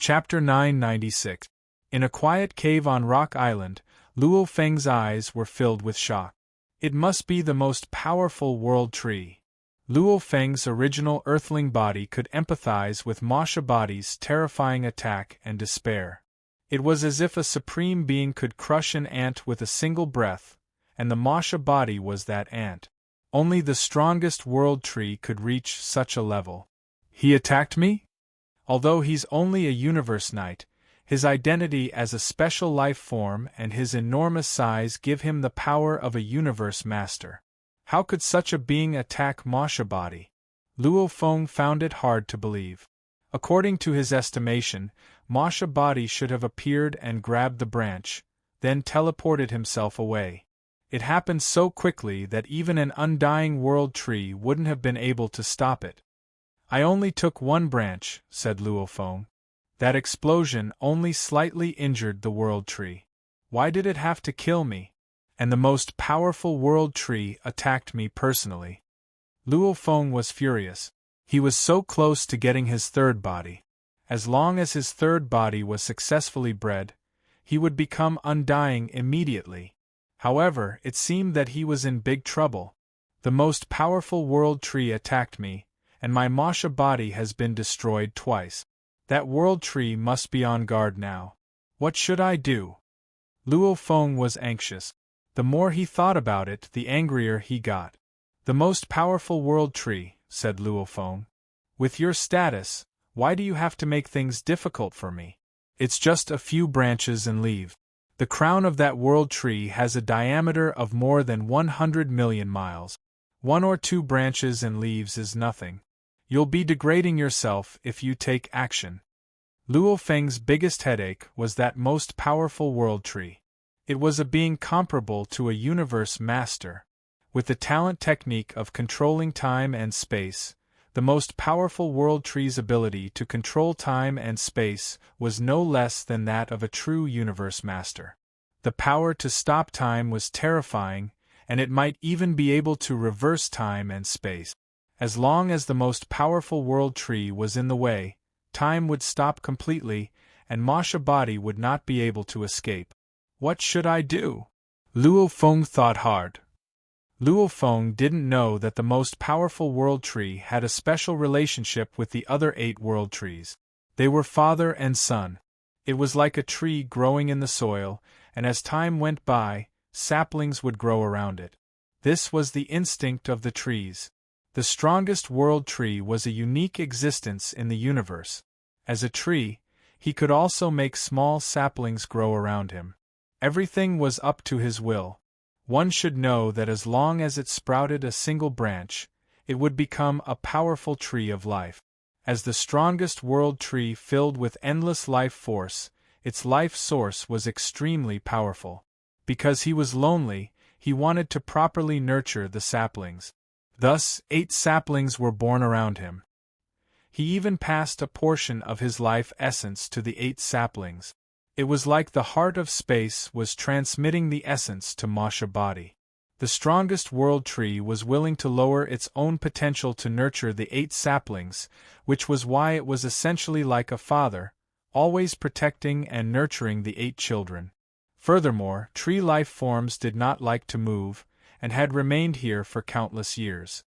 Chapter 996. In a quiet cave on Rock Island, Luo Feng's eyes were filled with shock. It must be the most powerful world tree. Luo Feng's original earthling body could empathize with Masha Body's terrifying attack and despair. It was as if a supreme being could crush an ant with a single breath, and the Masha Body was that ant. Only the strongest world tree could reach such a level. He attacked me? Although he's only a universe knight, his identity as a special life form and his enormous size give him the power of a universe master. How could such a being attack Masha Body? Luo Feng found it hard to believe. According to his estimation, Masha Body should have appeared and grabbed the branch, then teleported himself away. It happened so quickly that even an undying world tree wouldn't have been able to stop it. I only took one branch, said Luo Feng. That explosion only slightly injured the world tree. Why did it have to kill me? And the most powerful world tree attacked me personally. Luo Feng was furious. He was so close to getting his third body. As long as his third body was successfully bred, he would become undying immediately. However, it seemed that he was in big trouble. The most powerful world tree attacked me, and my Masha Body has been destroyed twice. That world tree must be on guard now. What should I do? Luo Feng was anxious. The more he thought about it, the angrier he got. The most powerful world tree, said Luo Feng. With your status, why do you have to make things difficult for me? It's just a few branches and leaves. The crown of that world tree has a diameter of more than 100 million miles. 1 or 2 branches and leaves is nothing. You'll be degrading yourself if you take action. Luo Feng's biggest headache was that most powerful world tree. It was a being comparable to a universe master. With the talent technique of controlling time and space, the most powerful world tree's ability to control time and space was no less than that of a true universe master. The power to stop time was terrifying, and it might even be able to reverse time and space. As long as the most powerful world tree was in the way, time would stop completely, and Masha Body would not be able to escape. What should I do? Luo Feng thought hard. Luo Feng didn't know that the most powerful world tree had a special relationship with the other 8 world trees. They were father and son. It was like a tree growing in the soil, and as time went by, saplings would grow around it. This was the instinct of the trees. The strongest world tree was a unique existence in the universe. As a tree, he could also make small saplings grow around him. Everything was up to his will. One should know that as long as it sprouted a single branch, it would become a powerful tree of life. As the strongest world tree filled with endless life force, its life source was extremely powerful. Because he was lonely, he wanted to properly nurture the saplings. Thus, 8 saplings were born around him. He even passed a portion of his life essence to the 8 saplings. It was like the heart of space was transmitting the essence to Masha Body. The strongest world tree was willing to lower its own potential to nurture the 8 saplings, which was why it was essentially like a father, always protecting and nurturing the 8 children. Furthermore, tree life forms did not like to move, and had remained here for countless years.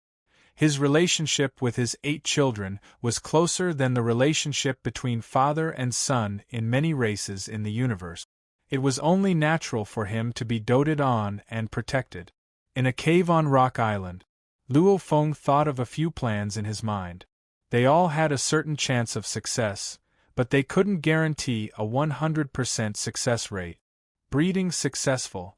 His relationship with his 8 children was closer than the relationship between father and son in many races in the universe. It was only natural for him to be doted on and protected. In a cave on Rock Island, Luo Feng thought of a few plans in his mind. They all had a certain chance of success, but they couldn't guarantee a 100% success rate. Breeding successful.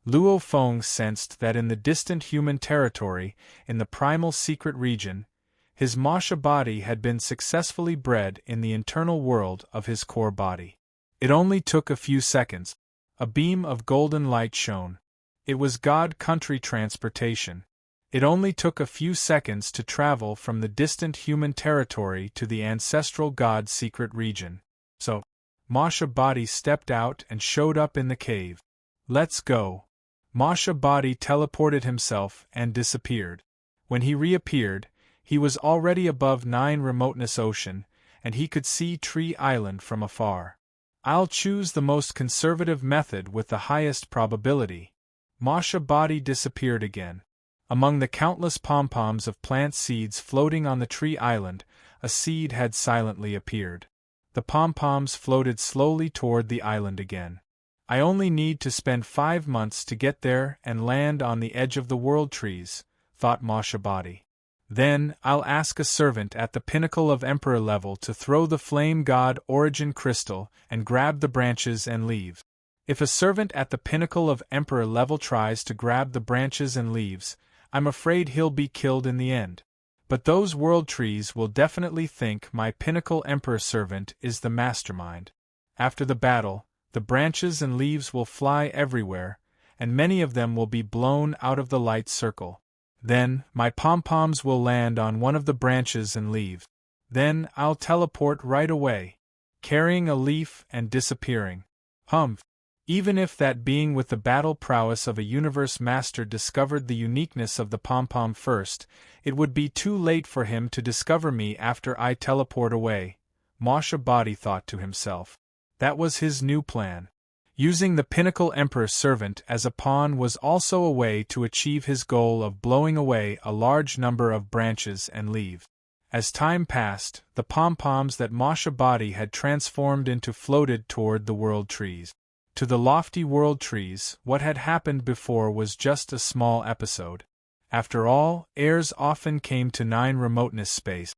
Luo Feng sensed that in the distant human territory, in the primal secret region, his Masha Body had been successfully bred in the internal world of his core body. It only took a few seconds. A beam of golden light shone. It was God country transportation. It only took a few seconds to travel from the distant human territory to the ancestral God secret region. So, Masha Body stepped out and showed up in the cave. Let's go. Masha Body teleported himself and disappeared. When he reappeared, he was already above 9 Remoteness Ocean, and he could see Tree Island from afar. I'll choose the most conservative method with the highest probability. Masha body disappeared again. Among the countless pom-poms of plant seeds floating on the tree island, a seed had silently appeared. The pom-poms floated slowly toward the island again. I only need to spend 5 months to get there and land on the edge of the world trees, thought Masha body. Then, I'll ask a servant at the pinnacle of Emperor level to throw the flame god origin crystal and grab the branches and leaves. If a servant at the pinnacle of Emperor level tries to grab the branches and leaves, I'm afraid he'll be killed in the end. But those world trees will definitely think my pinnacle Emperor servant is the mastermind. After the battle, the branches and leaves will fly everywhere, and many of them will be blown out of the light circle. Then, my pom-poms will land on one of the branches and leaves. Then, I'll teleport right away, carrying a leaf and disappearing. Humph! Even if that being with the battle prowess of a universe master discovered the uniqueness of the pom-pom first, it would be too late for him to discover me after I teleport away, Masha body thought to himself. That was his new plan. Using the pinnacle Emperor's servant as a pawn was also a way to achieve his goal of blowing away a large number of branches and leaves. As time passed, the pom-poms that Masha body had transformed into floated toward the world trees. To the lofty world trees, what had happened before was just a small episode. After all, heirs often came to 9 remoteness space.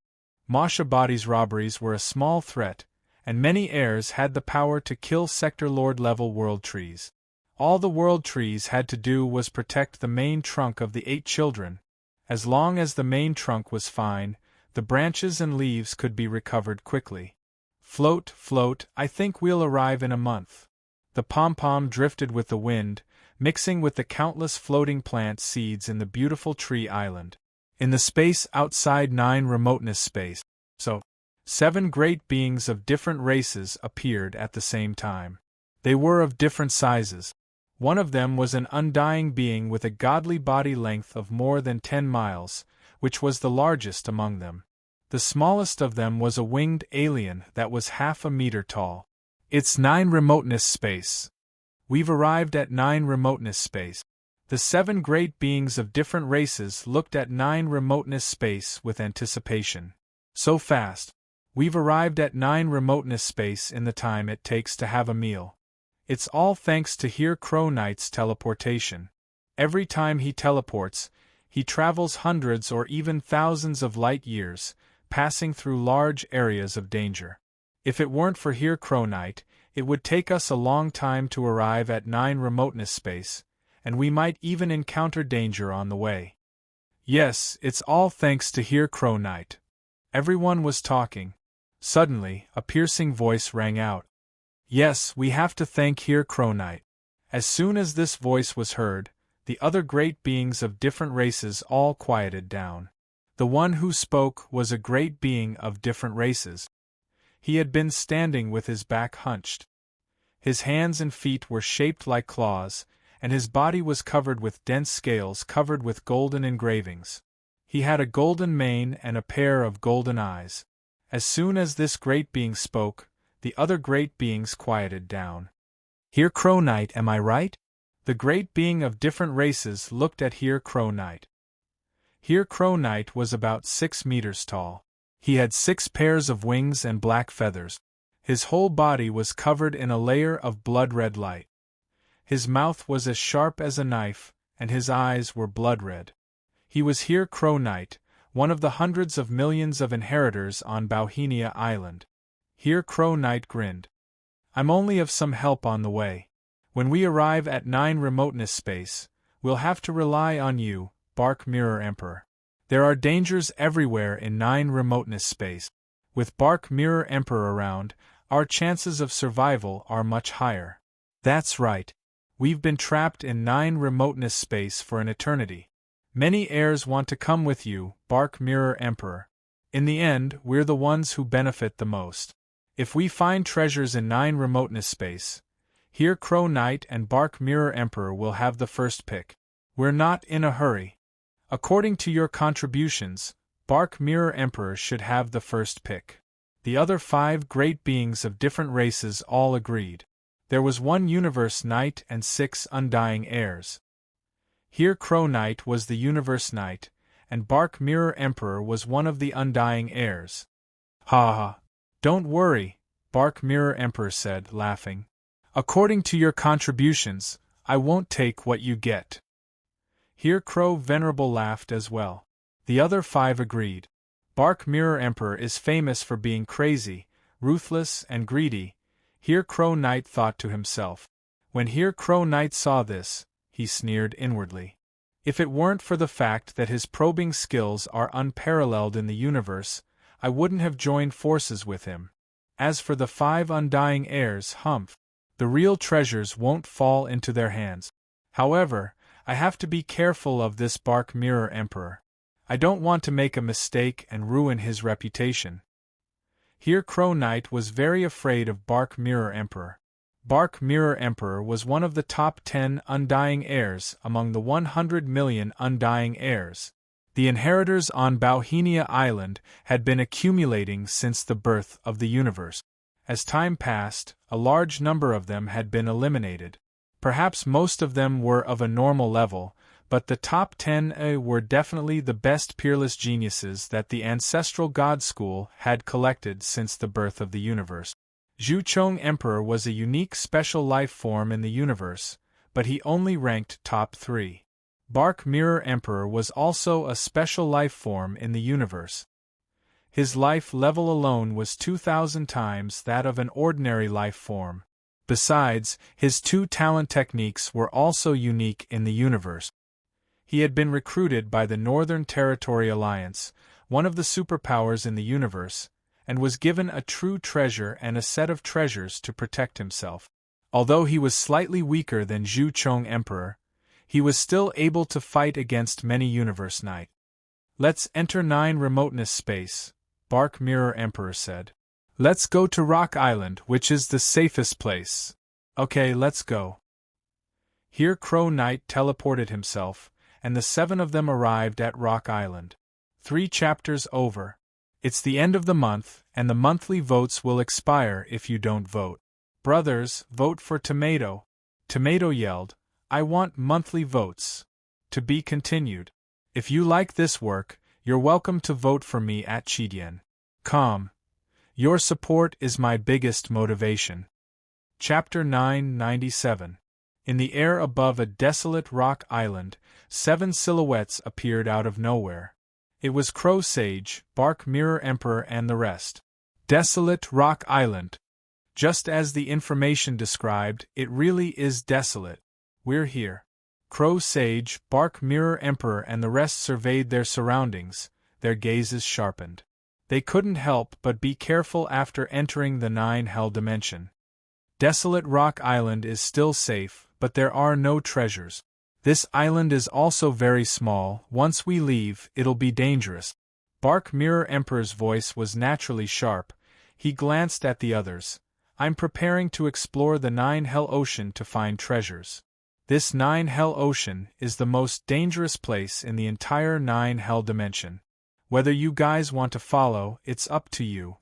Masha body's robberies were a small threat, and many heirs had the power to kill sector lord level world trees. All the world trees had to do was protect the main trunk of the 8 children. As long as the main trunk was fine, the branches and leaves could be recovered quickly. Float, float, I think we'll arrive in a month. The pom-pom drifted with the wind, mixing with the countless floating plant seeds in the beautiful tree island. In the space outside 9 remoteness space, 7 great beings of different races appeared at the same time. They were of different sizes. One of them was an undying being with a godly body length of more than 10 miles, which was the largest among them. The smallest of them was a winged alien that was half a meter tall. It's 9 remoteness space. We've arrived at 9 remoteness space. The 7 great beings of different races looked at 9 remoteness space with anticipation. So fast. We've arrived at 9 remoteness space in the time it takes to have a meal. It's all thanks to Here Crow Knight's teleportation. Every time he teleports, he travels hundreds or even thousands of light years, passing through large areas of danger. If it weren't for Here Crow Knight, it would take us a long time to arrive at 9 remoteness space, and we might even encounter danger on the way. Yes, it's all thanks to Here Crow Knight. Everyone was talking. Suddenly, a piercing voice rang out. Yes, we have to thank Here Crow Knight. As soon as this voice was heard, the other great beings of different races all quieted down. The one who spoke was a great being of different races. He had been standing with his back hunched. His hands and feet were shaped like claws, and his body was covered with dense scales covered with golden engravings. He had a golden mane and a pair of golden eyes. As soon as this great being spoke, the other great beings quieted down. Here Crow Knight, am I right? The great being of different races looked at Here Crow Knight. Here Crow Knight was about 6 meters tall. He had 6 pairs of wings and black feathers. His whole body was covered in a layer of blood-red light. His mouth was as sharp as a knife, and his eyes were blood-red. He was Here Crow Knight, one of the hundreds of millions of inheritors on Bauhinia Island. Here Crow Knight grinned. I'm only of some help on the way. When we arrive at 9 remoteness space, we'll have to rely on you, Bark Mirror Emperor. There are dangers everywhere in 9 remoteness space. With Bark Mirror Emperor around, our chances of survival are much higher. That's right. We've been trapped in 9 remoteness space for an eternity. Many heirs want to come with you, Bark Mirror Emperor. In the end, we're the ones who benefit the most. If we find treasures in 9 remoteness space, Here Crow Knight and Bark Mirror Emperor will have the first pick. We're not in a hurry. According to your contributions, Bark Mirror Emperor should have the first pick. The other 5 great beings of different races all agreed. There was 1 Universe Knight and 6 undying heirs. Here Crow Knight was the Universe Knight, and Bark Mirror Emperor was one of the undying heirs. Ha ha! Don't worry, Bark Mirror Emperor said, laughing. According to your contributions, I won't take what you get. Here Crow Venerable laughed as well. The other 5 agreed. Bark Mirror Emperor is famous for being crazy, ruthless, and greedy. Here Crow Knight thought to himself. When Here Crow Knight saw this, he sneered inwardly. If it weren't for the fact that his probing skills are unparalleled in the universe, I wouldn't have joined forces with him. As for the 5 undying heirs, humph, the real treasures won't fall into their hands. However, I have to be careful of this Bark Mirror Emperor. I don't want to make a mistake and ruin his reputation. Here Crow Knight was very afraid of Bark Mirror Emperor. Bark Mirror Emperor was one of the top 10 undying heirs among the 100 million undying heirs. The inheritors on Bauhinia Island had been accumulating since the birth of the universe. As time passed, a large number of them had been eliminated. Perhaps most of them were of a normal level, but the top 10 were definitely the best peerless geniuses that the ancestral God School had collected since the birth of the universe. Zhuchong Emperor was a unique special life form in the universe, but he only ranked top 3. Bark Mirror Emperor was also a special life form in the universe. His life level alone was 2,000 times that of an ordinary life form. Besides, his 2 talent techniques were also unique in the universe. He had been recruited by the Northern Territory Alliance, one of the superpowers in the universe, and was given a true treasure and a set of treasures to protect himself. Although he was slightly weaker than Zhuchong Emperor, he was still able to fight against many Universe Knight. Let's enter 9 remoteness space, Bark Mirror Emperor said. Let's go to Rock Island, which is the safest place. Okay, let's go. Here Crow Knight teleported himself, and the 7 of them arrived at Rock Island. 3 chapters over. It's the end of the month, and the monthly votes will expire if you don't vote. Brothers, vote for Tomato. Tomato yelled, I want monthly votes. To be continued. If you like this work, you're welcome to vote for me at Chidien. Your support is my biggest motivation. Chapter 997. In the air above a desolate rock island, 7 silhouettes appeared out of nowhere. It was Crow Sage, Bark Mirror Emperor and the rest. Desolate rock island. Just as the information described, it really is desolate. We're here. Crow Sage, Bark Mirror Emperor and the rest surveyed their surroundings, their gazes sharpened. They couldn't help but be careful after entering the 9 Hell Dimension. Desolate Rock Island is still safe, but there are no treasures. This island is also very small. Once we leave, it'll be dangerous. Bark Mirror Emperor's voice was naturally sharp. He glanced at the others. I'm preparing to explore the 9 Hell Ocean to find treasures. This 9 Hell Ocean is the most dangerous place in the entire 9 Hell Dimension. Whether you guys want to follow, it's up to you.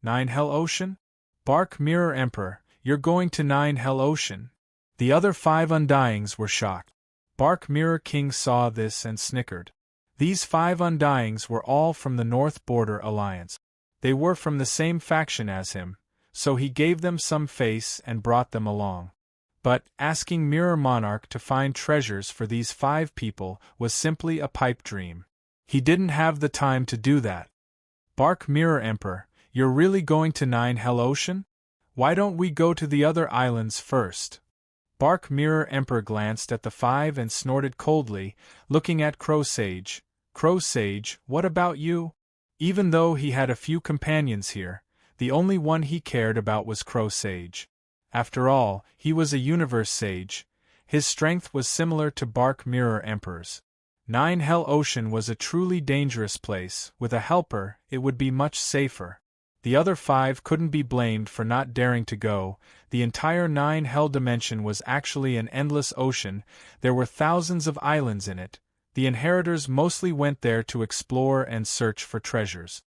9 Hell Ocean? Bark Mirror Emperor, you're going to 9 Hell Ocean? The other 5 Undyings were shocked. Bark Mirror King saw this and snickered. These 5 Undyings were all from the North Border Alliance. They were from the same faction as him, so he gave them some face and brought them along. But asking Mirror Monarch to find treasures for these 5 people was simply a pipe dream. He didn't have the time to do that. Bark Mirror Emperor, you're really going to 9 Hell Ocean? Why don't we go to the other islands first? Bark Mirror Emperor glanced at the 5 and snorted coldly, looking at Crow Sage. Crow Sage, what about you? Even though he had a few companions here, the only one he cared about was Crow Sage. After all, he was a universe sage. His strength was similar to Bark Mirror Emperor's. 9 Hell Ocean was a truly dangerous place. With a helper, it would be much safer. The other 5 couldn't be blamed for not daring to go. The entire 9 Hell Dimension was actually an endless ocean. There were thousands of islands in it. The inheritors mostly went there to explore and search for treasures.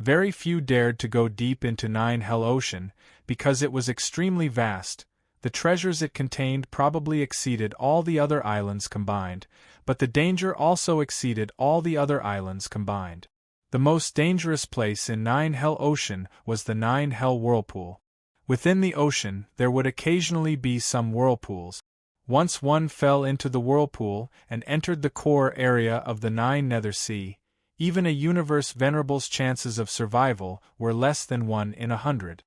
Very few dared to go deep into Nine Hell Ocean, because it was extremely vast. The treasures it contained probably exceeded all the other islands combined, but the danger also exceeded all the other islands combined. The most dangerous place in Nine Hell Ocean was the Nine Hell Whirlpool. Within the ocean, there would occasionally be some whirlpools. Once one fell into the whirlpool and entered the core area of the Nine Nether Sea, even a universe venerable's chances of survival were less than 1 in 100.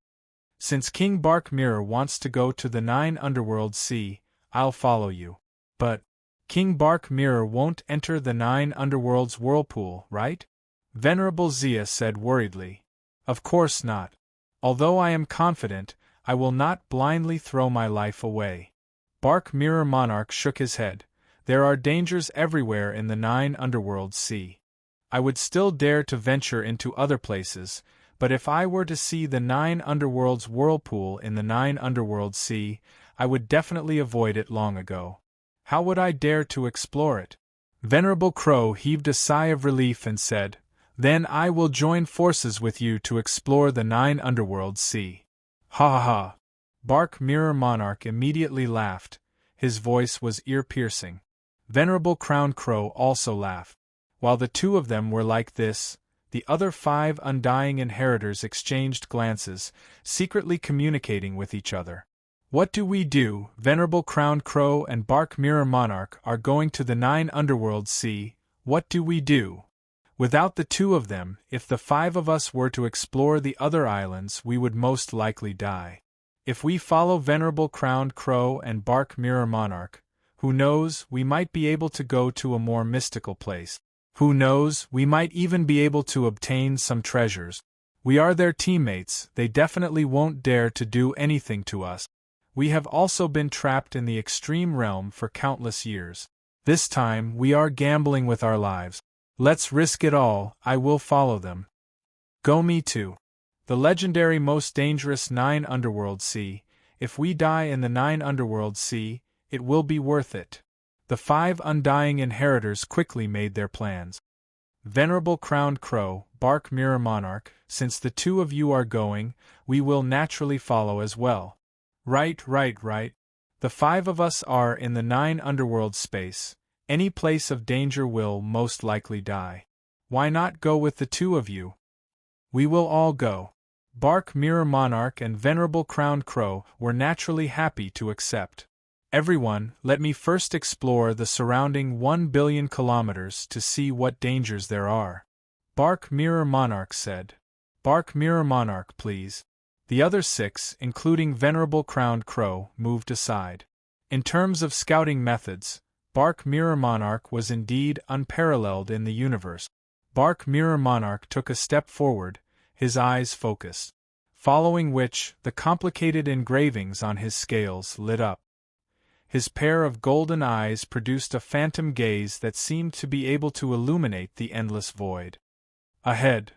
Since King Bark Mirror wants to go to the Nine Underworld Sea, I'll follow you. But King Bark Mirror won't enter the Nine Underworld's whirlpool, right? Venerable Zia said worriedly. Of course not. Although I am confident, I will not blindly throw my life away. Bark Mirror Monarch shook his head. There are dangers everywhere in the Nine Underworld Sea. I would still dare to venture into other places, but if I were to see the Nine Underworld's whirlpool in the Nine Underworld Sea, I would definitely avoid it long ago. How would I dare to explore it? Venerable Crow heaved a sigh of relief and said, Then I will join forces with you to explore the Nine Underworld Sea. Ha ha ha! Bark Mirror Monarch immediately laughed. His voice was ear-piercing. Venerable Crown Crow also laughed. While the two of them were like this, the other 5 undying inheritors exchanged glances, secretly communicating with each other. What do we do? Venerable Crown Crow and Bark Mirror Monarch are going to the Nine Underworld Sea. What do we do? Without the two of them, if the 5 of us were to explore the other islands, we would most likely die. If we follow Venerable Crowned Crow and Bark Mirror Monarch, who knows, we might be able to go to a more mystical place. Who knows, we might even be able to obtain some treasures. We are their teammates, they definitely won't dare to do anything to us. We have also been trapped in the extreme realm for countless years. This time, we are gambling with our lives. Let's risk it all, I will follow them. Go me too. The legendary most dangerous Nine Underworld Sea. If we die in the Nine Underworld Sea, it will be worth it. The 5 undying inheritors quickly made their plans. Venerable Crowned Crow, Bark Mirror Monarch, since the 2 of you are going, we will naturally follow as well. Right. The 5 of us are in the Nine Underworld space. Any place of danger will most likely die. Why not go with the 2 of you? We will all go. Bark Mirror Monarch and Venerable Crowned Crow were naturally happy to accept. Everyone, let me first explore the surrounding 1 billion kilometers to see what dangers there are. Bark Mirror Monarch said. Bark Mirror Monarch, please. The other 6, including Venerable Crowned Crow, moved aside. In terms of scouting methods, Bark Mirror Monarch was indeed unparalleled in the universe. Bark Mirror Monarch took a step forward, his eyes focused. Following which, the complicated engravings on his scales lit up. His pair of golden eyes produced a phantom gaze that seemed to be able to illuminate the endless void. Ahead.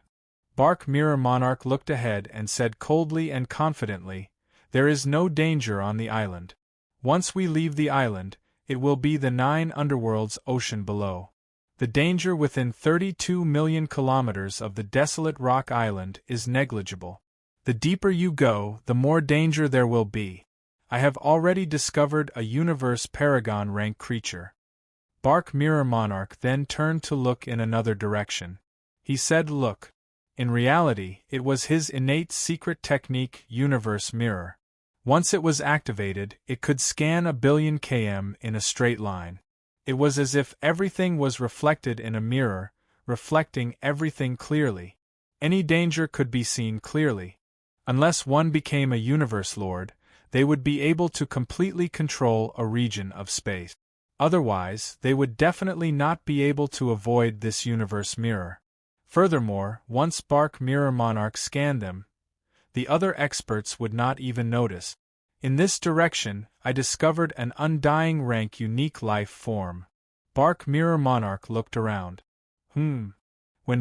Bark Mirror Monarch looked ahead and said coldly and confidently, There is no danger on the island. Once we leave the island, it will be the Nine Underworld's ocean below. The danger within 32 million kilometers of the desolate rock island is negligible. The deeper you go, the more danger there will be. I have already discovered a universe paragon rank creature. Bark Mirror Monarch then turned to look in another direction. He said look. In reality, it was his innate secret technique, Universe Mirror. Once it was activated, it could scan 1 billion km in a straight line. It was as if everything was reflected in a mirror, reflecting everything clearly. Any danger could be seen clearly. Unless one became a Universe Lord, they would be able to completely control a region of space. Otherwise, they would definitely not be able to avoid this Universe Mirror. Furthermore, once Bark Mirror Monarch scanned them, the other experts would not even notice. In this direction, I discovered an undying rank unique life form. Bark Mirror Monarch looked around. When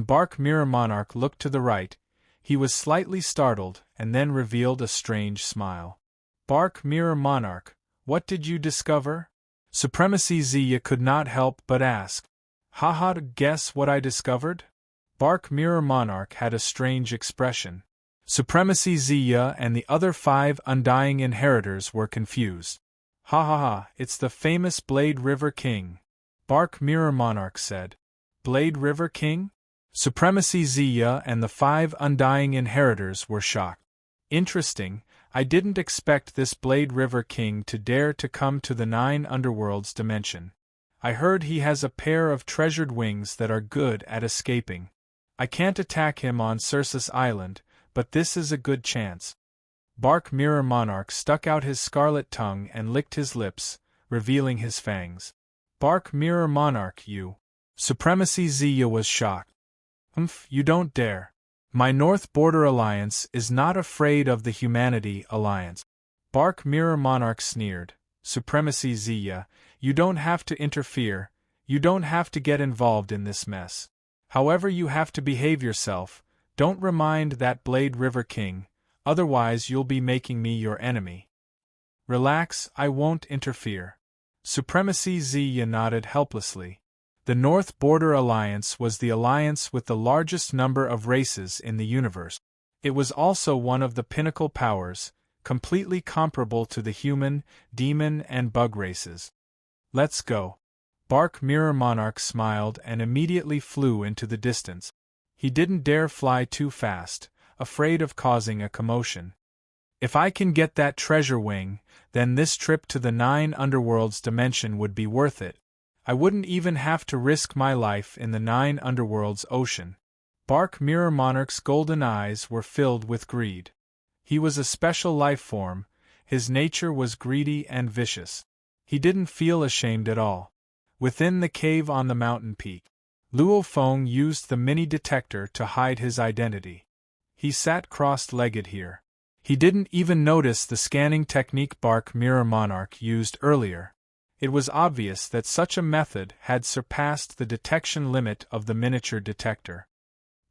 Bark Mirror Monarch looked to the right, he was slightly startled and then revealed a strange smile. Bark Mirror Monarch, what did you discover? Supremacy Zia could not help but ask. Haha, guess what I discovered? Bark Mirror Monarch had a strange expression. Supremacy Zia and the other 5 undying inheritors were confused. Ha ha ha, it's the famous Blade River King. Bark Mirror Monarch said. Blade River King? Supremacy Zia and the 5 undying inheritors were shocked. Interesting, I didn't expect this Blade River King to dare to come to the 9 underworlds dimension. I heard he has a pair of treasured wings that are good at escaping. I can't attack him on Circe's Island, but this is a good chance. Bark Mirror Monarch stuck out his scarlet tongue and licked his lips, revealing his fangs. Bark Mirror Monarch, you. Supremacy Zia was shocked. You don't dare. My North Border Alliance is not afraid of the Humanity Alliance. Bark Mirror Monarch sneered. Supremacy Zia, you don't have to interfere, you don't have to get involved in this mess. However, you have to behave yourself, don't remind that Blade River King, otherwise you'll be making me your enemy. Relax, I won't interfere. Supremacy Zia nodded helplessly. The North Border Alliance was the alliance with the largest number of races in the universe. It was also one of the pinnacle powers, completely comparable to the human, demon, and bug races. Let's go. Bark Mirror Monarch smiled and immediately flew into the distance. He didn't dare fly too fast, afraid of causing a commotion. If I can get that treasure wing, then this trip to the 9 underworlds dimension would be worth it. I wouldn't even have to risk my life in the 9 underworlds ocean. Bark Mirror Monarch's golden eyes were filled with greed. He was a special life form, his nature was greedy and vicious. He didn't feel ashamed at all. Within the cave on the mountain peak, Luo Feng used the mini detector to hide his identity. He sat cross-legged here. He didn't even notice the scanning technique Bark Mirror Monarch used earlier. It was obvious that such a method had surpassed the detection limit of the miniature detector.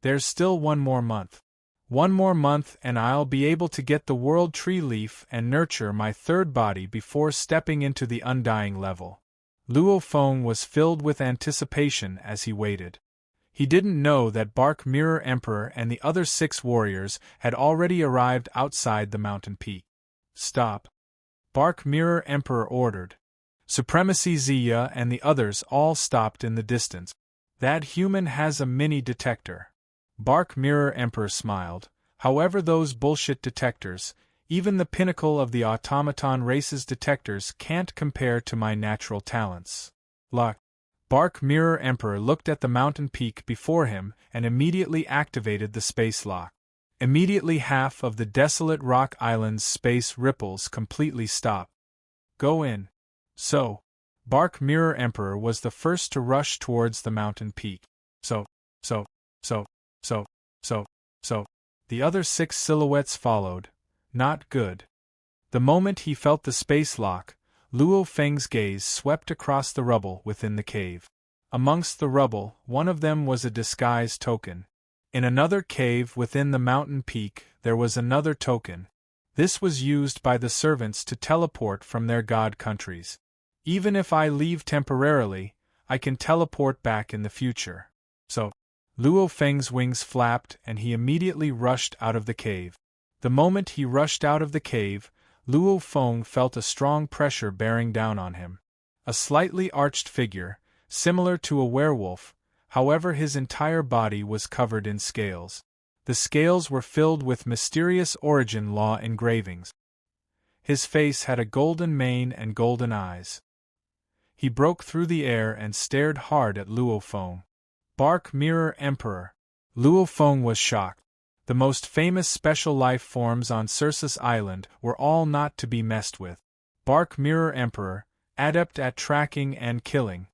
There's still 1 more month. 1 more month and I'll be able to get the World Tree Leaf and nurture my 3rd body before stepping into the undying level. Luo Feng was filled with anticipation as he waited. He didn't know that Bark Mirror Emperor and the other 6 warriors had already arrived outside the mountain peak. Stop. Bark Mirror Emperor ordered. Supremacy Zia and the others all stopped in the distance. That human has a mini detector. Bark Mirror Emperor smiled. However, those bullshit detectors, even the pinnacle of the automaton race's detectors, can't compare to my natural talents. Luck. Bark Mirror Emperor looked at the mountain peak before him and immediately activated the space lock. Immediately half of the desolate rock island's space ripples completely stopped. Go in. So, Bark Mirror Emperor was the first to rush towards the mountain peak. So. The other 6 silhouettes followed. Not good. The moment he felt the space lock, Luo Feng's gaze swept across the rubble within the cave. Amongst the rubble, one of them was a disguise token. In another cave within the mountain peak, there was another token. This was used by the servants to teleport from their god countries. Even if I leave temporarily, I can teleport back in the future. So, Luo Feng's wings flapped and he immediately rushed out of the cave. The moment he rushed out of the cave, Luo Feng felt a strong pressure bearing down on him. A slightly arched figure, similar to a werewolf, however his entire body was covered in scales. The scales were filled with mysterious origin law engravings. His face had a golden mane and golden eyes. He broke through the air and stared hard at Luo Feng. Bark Mirror Emperor. Luo Feng was shocked. The most famous special life forms on Circe's Island were all not to be messed with. Bark Mirror Emperor, adept at tracking and killing.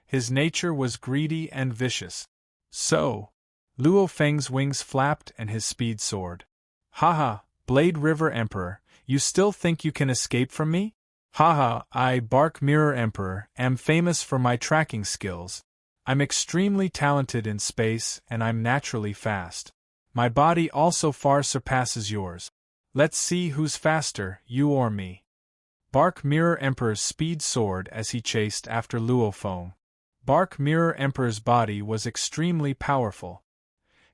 His nature was greedy and vicious. So, Luo Feng's wings flapped and his speed soared. Haha, Blade River Emperor, you still think you can escape from me? Haha, I, Bark Mirror Emperor, am famous for my tracking skills. I'm extremely talented in space and I'm naturally fast. My body also far surpasses yours. Let's see who's faster, you or me. Bark Mirror Emperor's speed soared as he chased after Luo Feng. Bark Mirror Emperor's body was extremely powerful.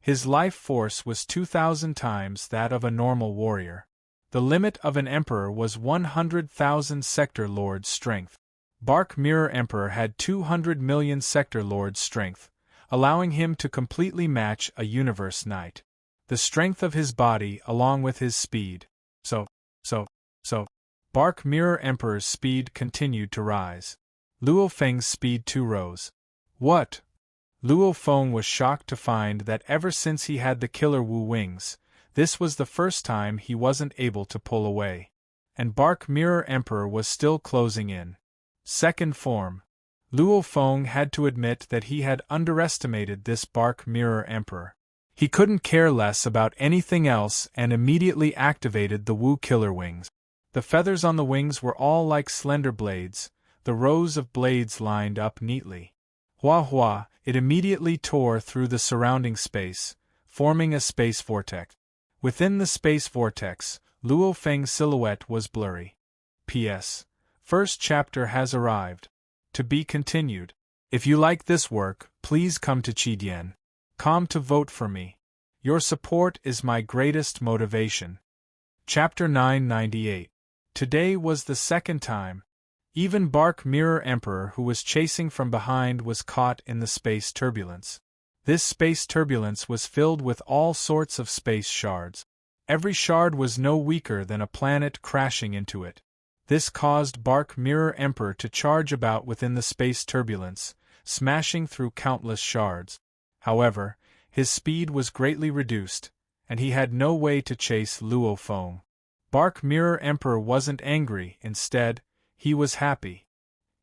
His life force was 2,000 times that of a normal warrior. The limit of an emperor was 100,000 sector lords' strength. Bark Mirror Emperor had 200 million sector lords' strength, allowing him to completely match a universe knight. The strength of his body along with his speed. So. Bark Mirror Emperor's speed continued to rise. Luo Feng's speed too rose. What? Luo Feng was shocked to find that ever since he had the killer Wu wings, this was the first time he wasn't able to pull away. And Bark Mirror Emperor was still closing in. Second form. Luo Feng had to admit that he had underestimated this Bark Mirror Emperor. He couldn't care less about anything else and immediately activated the Wu killer wings. The feathers on the wings were all like slender blades, the rows of blades lined up neatly. Hua hua, it immediately tore through the surrounding space, forming a space vortex. Within the space vortex, Luo Feng's silhouette was blurry. P.S. First chapter has arrived. To be continued. If you like this work, please come to Chidian.com to vote for me. Your support is my greatest motivation. Chapter 998. Today was the second time. Even Bark Mirror Emperor, who was chasing from behind, was caught in the space turbulence. This space turbulence was filled with all sorts of space shards. Every shard was no weaker than a planet crashing into it. This caused Bark Mirror Emperor to charge about within the space turbulence, smashing through countless shards. However, his speed was greatly reduced, and he had no way to chase Luo Feng. Bark Mirror Emperor wasn't angry, instead, he was happy.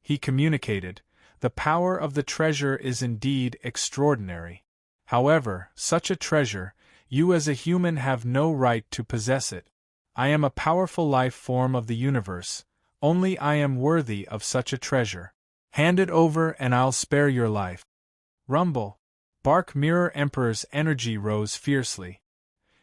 He communicated, "The power of the treasure is indeed extraordinary. However, such a treasure, you as a human have no right to possess it. I am a powerful life form of the universe, only I am worthy of such a treasure. Hand it over and I'll spare your life." Rumble. Bark Mirror Emperor's energy rose fiercely.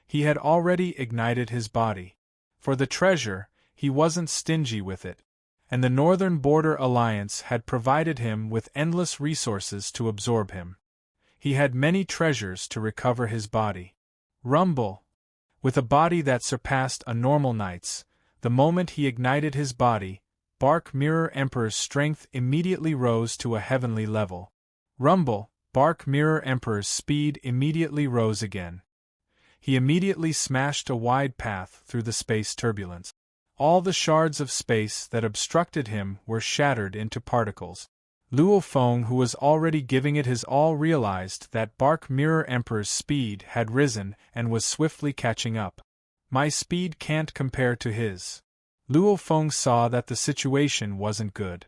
He had already ignited his body. For the treasure, he wasn't stingy with it, and the Northern Border Alliance had provided him with endless resources to absorb him. He had many treasures to recover his body. Rumble. With a body that surpassed a normal knight's, the moment he ignited his body, Bark Mirror Emperor's strength immediately rose to a heavenly level. Rumble. Bark Mirror Emperor's speed immediately rose again. He immediately smashed a wide path through the space turbulence. All the shards of space that obstructed him were shattered into particles. Luo Feng, who was already giving it his all, realized that Bark Mirror Emperor's speed had risen and was swiftly catching up. "My speed can't compare to his." Luo Feng saw that the situation wasn't good.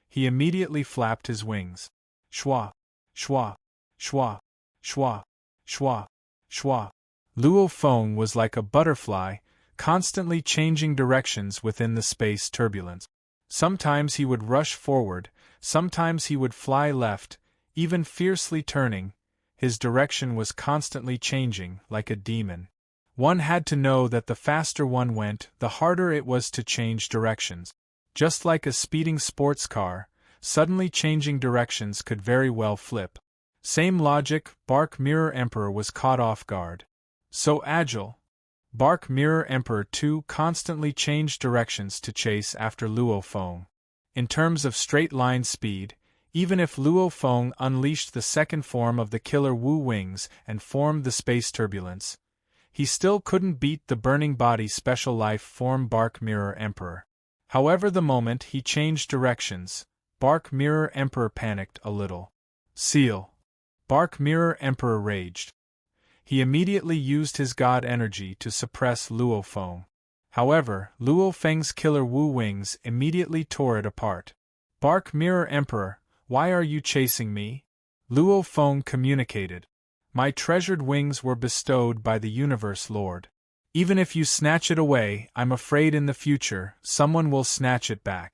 He immediately flapped his wings. Schwa, schwa, schwa, schwa, schwa, schwa. Luo Feng was like a butterfly, constantly changing directions within the space turbulence. Sometimes he would rush forward, sometimes he would fly left, even fiercely turning. His direction was constantly changing, like a demon. One had to know that the faster one went, the harder it was to change directions. Just like a speeding sports car, suddenly changing directions could very well flip. Same logic, Bark Mirror Emperor was caught off guard. So agile. Bark Mirror Emperor too constantly changed directions to chase after Luo Feng. In terms of straight-line speed, even if Luo Feng unleashed the second form of the killer Wu wings and formed the space turbulence, he still couldn't beat the burning body special life form Bark Mirror Emperor. However, the moment he changed directions, Bark Mirror Emperor panicked a little. Seal. Bark Mirror Emperor raged. He immediately used his god energy to suppress Luo Feng. However, Luo Feng's killer Wu wings immediately tore it apart. "Bark Mirror Emperor, why are you chasing me?" Luo Feng communicated. "My treasured wings were bestowed by the Universe Lord. Even if you snatch it away, I'm afraid in the future someone will snatch it back.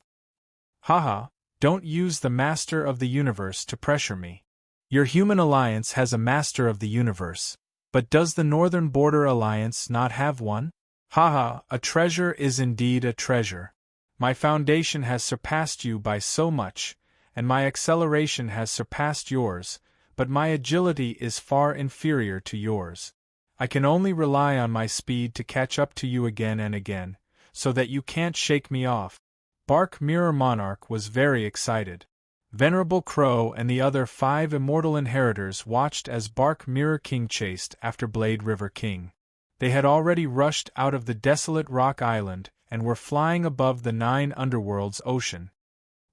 Haha, don't use the Master of the Universe to pressure me. Your human alliance has a Master of the Universe. But does the Northern Border Alliance not have one? Haha, a treasure is indeed a treasure. My foundation has surpassed you by so much, and my acceleration has surpassed yours, but my agility is far inferior to yours. I can only rely on my speed to catch up to you again and again, so that you can't shake me off." Bark Mirror Monarch was very excited. Venerable Crow and the other 5 immortal inheritors watched as Bark Mirror King chased after Blade River King. They had already rushed out of the desolate rock island and were flying above the 9 underworlds ocean.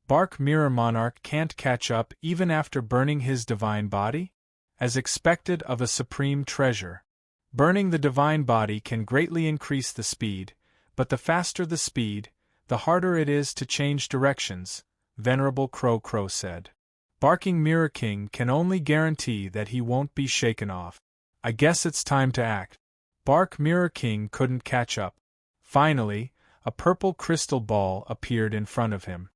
Bark Mirror Monarch can't catch up even after burning his divine body? As expected of a supreme treasure. Burning the divine body can greatly increase the speed, but the faster the speed, the harder it is to change directions, Venerable Crow said. Barking Mirror King can only guarantee that he won't be shaken off. I guess it's time to act. Bark Mirror King couldn't catch up. Finally, a purple crystal ball appeared in front of him.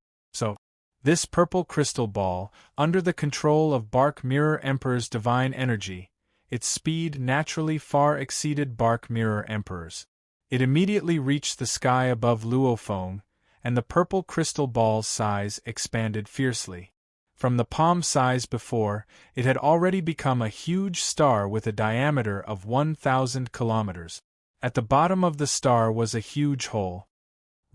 This purple crystal ball, under the control of Bark Mirror Emperor's divine energy, its speed naturally far exceeded Bark Mirror Emperor's. It immediately reached the sky above Luo Feng, and the purple crystal ball's size expanded fiercely. From the palm size before, it had already become a huge star with a diameter of 1,000 kilometers. At the bottom of the star was a huge hole.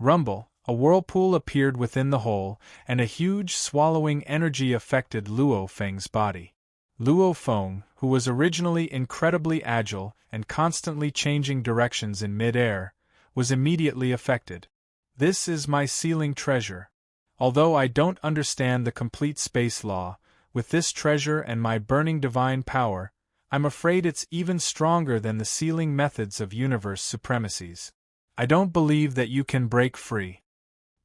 Rumble, a whirlpool appeared within the hole, and a huge swallowing energy affected Luo Feng's body. Luo Feng, who was originally incredibly agile and constantly changing directions in mid-air, was immediately affected. This is my sealing treasure. Although I don't understand the complete space law, with this treasure and my burning divine power, I'm afraid it's even stronger than the sealing methods of universe supremacies. I don't believe that you can break free.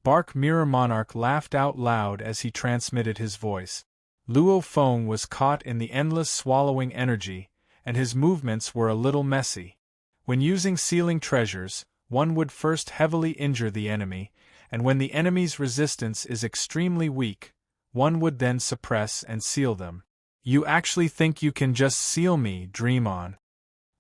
Bark Mirror Monarch laughed out loud as he transmitted his voice. Luo Feng was caught in the endless swallowing energy, and his movements were a little messy. When using sealing treasures, one would first heavily injure the enemy, and when the enemy's resistance is extremely weak, one would then suppress and seal them. You actually think you can just seal me? Dream on.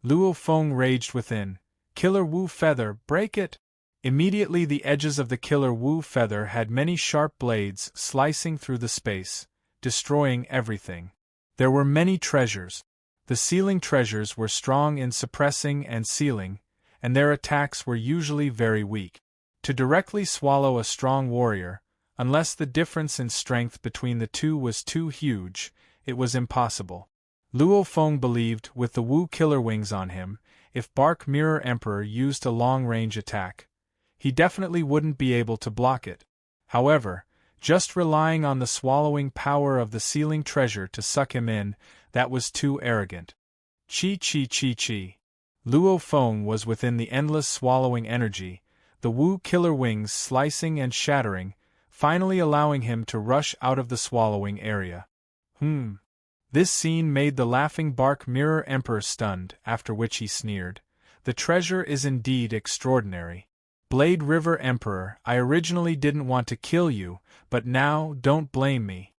Luo Feng raged within. Killer Wu Feather, break it! Immediately the edges of the Killer Wu Feather had many sharp blades slicing through the space, destroying everything. There were many treasures. The sealing treasures were strong in suppressing and sealing, and their attacks were usually very weak. To directly swallow a strong warrior, unless the difference in strength between the two was too huge, it was impossible. Luo Feng believed, with the Wu Killer Wings on him, if Bark Mirror Emperor used a long-range attack, he definitely wouldn't be able to block it. However, just relying on the swallowing power of the sealing treasure to suck him in, that was too arrogant. Chi. Luo Feng was within the endless swallowing energy, the Wu Killer Wings slicing and shattering, finally allowing him to rush out of the swallowing area. This scene made the laughing Bark Mirror Emperor stunned, after which he sneered. The treasure is indeed extraordinary. Blade River Emperor, I originally didn't want to kill you, but now don't blame me.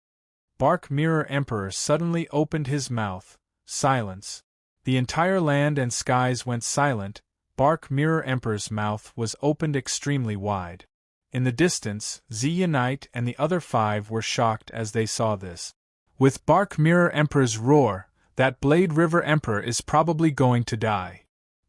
Bark Mirror Emperor suddenly opened his mouth. Silence. The entire land and skies went silent. Bark Mirror Emperor's mouth was opened extremely wide. In the distance, Ziya Knight and the other 5 were shocked as they saw this. With Bark Mirror Emperor's roar, that Blade River Emperor is probably going to die.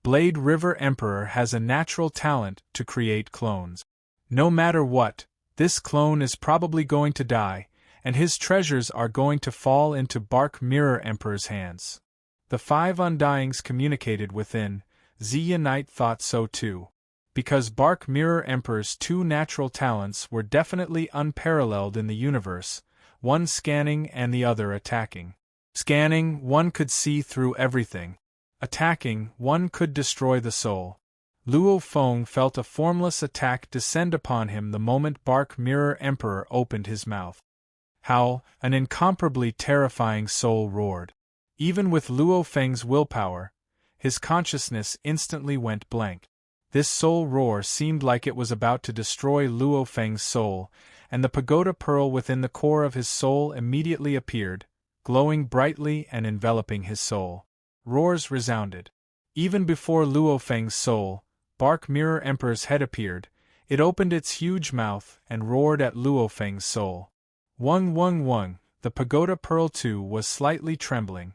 Blade River Emperor has a natural talent to create clones. No matter what, this clone is probably going to die, and his treasures are going to fall into Bark Mirror Emperor's hands. The 5 Undyings communicated within. Ziya Knight thought so too. Because Bark Mirror Emperor's 2 natural talents were definitely unparalleled in the universe, one scanning and the other attacking. Scanning, one could see through everything. Attacking, one could destroy the soul. Luo Feng felt a formless attack descend upon him the moment Bark Mirror Emperor opened his mouth. Howl, an incomparably terrifying soul roared. Even with Luo Feng's willpower, his consciousness instantly went blank. This soul roar seemed like it was about to destroy Luo Feng's soul, and the pagoda pearl within the core of his soul immediately appeared, glowing brightly and enveloping his soul. Roars resounded. Even before Luo Feng's soul, Bark Mirror Emperor's head appeared. It opened its huge mouth and roared at Luo Feng's soul. Wung, The pagoda pearl too was slightly trembling.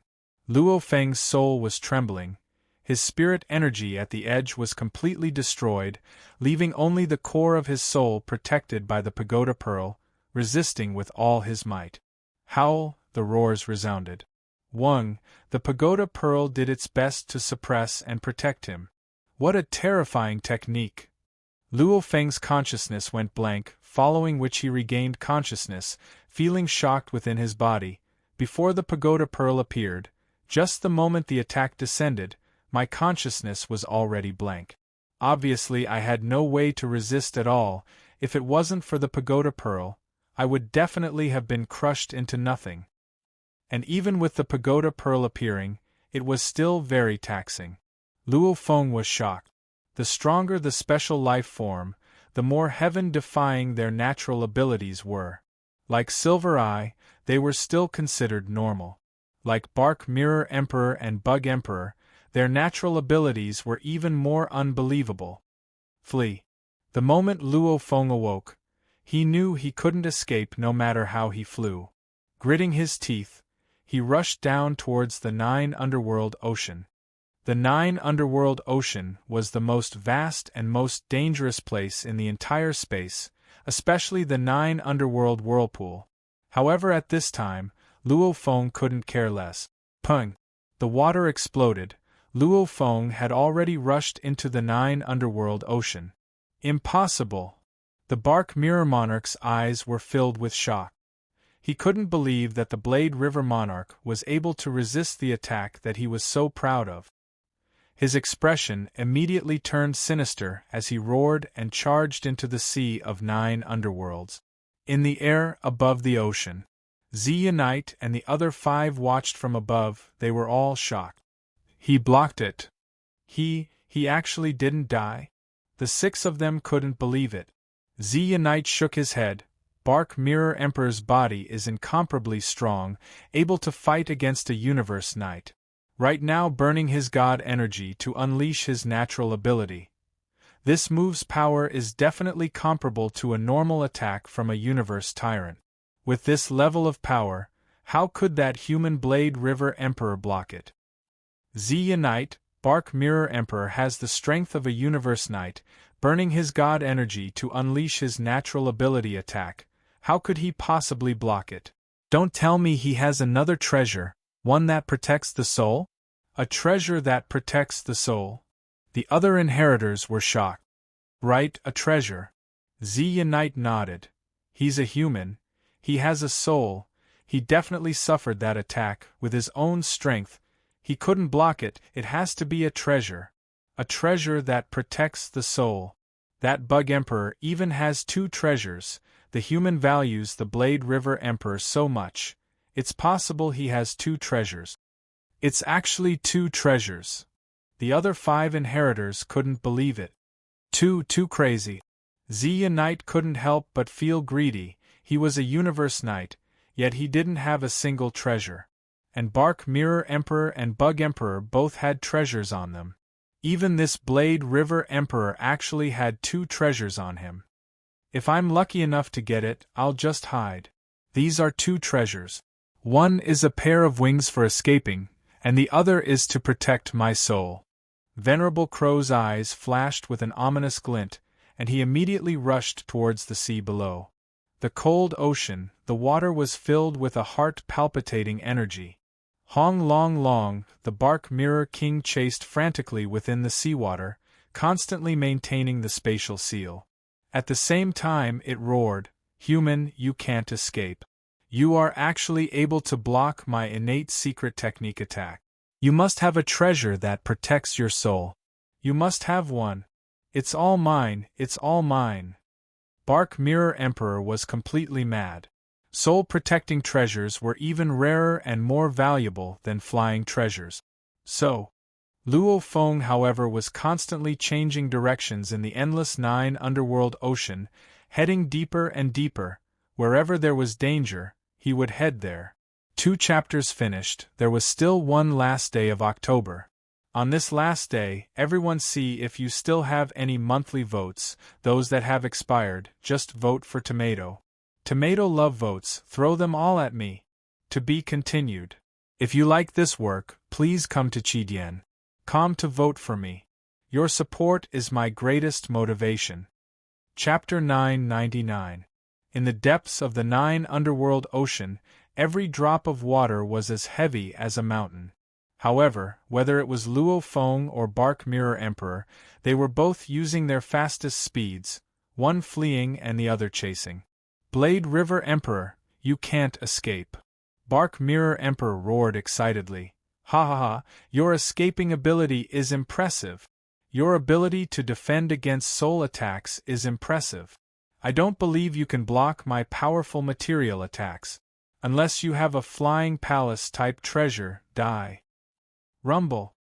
Luo Feng's soul was trembling. His spirit energy at the edge was completely destroyed, leaving only the core of his soul protected by the pagoda pearl, resisting with all his might. Howl, the roars resounded. Wang, the pagoda pearl did its best to suppress and protect him. What a terrifying technique! Luo Feng's consciousness went blank, following which he regained consciousness, feeling shocked within his body. Before the pagoda pearl appeared, just the moment the attack descended, my consciousness was already blank. Obviously I had no way to resist at all. If it wasn't for the pagoda pearl, I would definitely have been crushed into nothing. And even with the pagoda pearl appearing, it was still very taxing. Luo Feng was shocked. The stronger the special life form, the more heaven-defying their natural abilities were. Like Silver Eye, they were still considered normal. Like Bark Mirror Emperor and Bug Emperor, their natural abilities were even more unbelievable. Flee. The moment Luo Feng awoke, he knew he couldn't escape no matter how he flew. Gritting his teeth, he rushed down towards the 9 underworld ocean. The 9 underworld ocean was the most vast and most dangerous place in the entire space, especially the 9 underworld whirlpool. However, at this time, Luo Feng couldn't care less. Pung! The water exploded. Luo Feng had already rushed into the 9 underworld ocean. Impossible! The Bark Mirror Monarch's eyes were filled with shock. He couldn't believe that the Blade River Monarch was able to resist the attack that he was so proud of. His expression immediately turned sinister as he roared and charged into the sea of 9 underworlds. In the air above the ocean, Zeonite and the other 5 watched from above. They were all shocked. He blocked it. He actually didn't die? The 6 of them couldn't believe it. Zeonite shook his head. Bark Mirror Emperor's body is incomparably strong, able to fight against a universe knight. Right now burning his god energy to unleash his natural ability. This move's power is definitely comparable to a normal attack from a universe tyrant. With this level of power, how could that human Blade River Emperor block it? Zeonite, Bark Mirror Emperor has the strength of a universe knight, burning his god energy to unleash his natural ability attack. How could he possibly block it? Don't tell me he has another treasure, one that protects the soul? A treasure that protects the soul? The other inheritors were shocked. Right, a treasure. Zeonite nodded. He's a human. He has a soul. He definitely suffered that attack with his own strength. He couldn't block it. It has to be a treasure. A treasure that protects the soul. That Bug Emperor even has 2 treasures. The human values the Blade River Emperor so much. It's possible he has 2 treasures. It's actually 2 treasures. The other 5 inheritors couldn't believe it. Too crazy. Zeonite couldn't help but feel greedy. He was a universe knight, yet he didn't have a single treasure. And Bark Mirror Emperor and Bug Emperor both had treasures on them. Even this Blade River Emperor actually had 2 treasures on him. If I'm lucky enough to get it, I'll just hide. These are 2 treasures. One is a pair of wings for escaping, and the other is to protect my soul. Venerable Crow's eyes flashed with an ominous glint, and he immediately rushed towards the sea below. The cold ocean, the water was filled with a heart-palpitating energy. Hong Long, the Bark Mirror King chased frantically within the seawater, constantly maintaining the spatial seal. At the same time it roared, "Human, you can't escape. You are actually able to block my innate secret technique attack. You must have a treasure that protects your soul. You must have one. It's all mine, it's all mine." Bark Mirror Emperor was completely mad. Soul-protecting treasures were even rarer and more valuable than flying treasures. So, Luo Feng, however, was constantly changing directions in the endless 9 underworld ocean, heading deeper and deeper. Wherever there was danger, he would head there. 2 chapters finished, there was still one last day of October. On this last day, everyone see if you still have any monthly votes. Those that have expired, just vote for Tomato. Tomato love votes, throw them all at me. To be continued. If you like this work, please come to Chidien.com to vote for me. Your support is my greatest motivation. Chapter 999. In the depths of the 9 underworld ocean, every drop of water was as heavy as a mountain. However, whether it was Luo Feng or Bark Mirror Emperor, they were both using their fastest speeds, one fleeing and the other chasing. Blade River Emperor, you can't escape. Bark Mirror Emperor roared excitedly. Ha ha ha, your escaping ability is impressive. Your ability to defend against soul attacks is impressive. I don't believe you can block my powerful material attacks. Unless you have a flying palace-type treasure, die. Rumble.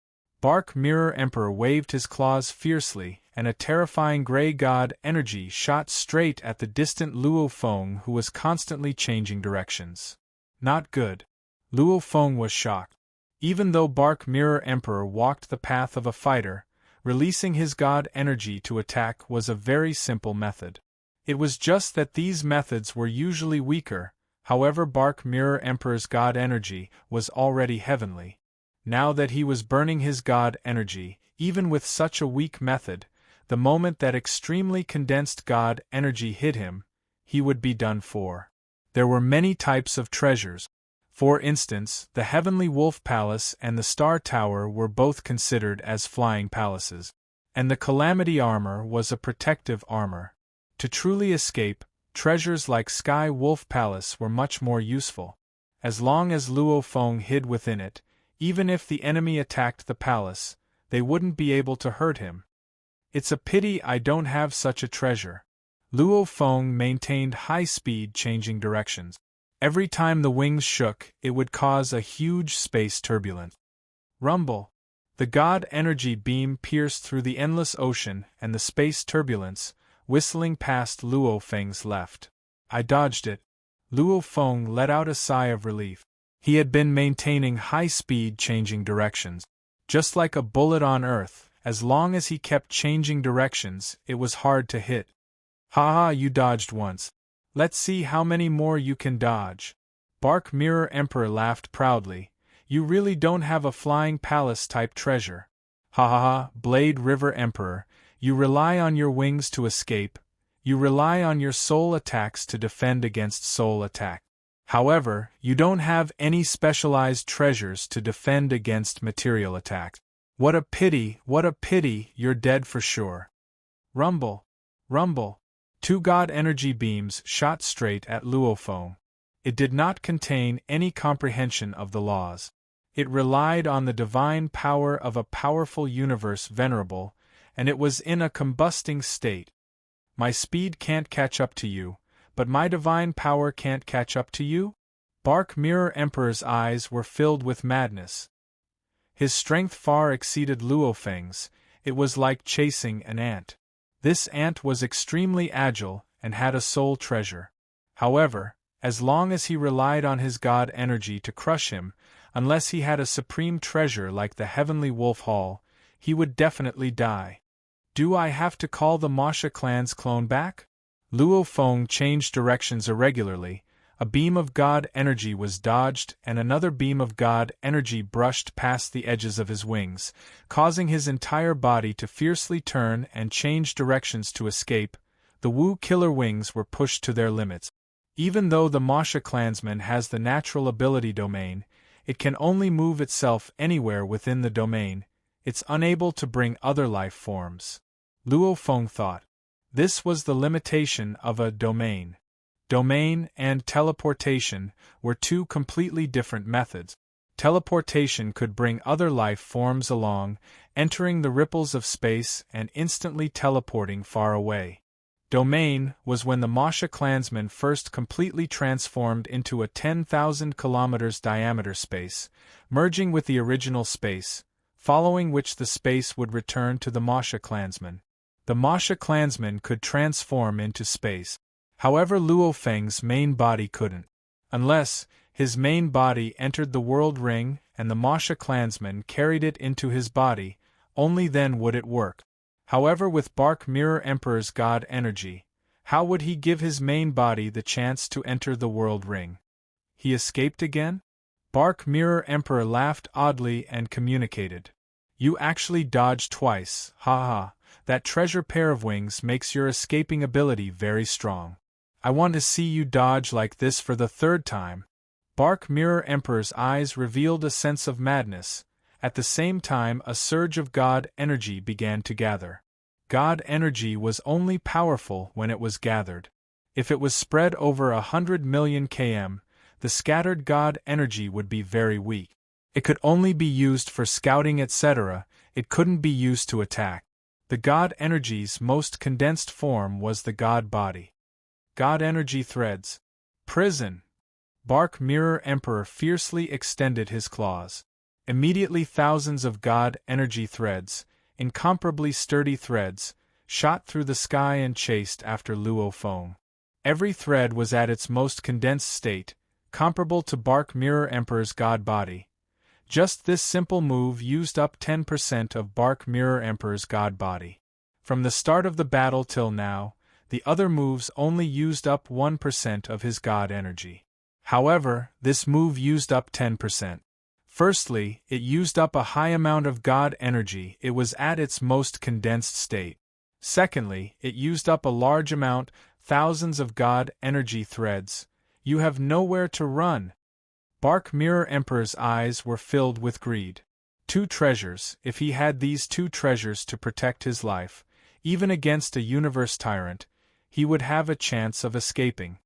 Bark Mirror Emperor waved his claws fiercely, and a terrifying gray god energy shot straight at the distant Luo Feng, who was constantly changing directions. Not good. Luo Feng was shocked. Even though Bark Mirror Emperor walked the path of a fighter, releasing his god energy to attack was a very simple method. It was just that these methods were usually weaker. However, Bark Mirror Emperor's god energy was already heavenly. Now that he was burning his god energy, even with such a weak method, the moment that extremely condensed god energy hit him, he would be done for. There were many types of treasures. For instance, the Heavenly Wolf Palace and the Star Tower were both considered as flying palaces, and the Calamity Armor was a protective armor. To truly escape, treasures like Sky Wolf Palace were much more useful. As long as Luo Feng hid within it, even if the enemy attacked the palace, they wouldn't be able to hurt him. It's a pity I don't have such a treasure. Luo Feng maintained high speed, changing directions. Every time the wings shook, it would cause a huge space turbulence. Rumble. The god energy beam pierced through the endless ocean and the space turbulence, whistling past Luo Feng's left. I dodged it. Luo Feng let out a sigh of relief. He had been maintaining high speed, changing directions. Just like a bullet on Earth, as long as he kept changing directions, it was hard to hit. Ha ha, you dodged once. Let's see how many more you can dodge. Bark Mirror Emperor laughed proudly. You really don't have a flying palace-type treasure. Ha ha ha, Blade River Emperor, you rely on your wings to escape. You rely on your soul attacks to defend against soul attack. However, you don't have any specialized treasures to defend against material attacks. What a pity, you're dead for sure. Rumble. Rumble. 2 god energy beams shot straight at Luo Feng. It did not contain any comprehension of the laws. It relied on the divine power of a powerful universe venerable, and it was in a combusting state. My speed can't catch up to you, but my divine power can't catch up to you? Bark Mirror Emperor's eyes were filled with madness. His strength far exceeded Luo Feng's. It was like chasing an ant. This ant was extremely agile and had a soul treasure. However, as long as he relied on his god energy to crush him, unless he had a supreme treasure like the Heavenly Wolf Hall, he would definitely die. Do I have to call the Masha clan's clone back? Luo Feng changed directions irregularly. A beam of god energy was dodged and another beam of god energy brushed past the edges of his wings, causing his entire body to fiercely turn and change directions to escape. The Wu killer wings were pushed to their limits. Even though the Masha clansman has the natural ability domain, it can only move itself anywhere within the domain. It's unable to bring other life forms. Luo Feng thought. This was the limitation of a domain. Domain and teleportation were 2 completely different methods. Teleportation could bring other life forms along, entering the ripples of space and instantly teleporting far away. Domain was when the Masha clansman first completely transformed into a 10,000 kilometers diameter space, merging with the original space, following which the space would return to the Masha clansman. The Masha clansman could transform into space. However, Luo Feng's main body couldn't. Unless his main body entered the world ring and the Masha clansman carried it into his body, only then would it work. However, with Bark Mirror Emperor's god energy, how would he give his main body the chance to enter the world ring? He escaped again? Bark Mirror Emperor laughed oddly and communicated. You actually dodged twice, ha ha. That treasure pair of wings makes your escaping ability very strong. I want to see you dodge like this for the third time. Bark Mirror Emperor's eyes revealed a sense of madness. At the same time, a surge of God energy began to gather. God energy was only powerful when it was gathered. If it was spread over 100 million km, the scattered God energy would be very weak. It could only be used for scouting, etc., it couldn't be used to attack. The God energy's most condensed form was the God body. God energy threads. Prison! Bark Mirror Emperor fiercely extended his claws. Immediately thousands of God energy threads, incomparably sturdy threads, shot through the sky and chased after Luo Feng. Every thread was at its most condensed state, comparable to Bark Mirror Emperor's God body. Just this simple move used up 10% of Bark Mirror Emperor's God body. From the start of the battle till now, the other moves only used up 1% of his God energy. However, this move used up 10%. Firstly, it used up a high amount of God energy, it was at its most condensed state. Secondly, it used up a large amount, thousands of God energy threads. You have nowhere to run. Bark Mirror Emperor's eyes were filled with greed. 2 treasures, if he had these 2 treasures to protect his life, even against a universe tyrant, he would have a chance of escaping.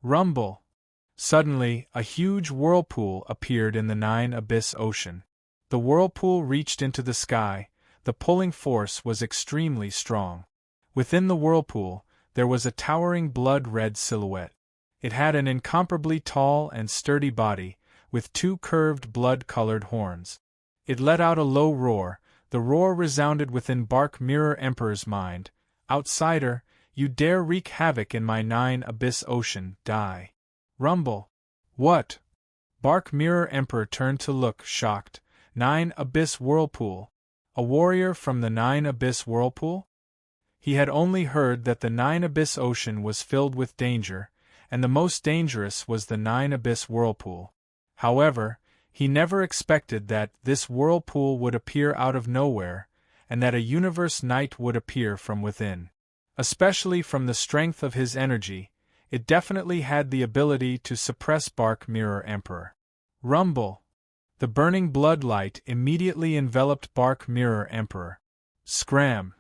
Rumble! Suddenly, a huge whirlpool appeared in the 9 Abyss Ocean. The whirlpool reached into the sky, the pulling force was extremely strong. Within the whirlpool, there was a towering blood-red silhouette. It had an incomparably tall and sturdy body, with 2 curved blood-colored horns. It let out a low roar, the roar resounded within Bark Mirror Emperor's mind. Outsider, you dare wreak havoc in my 9 Abyss Ocean, die. Rumble. What? Bark Mirror Emperor turned to look, shocked. 9 Abyss Whirlpool. A warrior from the 9 Abyss Whirlpool? He had only heard that the 9 Abyss Ocean was filled with danger, and the most dangerous was the 9 Abyss Whirlpool. However, he never expected that this whirlpool would appear out of nowhere, and that a universe knight would appear from within. Especially from the strength of his energy, it definitely had the ability to suppress Bark Mirror Emperor. Rumble! The burning blood light immediately enveloped Bark Mirror Emperor. Scram!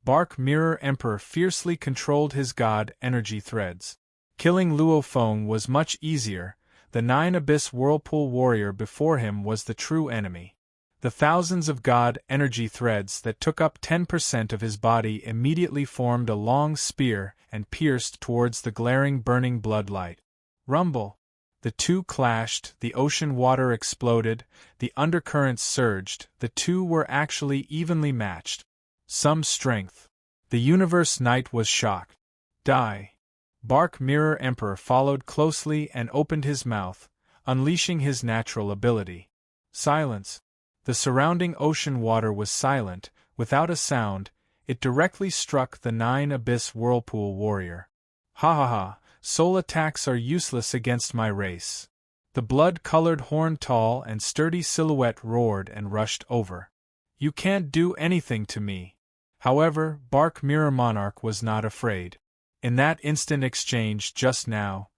Bark Mirror Emperor fiercely controlled his God energy threads. Killing Luo Feng was much easier. The 9 Abyss Whirlpool warrior before him was the true enemy. The thousands of God energy threads that took up 10% of his body immediately formed a long spear and pierced towards the glaring burning blood light. Rumble! The 2 clashed, the ocean water exploded, the undercurrents surged, the 2 were actually evenly matched. Some strength. The universe knight was shocked. Die! Bark Mirror Emperor followed closely and opened his mouth, unleashing his natural ability. Silence. The surrounding ocean water was silent, without a sound. It directly struck the 9 Abyss Whirlpool warrior. Ha ha ha, soul attacks are useless against my race. The blood-colored horn tall and sturdy silhouette roared and rushed over. You can't do anything to me. However, Bark Mirror Monarch was not afraid. In that instant exchange just now,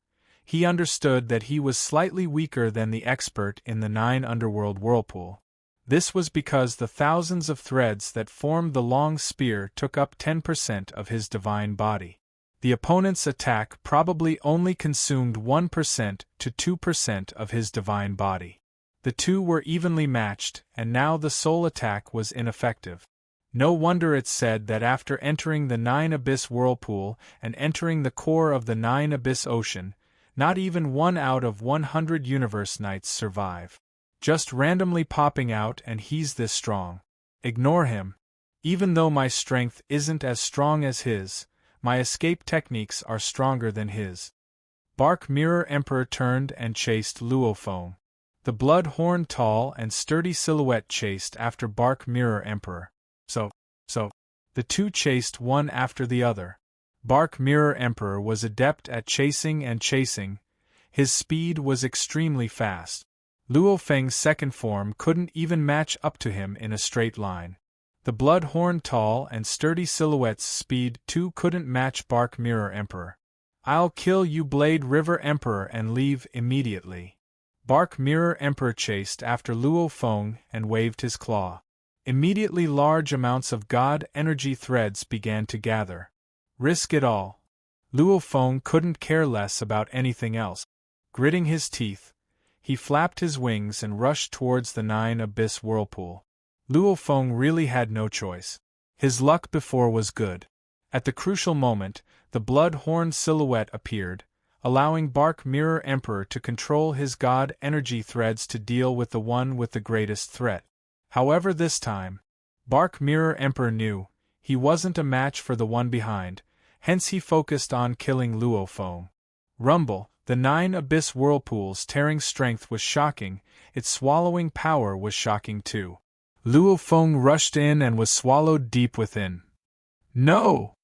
he understood that he was slightly weaker than the expert in the 9 Underworld Whirlpool. This was because the thousands of threads that formed the long spear took up 10% of his divine body. The opponent's attack probably only consumed 1% to 2% of his divine body. The 2 were evenly matched, and now the soul attack was ineffective. No wonder it's said that after entering the 9 Abyss Whirlpool and entering the core of the 9 Abyss Ocean, not even 1 out of 100 universe knights survive. Just randomly popping out, and he's this strong. Ignore him. Even though my strength isn't as strong as his, my escape techniques are stronger than his. Bark Mirror Emperor turned and chased Luo Feng. The blood-horn tall and sturdy silhouette chased after Bark Mirror Emperor. So, the 2 chased one after the other. Bark Mirror Emperor was adept at chasing and chasing. His speed was extremely fast. Luo Feng's second form couldn't even match up to him in a straight line. The blood-horned tall and sturdy silhouette's speed too couldn't match Bark Mirror Emperor. "I'll kill you, Blade River Emperor, and leave immediately." Bark Mirror Emperor chased after Luo Feng and waved his claw. Immediately large amounts of God energy threads began to gather. Risk it all. Luo Feng couldn't care less about anything else. Gritting his teeth, he flapped his wings and rushed towards the Nine Abyss Whirlpool. Luo Feng really had no choice. His luck before was good. At the crucial moment, the blood-horned silhouette appeared, allowing Bark Mirror Emperor to control his God energy threads to deal with the one with the greatest threat. However, this time, Bark Mirror Emperor knew he wasn't a match for the one behind, hence he focused on killing Luo Feng. Rumble, the Nine Abyss Whirlpool's tearing strength was shocking, its swallowing power was shocking too. Luo Feng rushed in and was swallowed deep within. No!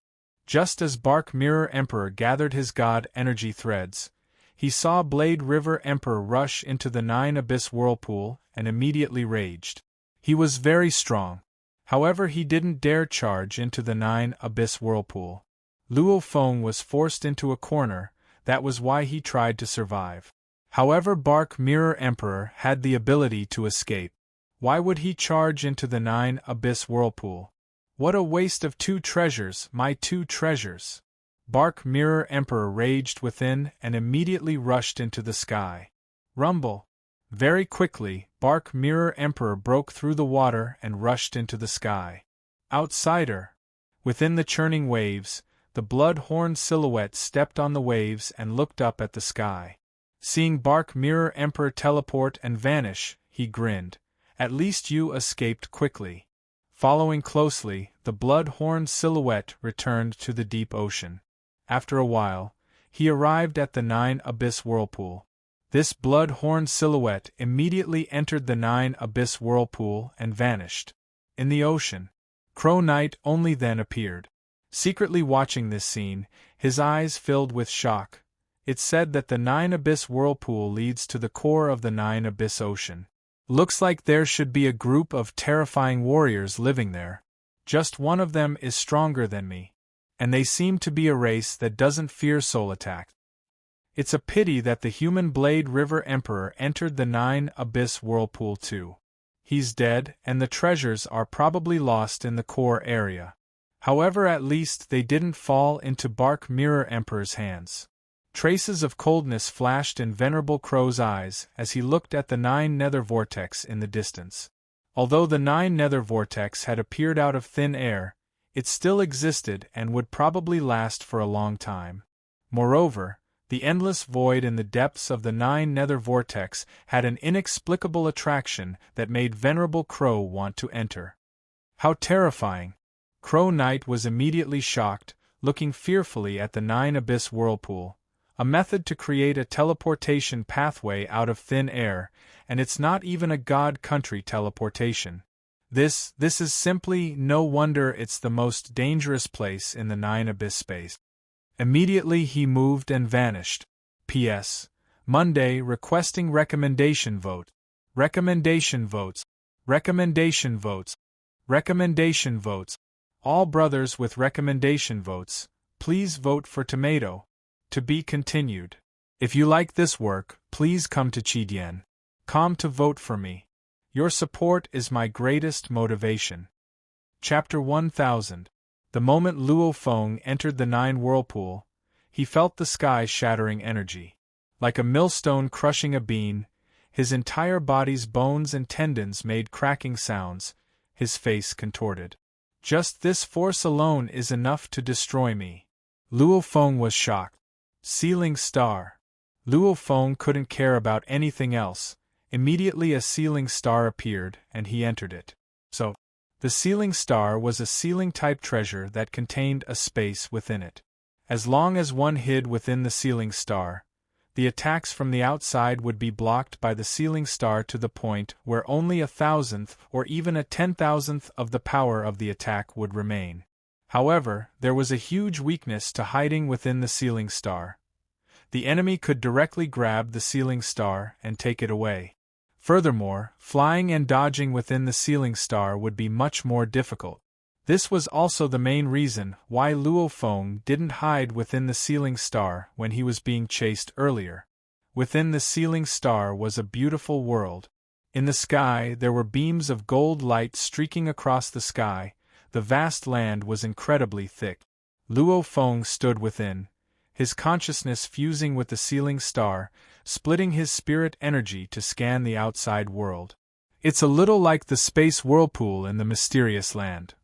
Just as Bark Mirror Emperor gathered his God energy threads, he saw Blade River Emperor rush into the Nine Abyss Whirlpool and immediately raged. He was very strong. However, he didn't dare charge into the Nine Abyss Whirlpool. Luo Feng was forced into a corner, that was why he tried to survive. However, Bark Mirror Emperor had the ability to escape. Why would he charge into the Nine Abyss Whirlpool? What a waste of two treasures, my two treasures! Bark Mirror Emperor raged within and immediately rushed into the sky. Rumble! Very quickly, Bark Mirror Emperor broke through the water and rushed into the sky. Outsider! Within the churning waves, the blood-horned silhouette stepped on the waves and looked up at the sky. Seeing Bark Mirror Emperor teleport and vanish, he grinned. At least you escaped quickly. Following closely, the blood-horned silhouette returned to the deep ocean. After a while, he arrived at the Nine Abyss Whirlpool. This blood-horned silhouette immediately entered the Nine Abyss Whirlpool and vanished. In the ocean, Crow Knight only then appeared. Secretly watching this scene, his eyes filled with shock. It's said that the Nine Abyss Whirlpool leads to the core of the Nine Abyss Ocean. Looks like there should be a group of terrifying warriors living there. Just one of them is stronger than me. And they seem to be a race that doesn't fear soul attack. It's a pity that the human Blade River Emperor entered the Nine Abyss Whirlpool too. He's dead, and the treasures are probably lost in the core area. However, at least they didn't fall into Bark Mirror Emperor's hands. Traces of coldness flashed in Venerable Crow's eyes as he looked at the Nine Nether Vortex in the distance. Although the Nine Nether Vortex had appeared out of thin air, it still existed and would probably last for a long time. Moreover, the endless void in the depths of the Nine Nether Vortex had an inexplicable attraction that made Venerable Crow want to enter. How terrifying! Crow Knight was immediately shocked, looking fearfully at the Nine Abyss Whirlpool. A method to create a teleportation pathway out of thin air, and it's not even a God country teleportation. This is simply no wonder it's the most dangerous place in the Nine Abyss space. Immediately he moved and vanished. P.S. Monday requesting recommendation vote. Recommendation votes. Recommendation votes. Recommendation votes. All brothers with recommendation votes, please vote for tomato. To be continued. If you like this work, please come to Chidien.com to vote for me. Your support is my greatest motivation. Chapter 1000. The moment Luo Feng entered the Nine Whirlpool, he felt the sky-shattering energy. Like a millstone crushing a bean, his entire body's bones and tendons made cracking sounds, his face contorted. Just this force alone is enough to destroy me. Luo Feng was shocked. Sealing star. Luo Feng couldn't care about anything else. Immediately a sealing star appeared, and he entered it. So, the sealing star was a sealing-type treasure that contained a space within it. As long as one hid within the sealing star, the attacks from the outside would be blocked by the sealing star to the point where only 1,000th or even a 10,000th of the power of the attack would remain. However, there was a huge weakness to hiding within the sealing star. The enemy could directly grab the sealing star and take it away. Furthermore, flying and dodging within the sealing star would be much more difficult. This was also the main reason why Luo Feng didn't hide within the sealing star when he was being chased earlier. Within the sealing star was a beautiful world. In the sky there were beams of gold light streaking across the sky. The vast land was incredibly thick. Luo Feng stood within, his consciousness fusing with the sealing star, splitting his spirit energy to scan the outside world. It's a little like the space whirlpool in the mysterious land,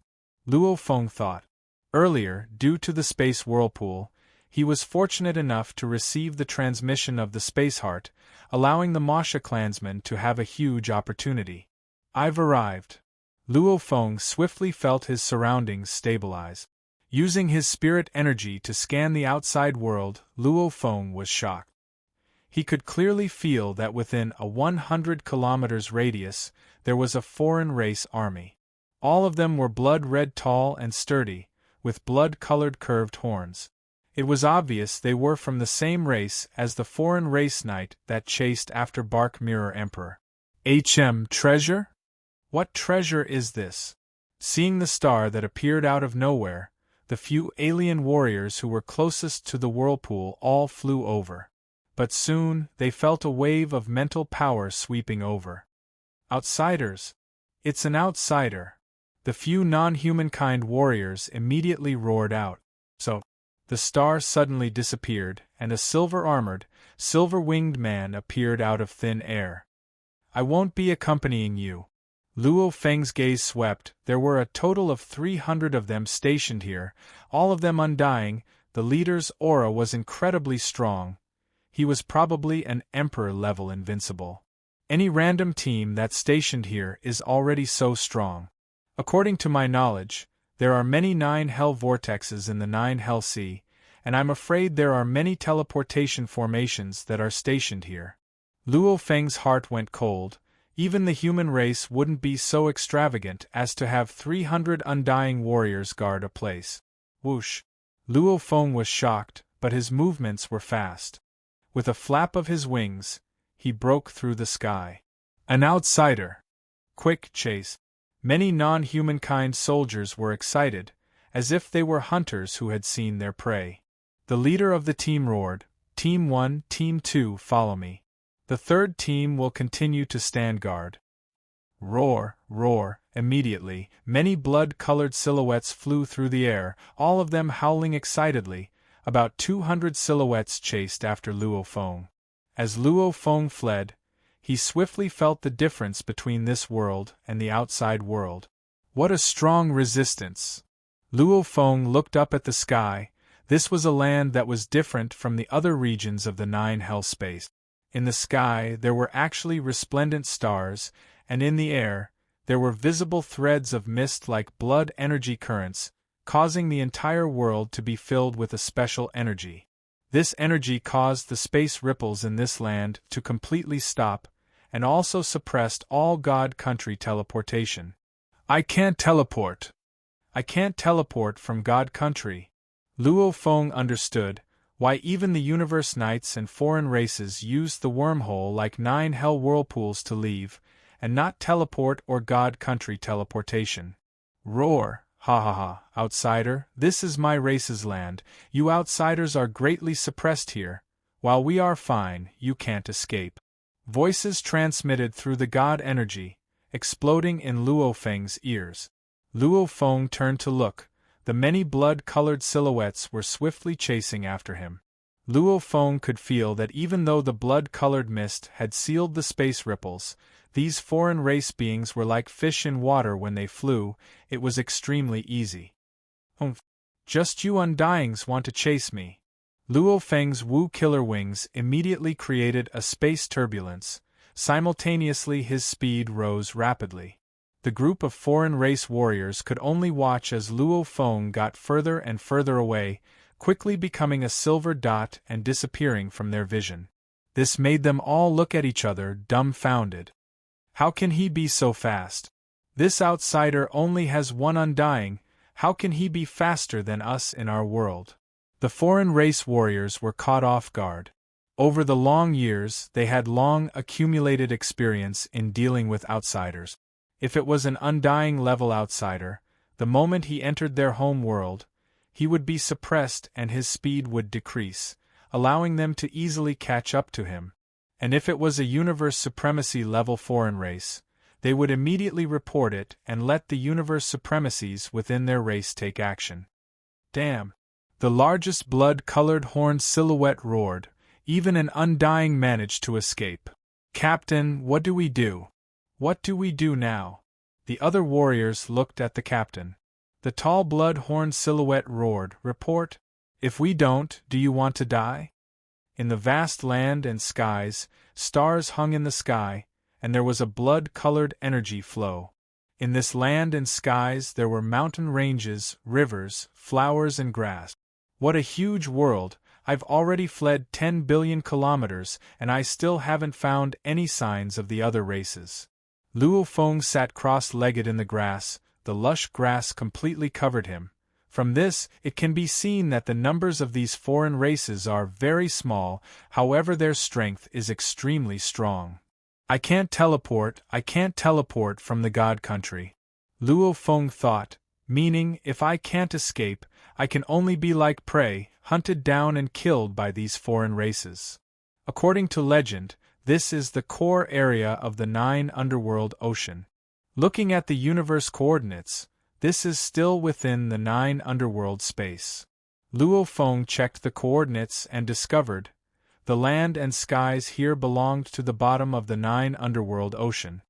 Luo Feng thought. Earlier, due to the space whirlpool, he was fortunate enough to receive the transmission of the space heart, allowing the Masha clansmen to have a huge opportunity. I've arrived. Luo Feng swiftly felt his surroundings stabilize. Using his spirit energy to scan the outside world, Luo Feng was shocked. He could clearly feel that within a 100 kilometers radius, there was a foreign race army. All of them were blood-red, tall and sturdy, with blood-colored curved horns. It was obvious they were from the same race as the foreign race knight that chased after Bark Mirror Emperor. Treasure? What treasure is this? Seeing the star that appeared out of nowhere, the few alien warriors who were closest to the whirlpool all flew over. But soon they felt a wave of mental power sweeping over. Outsiders! It's an outsider! The few non-humankind warriors immediately roared out. So, the star suddenly disappeared, and a silver-armored, silver-winged man appeared out of thin air. I won't be accompanying you. Luo Feng's gaze swept. There were a total of 300 of them stationed here, all of them undying. The leader's aura was incredibly strong. He was probably an emperor-level invincible. Any random team that's stationed here is already so strong. According to my knowledge, there are many 9 hell vortexes in the 9 hell sea, and I'm afraid there are many teleportation formations that are stationed here. Luo Feng's heart went cold. Even the human race wouldn't be so extravagant as to have 300 undying warriors guard a place. Whoosh! Luo Feng was shocked, but his movements were fast. With a flap of his wings, he broke through the sky. An outsider! Quick chase! Many non-humankind soldiers were excited, as if they were hunters who had seen their prey. The leader of the team roared, Team 1, Team 2, follow me. The third team will continue to stand guard. Roar, roar, immediately, many blood-colored silhouettes flew through the air, all of them howling excitedly. About 200 silhouettes chased after Luo Feng. As Luo Feng fled, he swiftly felt the difference between this world and the outside world. What a strong resistance! Luo Feng looked up at the sky. This was a land that was different from the other regions of the 9 hell space. In the sky there were actually resplendent stars, and in the air there were visible threads of mist like blood energy currents, causing the entire world to be filled with a special energy. This energy caused the space ripples in this land to completely stop, and also suppressed all God Country teleportation. I can't teleport. I can't teleport from God Country. Luo Feng understood why even the universe knights and foreign races used the wormhole like 9 hell whirlpools to leave, and not teleport or God Country teleportation. Roar! Ha ha ha, outsider, this is my race's land. You outsiders are greatly suppressed here. While we are fine, you can't escape. Voices transmitted through the God energy, exploding in Luo Feng's ears. Luo Feng turned to look. The many blood-colored silhouettes were swiftly chasing after him. Luo Feng could feel that even though the blood-colored mist had sealed the space ripples, these foreign race beings were like fish in water when they flew. It was extremely easy. Just you undyings want to chase me. Luo Feng's Wu killer wings immediately created a space turbulence. Simultaneously his speed rose rapidly. The group of foreign race warriors could only watch as Luo Feng got further and further away, quickly becoming a silver dot and disappearing from their vision. This made them all look at each other, dumbfounded. How can he be so fast? This outsider only has 1 undying. How can he be faster than us in our world? The foreign race warriors were caught off guard. Over the long years, they had long accumulated experience in dealing with outsiders. If it was an undying level outsider, the moment he entered their home world, he would be suppressed and his speed would decrease, allowing them to easily catch up to him. And if it was a universe supremacy level foreign race, they would immediately report it and let the universe supremacies within their race take action. Damn! The largest blood-colored horned silhouette roared. Even an undying managed to escape. Captain, what do we do? What do we do now? The other warriors looked at the captain. The tall blood-horned silhouette roared, report. If we don't, do you want to die? In the vast land and skies, stars hung in the sky, and there was a blood-colored energy flow. In this land and skies there were mountain ranges, rivers, flowers and grass. What a huge world! I've already fled 10 billion kilometers, and I still haven't found any signs of the other races. Luo Feng sat cross-legged in the grass, the lush grass completely covered him. From this, it can be seen that the numbers of these foreign races are very small, however their strength is extremely strong. I can't teleport from the God country. Luo Feng thought, meaning, if I can't escape, I can only be like prey, hunted down and killed by these foreign races. According to legend, this is the core area of the 9 underworld ocean. Looking at the universe coordinates, this is still within the 9 underworld space. Luo Feng checked the coordinates and discovered, the land and skies here belonged to the bottom of the 9 underworld ocean.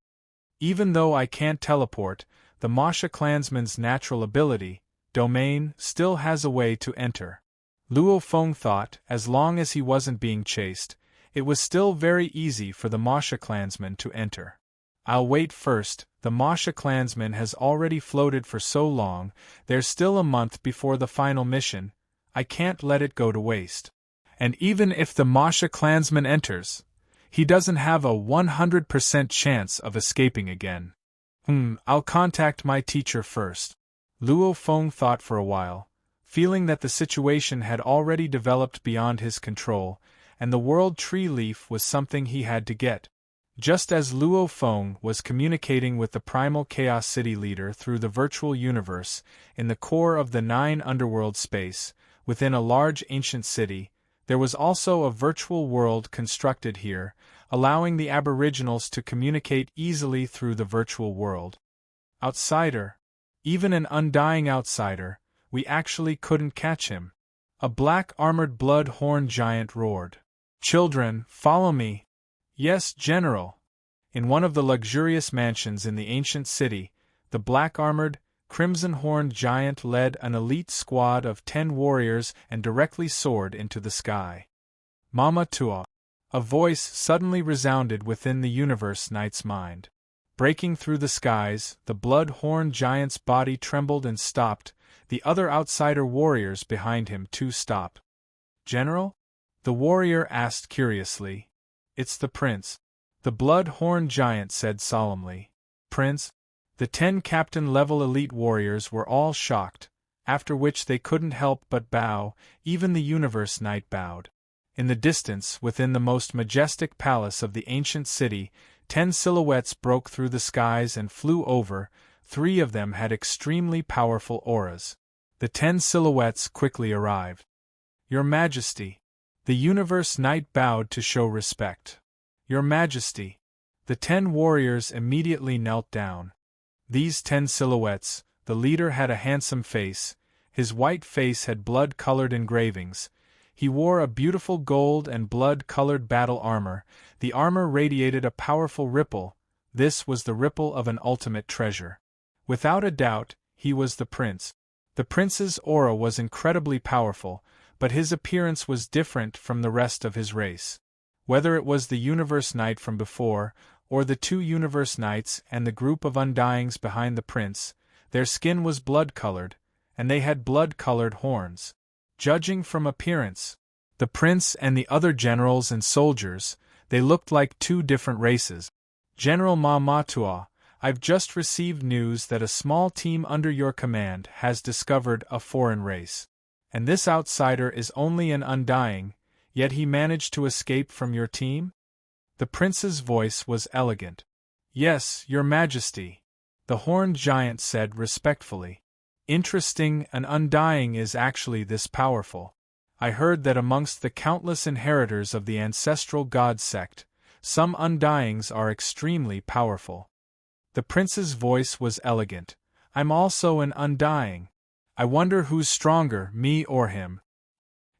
Even though I can't teleport, the Masha clansman's natural ability, domain, still has a way to enter. Luo Feng thought, as long as he wasn't being chased, it was still very easy for the Masha clansman to enter. I'll wait first, the Masha clansman has already floated for so long, there's still a month before the final mission, I can't let it go to waste. And even if the Masha clansman enters, he doesn't have a 100% chance of escaping again. I'll contact my teacher first. Luo Feng thought for a while, feeling that the situation had already developed beyond his control, and the world tree leaf was something he had to get. Just as Luo Feng was communicating with the primal Chaos City leader through the virtual universe, in the core of the 9 underworld space, within a large ancient city, there was also a virtual world constructed here, allowing the aboriginals to communicate easily through the virtual world. Outsider, even an undying outsider, we actually couldn't catch him. A black-armored blood-horned giant roared. Children, follow me. Yes, General. In one of the luxurious mansions in the ancient city, the black-armored, crimson-horned giant led an elite squad of 10 warriors and directly soared into the sky. Mama Tua. A voice suddenly resounded within the universe knight's mind. Breaking through the skies, the blood-horned giant's body trembled and stopped, the other outsider warriors behind him too stopped. General? The warrior asked curiously. It's the prince. The blood-horned giant said solemnly. Prince? The 10 captain-level elite warriors were all shocked, after which they couldn't help but bow, even the universe knight bowed. In the distance, within the most majestic palace of the ancient city, 10 silhouettes broke through the skies and flew over. 3 of them had extremely powerful auras. The 10 silhouettes quickly arrived. Your Majesty. The universe knight bowed to show respect. Your Majesty. The 10 warriors immediately knelt down. These 10 silhouettes, the leader had a handsome face, his white face had blood-colored engravings. He wore a beautiful gold and blood-colored battle armor. The armor radiated a powerful ripple. This was the ripple of an ultimate treasure. Without a doubt, he was the prince. The prince's aura was incredibly powerful, but his appearance was different from the rest of his race. Whether it was the Universe Knight from before, or the 2 Universe Knights and the group of Undyings behind the prince, their skin was blood-colored, and they had blood-colored horns. Judging from appearance, the prince and the other generals and soldiers, they looked like 2 different races. General Ma Matua, I've just received news that a small team under your command has discovered a foreign race. And this outsider is only an Undying, Yet he managed to escape from your team? The prince's voice was elegant. Yes, your majesty, the horned giant said respectfully. Interesting, an undying is actually this powerful. I heard that amongst the countless inheritors of the ancestral god sect, some undyings are extremely powerful. The prince's voice was elegant. I'm also an undying. I wonder who's stronger, me or him.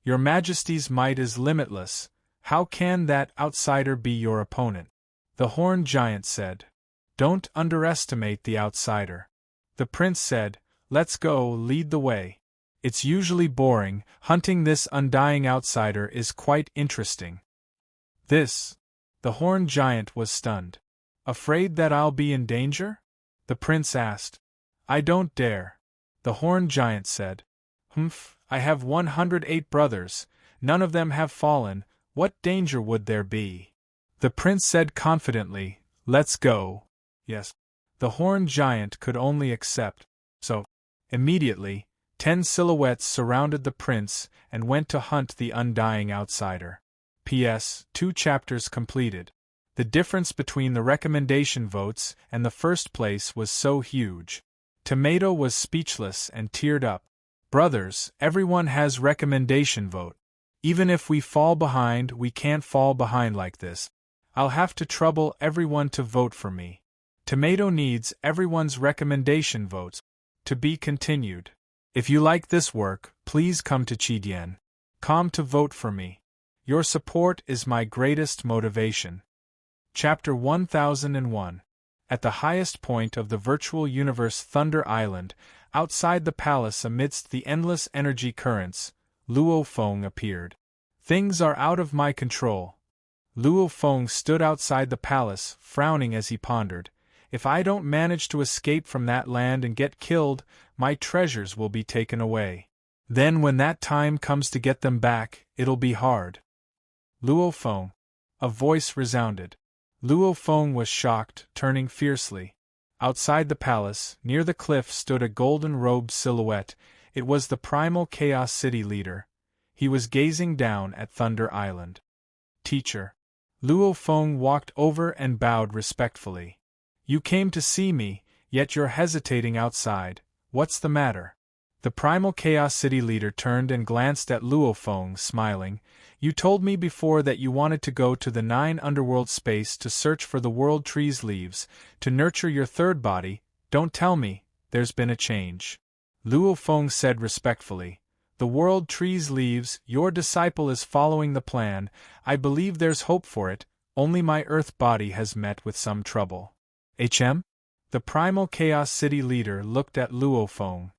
Your majesty's might is limitless. How can that outsider be your opponent? The horned giant said. Don't underestimate the outsider. The prince said, let's go, lead the way. It's usually boring, hunting this undying outsider is quite interesting. This. The horned giant was stunned. Afraid that I'll be in danger? The prince asked. I don't dare. The horned giant said. Humph, I have 108 brothers, none of them have fallen, what danger would there be? The prince said confidently, let's go. Yes. The horned giant could only accept. So, immediately, 10 silhouettes surrounded the prince and went to hunt the undying outsider. P.S. 2 chapters completed. The difference between the recommendation votes and the first place was so huge. Tomato was speechless and teared up. Brothers, everyone has recommendation vote. Even if we fall behind, we can't fall behind like this. I'll have to trouble everyone to vote for me. Tomato needs everyone's recommendation votes. To be continued. If you like this work, please come to Chidien.com to vote for me. Your support is my greatest motivation. Chapter 1001. At the highest point of the virtual universe Thunder Island, outside the palace amidst the endless energy currents, Luo Feng appeared. Things are out of my control. Luo Feng stood outside the palace, frowning as he pondered. If I don't manage to escape from that land and get killed, my treasures will be taken away. Then when that time comes to get them back, it'll be hard. Luo Feng. A voice resounded. Luo Feng was shocked, turning fiercely. Outside the palace, near the cliff stood a golden-robed silhouette. It was the primal Chaos City leader. He was gazing down at Thunder Island. Teacher. Luo Feng walked over and bowed respectfully. You came to see me, yet you're hesitating outside. What's the matter? The primal Chaos City leader turned and glanced at Luo Feng, smiling. You told me before that you wanted to go to the 9 underworld space to search for the world tree's leaves, to nurture your third body. Don't tell me, there's been a change. Luo Feng said respectfully. The world tree's leaves, your disciple is following the plan. I believe there's hope for it, only my earth body has met with some trouble. HM? The primal Chaos City leader looked at Luo Feng.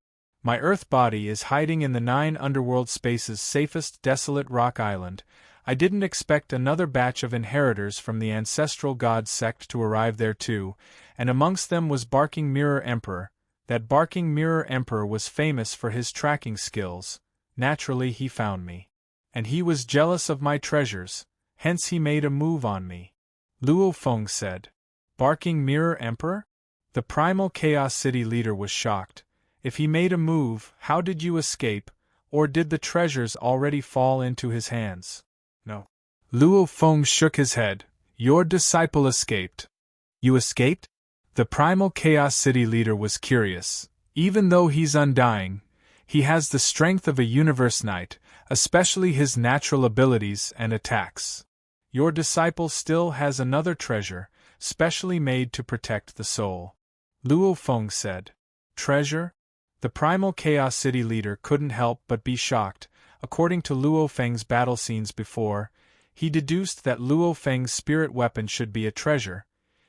My earth body is hiding in the 9 underworld space's safest desolate rock island. I didn't expect another batch of inheritors from the ancestral god sect to arrive there too, and amongst them was Barking Mirror Emperor. That Barking Mirror Emperor was famous for his tracking skills. Naturally he found me. And he was jealous of my treasures, hence he made a move on me. Luo Feng said. Barking Mirror Emperor? The primal Chaos City leader was shocked. If he made a move, how did you escape, or did the treasures already fall into his hands? No. Luo Feng shook his head. Your disciple escaped. You escaped? The primal Chaos City leader was curious. Even though he's undying, he has the strength of a universe knight, especially his natural abilities and attacks. Your disciple still has another treasure, specially made to protect the soul. Luo Feng said. Treasure? The primal Chaos City leader couldn't help but be shocked. According to Luo Feng's battle scenes before, he deduced that Luo Feng's spirit weapon should be a treasure.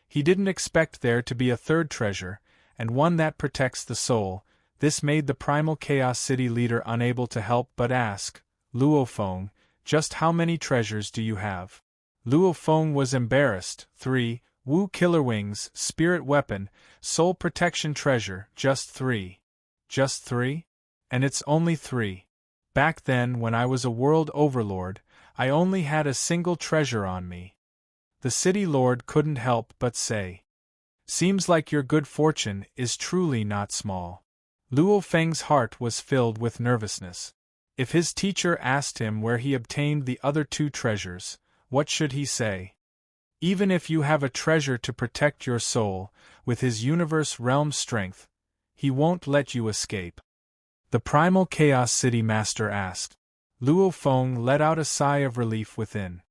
He didn't expect there to be a third treasure, and one that protects the soul. This made the primal Chaos City leader unable to help but ask, Luo Feng, just how many treasures do you have? Luo Feng was embarrassed. 3, Wu Killer Wings, spirit weapon, soul protection treasure, just 3. Just 3? And it's only 3. Back then when I was a world overlord, I only had a single treasure on me. The city lord couldn't help but say. Seems like your good fortune is truly not small. Luo Feng's heart was filled with nervousness. If his teacher asked him where he obtained the other two treasures, what should he say? Even if you have a treasure to protect your soul, with his universe realm strength, he won't let you escape. The Primal Chaos City Master asked. Luo Feng let out a sigh of relief within.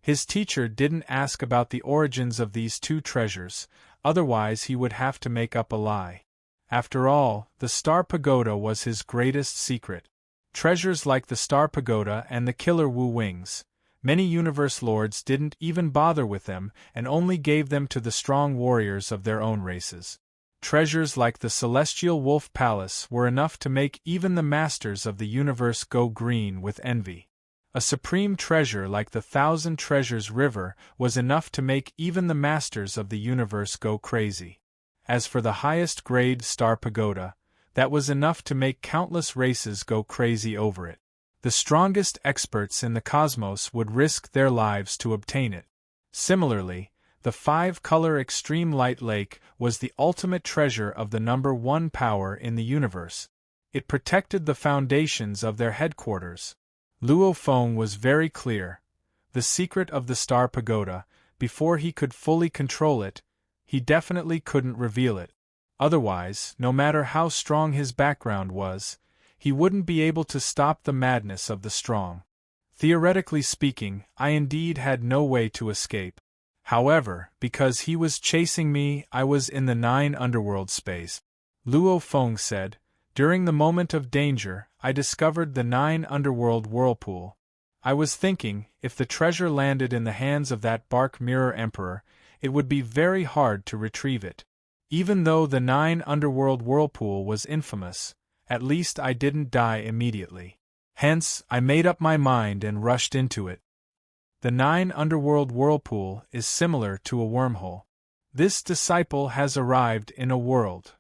His teacher didn't ask about the origins of these two treasures, otherwise he would have to make up a lie. After all, the Star Pagoda was his greatest secret. Treasures like the Star Pagoda and the Killer Wu Wings, many universe lords didn't even bother with them and only gave them to the strong warriors of their own races. Treasures like the Celestial Wolf Palace were enough to make even the masters of the universe go green with envy. A supreme treasure like the Thousand Treasures River was enough to make even the masters of the universe go crazy. As for the highest grade Star Pagoda, that was enough to make countless races go crazy over it. The strongest experts in the cosmos would risk their lives to obtain it. Similarly, the 5-color Extreme Light Lake was the ultimate treasure of the number 1 power in the universe. It protected the foundations of their headquarters. Luo Feng was very clear. The secret of the Star Pagoda, before he could fully control it, he definitely couldn't reveal it. Otherwise, no matter how strong his background was, he wouldn't be able to stop the madness of the strong. Theoretically speaking, I indeed had no way to escape. However, because he was chasing me, I was in the 9 underworld space. Luo Feng said, during the moment of danger, I discovered the 9 underworld whirlpool. I was thinking, if the treasure landed in the hands of that Bark Mirror Emperor, it would be very hard to retrieve it. Even though the 9 underworld whirlpool was infamous, at least I didn't die immediately. Hence, I made up my mind and rushed into it. The 9 underworld whirlpool is similar to a wormhole. This disciple has arrived in a world.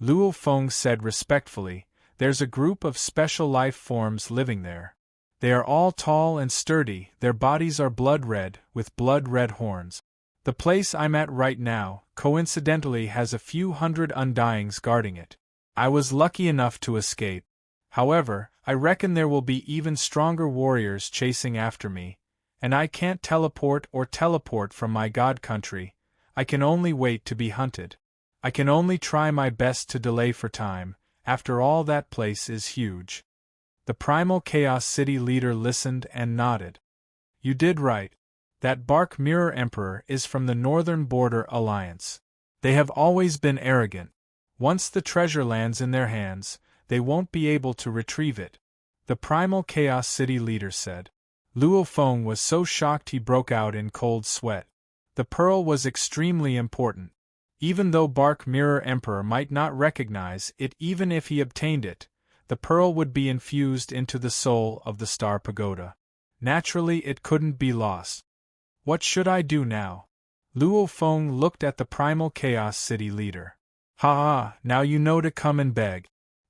Luo Feng said respectfully, there's a group of special life forms living there. They are all tall and sturdy, their bodies are blood-red, with blood-red horns. The place I'm at right now, coincidentally has a few hundred undyings guarding it. I was lucky enough to escape. However, I reckon there will be even stronger warriors chasing after me, and I can't teleport from my god country. I can only wait to be hunted. I can only try my best to delay for time, after all that place is huge. The Primal Chaos City leader listened and nodded. You did right. That Bark Mirror Emperor is from the Northern Border Alliance. They have always been arrogant. Once the treasure lands in their hands, they won't be able to retrieve it, the Primal Chaos City leader said. Luo Feng was so shocked he broke out in cold sweat. The pearl was extremely important. Even though Bark Mirror Emperor might not recognize it even if he obtained it, the pearl would be infused into the soul of the Star Pagoda. Naturally it couldn't be lost. What should I do now? Luo Feng looked at the Primal Chaos City leader. Ha ha, now you know to come and beg.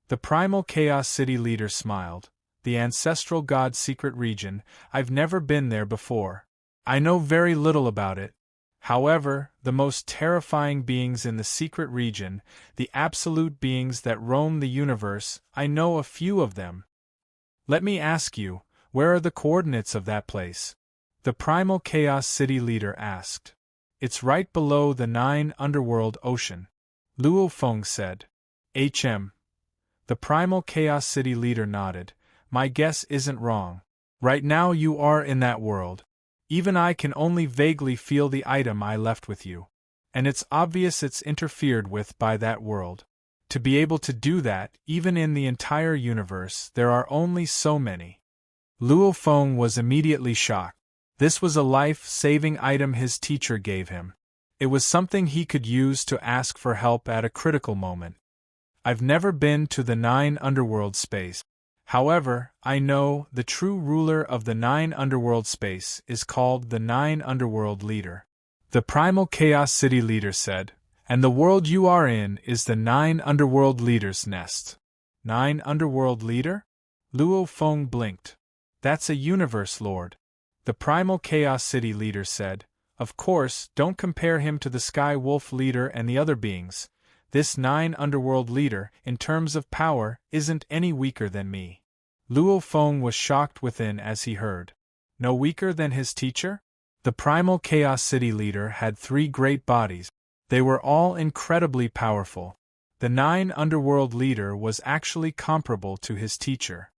The Primal Chaos City leader smiled. The ancestral god secret region, I've never been there before. I know very little about it. However, the most terrifying beings in the secret region, the absolute beings that roam the universe, I know a few of them. Let me ask you, where are the coordinates of that place? The Primal Chaos City leader asked. It's right below the 9 underworld ocean. Luo Feng said. The Primal Chaos City leader nodded. My guess isn't wrong. Right now you are in that world. Even I can only vaguely feel the item I left with you. And it's obvious it's interfered with by that world. To be able to do that, even in the entire universe, there are only so many. Luo Feng was immediately shocked. This was a life-saving item his teacher gave him. It was something he could use to ask for help at a critical moment. I've never been to the 9 underworld space. However, I know the true ruler of the 9 underworld space is called the 9 underworld leader. The Primal Chaos City leader said, and the world you are in is the 9 underworld leader's nest. 9 underworld leader? Luo Feng blinked. That's a universe lord. The Primal Chaos City leader said, of course, don't compare him to the Sky Wolf leader and the other beings. This 9 underworld leader, in terms of power, isn't any weaker than me. Luo Feng was shocked within as he heard. No weaker than his teacher? The primal Chaos City leader had 3 great bodies. They were all incredibly powerful. The 9 Underworld leader was actually comparable to his teacher.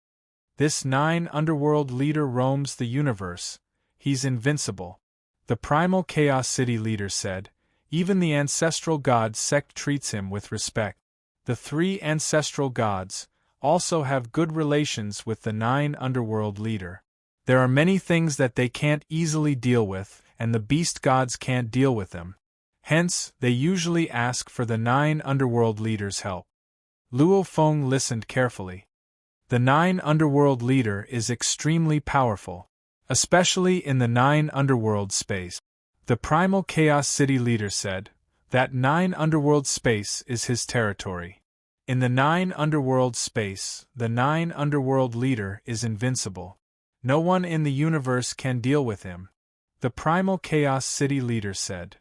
This 9 Underworld leader roams the universe. He's invincible. The primal Chaos City leader said. Even the ancestral god sect treats him with respect. The 3 ancestral gods also have good relations with the 9 Underworld leader. There are many things that they can't easily deal with, and the beast gods can't deal with them. Hence, they usually ask for the 9 Underworld leader's help. Luo Feng listened carefully. The 9 Underworld leader is extremely powerful, especially in the 9 Underworld space. The primal Chaos City leader said, that 9 Underworld space is his territory. In the 9 Underworld space, the 9 Underworld leader is invincible. No one in the universe can deal with him. The primal Chaos City leader said.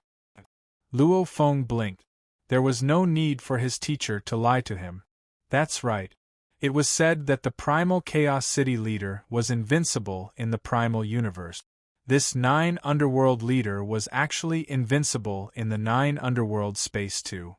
Luo Feng blinked. There was no need for his teacher to lie to him. That's right. It was said that the primal Chaos City leader was invincible in the primal universe. This 9 Underworld leader was actually invincible in the 9 Underworld space too.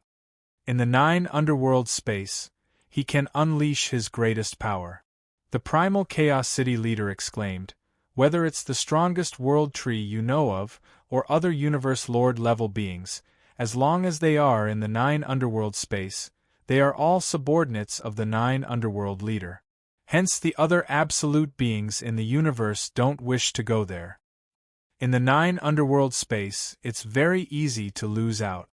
In the 9 Underworld space, he can unleash his greatest power. The primal Chaos City leader exclaimed, whether it's the strongest world tree you know of, or other universe lord level beings, as long as they are in the 9 Underworld space, they are all subordinates of the 9 Underworld leader. Hence the other absolute beings in the universe don't wish to go there. In the 9 Underworld space, it's very easy to lose out.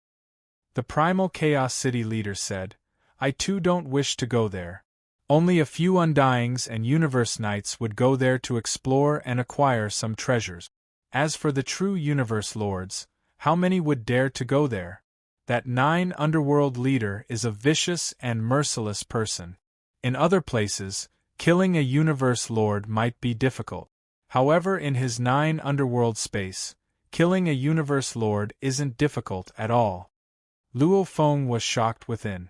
The primal Chaos City leader said, I too don't wish to go there. Only a few Undyings and Universe Knights would go there to explore and acquire some treasures. As for the true Universe Lords, how many would dare to go there? That 9 Underworld leader is a vicious and merciless person. In other places, killing a Universe Lord might be difficult. However, in his 9 Underworld space, killing a Universe Lord isn't difficult at all. Luo Feng was shocked within.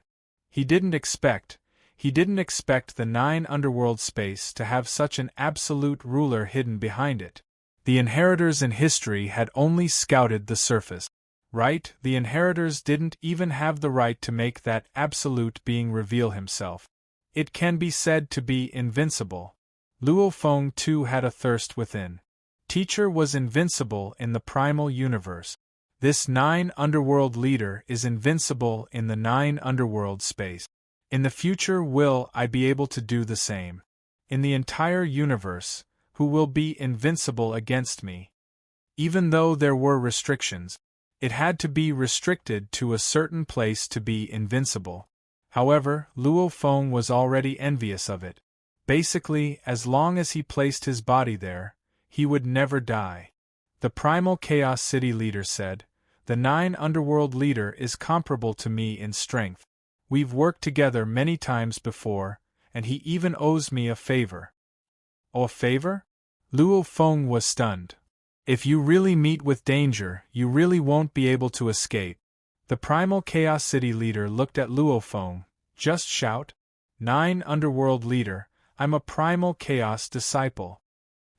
He didn't expect the 9 Underworld space to have such an absolute ruler hidden behind it. The inheritors in history had only scouted the surface. Right, the inheritors didn't even have the right to make that absolute being reveal himself. It can be said to be invincible. Luo Feng too had a thirst within. Teacher was invincible in the primal universe. This 9 Underworld leader is invincible in the 9 Underworld space. In the future will I be able to do the same? In the entire universe, who will be invincible against me? Even though there were restrictions, it had to be restricted to a certain place to be invincible. However, Luo Feng was already envious of it. Basically, as long as he placed his body there, he would never die. The primal Chaos City leader said, the 9 Underworld leader is comparable to me in strength. We've worked together many times before, and he even owes me a favor. Oh, a favor? Luo Feng was stunned. If you really meet with danger, you really won't be able to escape. The primal Chaos City leader looked at Luo Feng. Just shout. 9 Underworld leader, I'm a primal chaos disciple.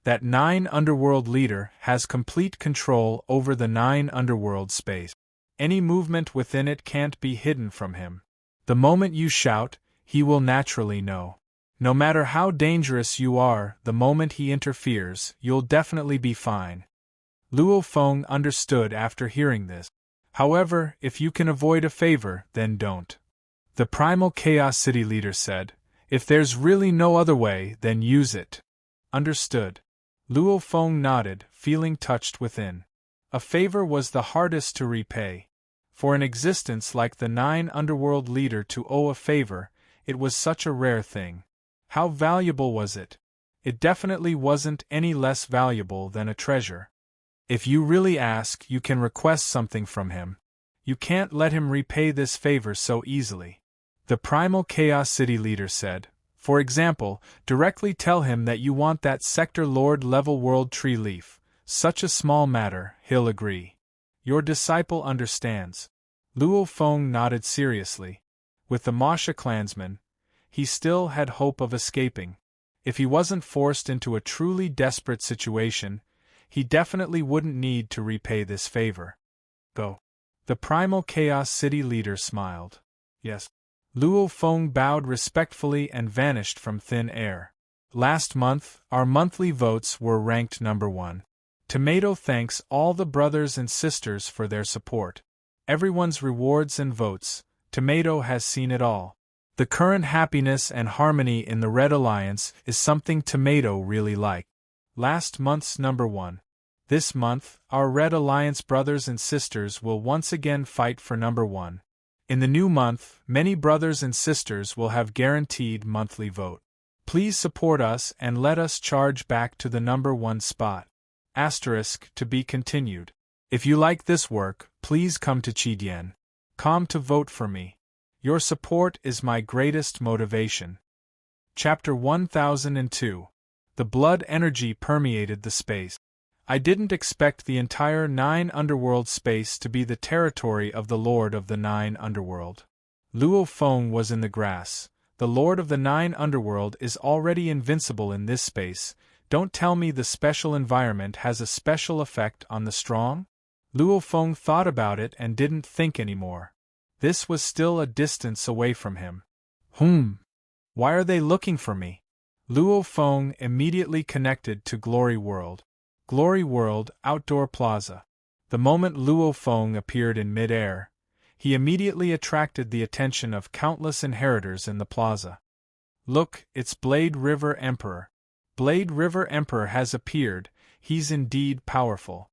That 9 Underworld leader has complete control over the 9 Underworld space. Any movement within it can't be hidden from him. The moment you shout, he will naturally know. No matter how dangerous you are, the moment he interferes, you'll definitely be fine. Luo Feng understood after hearing this. However, if you can avoid a favor, then don't. The primal Chaos City leader said, if there's really no other way, then use it. Understood. Luo Feng nodded, feeling touched within. A favor was the hardest to repay. For an existence like the 9 Underworld leader to owe a favor, it was such a rare thing. How valuable was it? It definitely wasn't any less valuable than a treasure. If you really ask, you can request something from him. You can't let him repay this favor so easily. The primal Chaos City leader said, for example, directly tell him that you want that Sector Lord level World Tree leaf. Such a small matter, he'll agree. Your disciple understands. Luo Feng nodded seriously. With the Masha clansmen, he still had hope of escaping. If he wasn't forced into a truly desperate situation, he definitely wouldn't need to repay this favor. Go. The Primal Chaos City leader smiled. Yes. Luo Feng bowed respectfully and vanished from thin air. Last month, our monthly votes were ranked number 1. Tomato thanks all the brothers and sisters for their support. Everyone's rewards and votes. Tomato has seen it all. The current happiness and harmony in the Red Alliance is something Tomato really liked. Last month's number 1. This month, our Red Alliance brothers and sisters will once again fight for number 1. In the new month, many brothers and sisters will have guaranteed monthly vote. Please support us and let us charge back to the number 1 spot. To be continued. If you like this work, please come to Chidian.com to vote for me. Your support is my greatest motivation. Chapter 1002. The blood energy permeated the space. I didn't expect the entire 9 underworld space to be the territory of the Lord of the 9 underworld. Luo Feng was in the grass. The Lord of the 9 underworld is already invincible in this space. Don't tell me the special environment has a special effect on the strong? Luo Feng thought about it and didn't think anymore. This was still a distance away from him. Why are they looking for me? Luo Feng immediately connected to Glory World. Glory World, Outdoor Plaza. The moment Luo Feng appeared in mid-air, he immediately attracted the attention of countless inheritors in the plaza. Look, it's Blade River Emperor. Blade River Emperor has appeared. He's indeed powerful.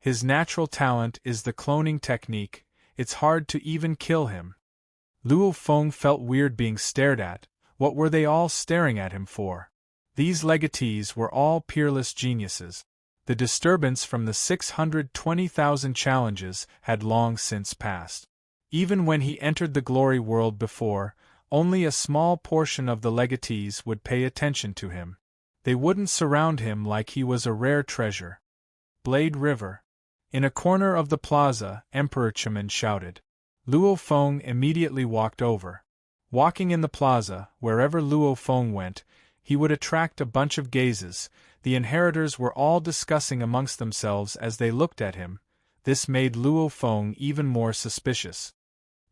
His natural talent is the cloning technique. It's hard to even kill him. Luo Feng felt weird being stared at. What were they all staring at him for? These legatees were all peerless geniuses. The disturbance from the 620,000 challenges had long since passed. Even when he entered the glory world before, only a small portion of the legatees would pay attention to him. They wouldn't surround him like he was a rare treasure. Blade River. In a corner of the plaza, Emperor Chimen shouted. Luo Feng immediately walked over. Walking in the plaza, wherever Luo Feng went, he would attract a bunch of gazes. The inheritors were all discussing amongst themselves as they looked at him. This made Luo Feng even more suspicious.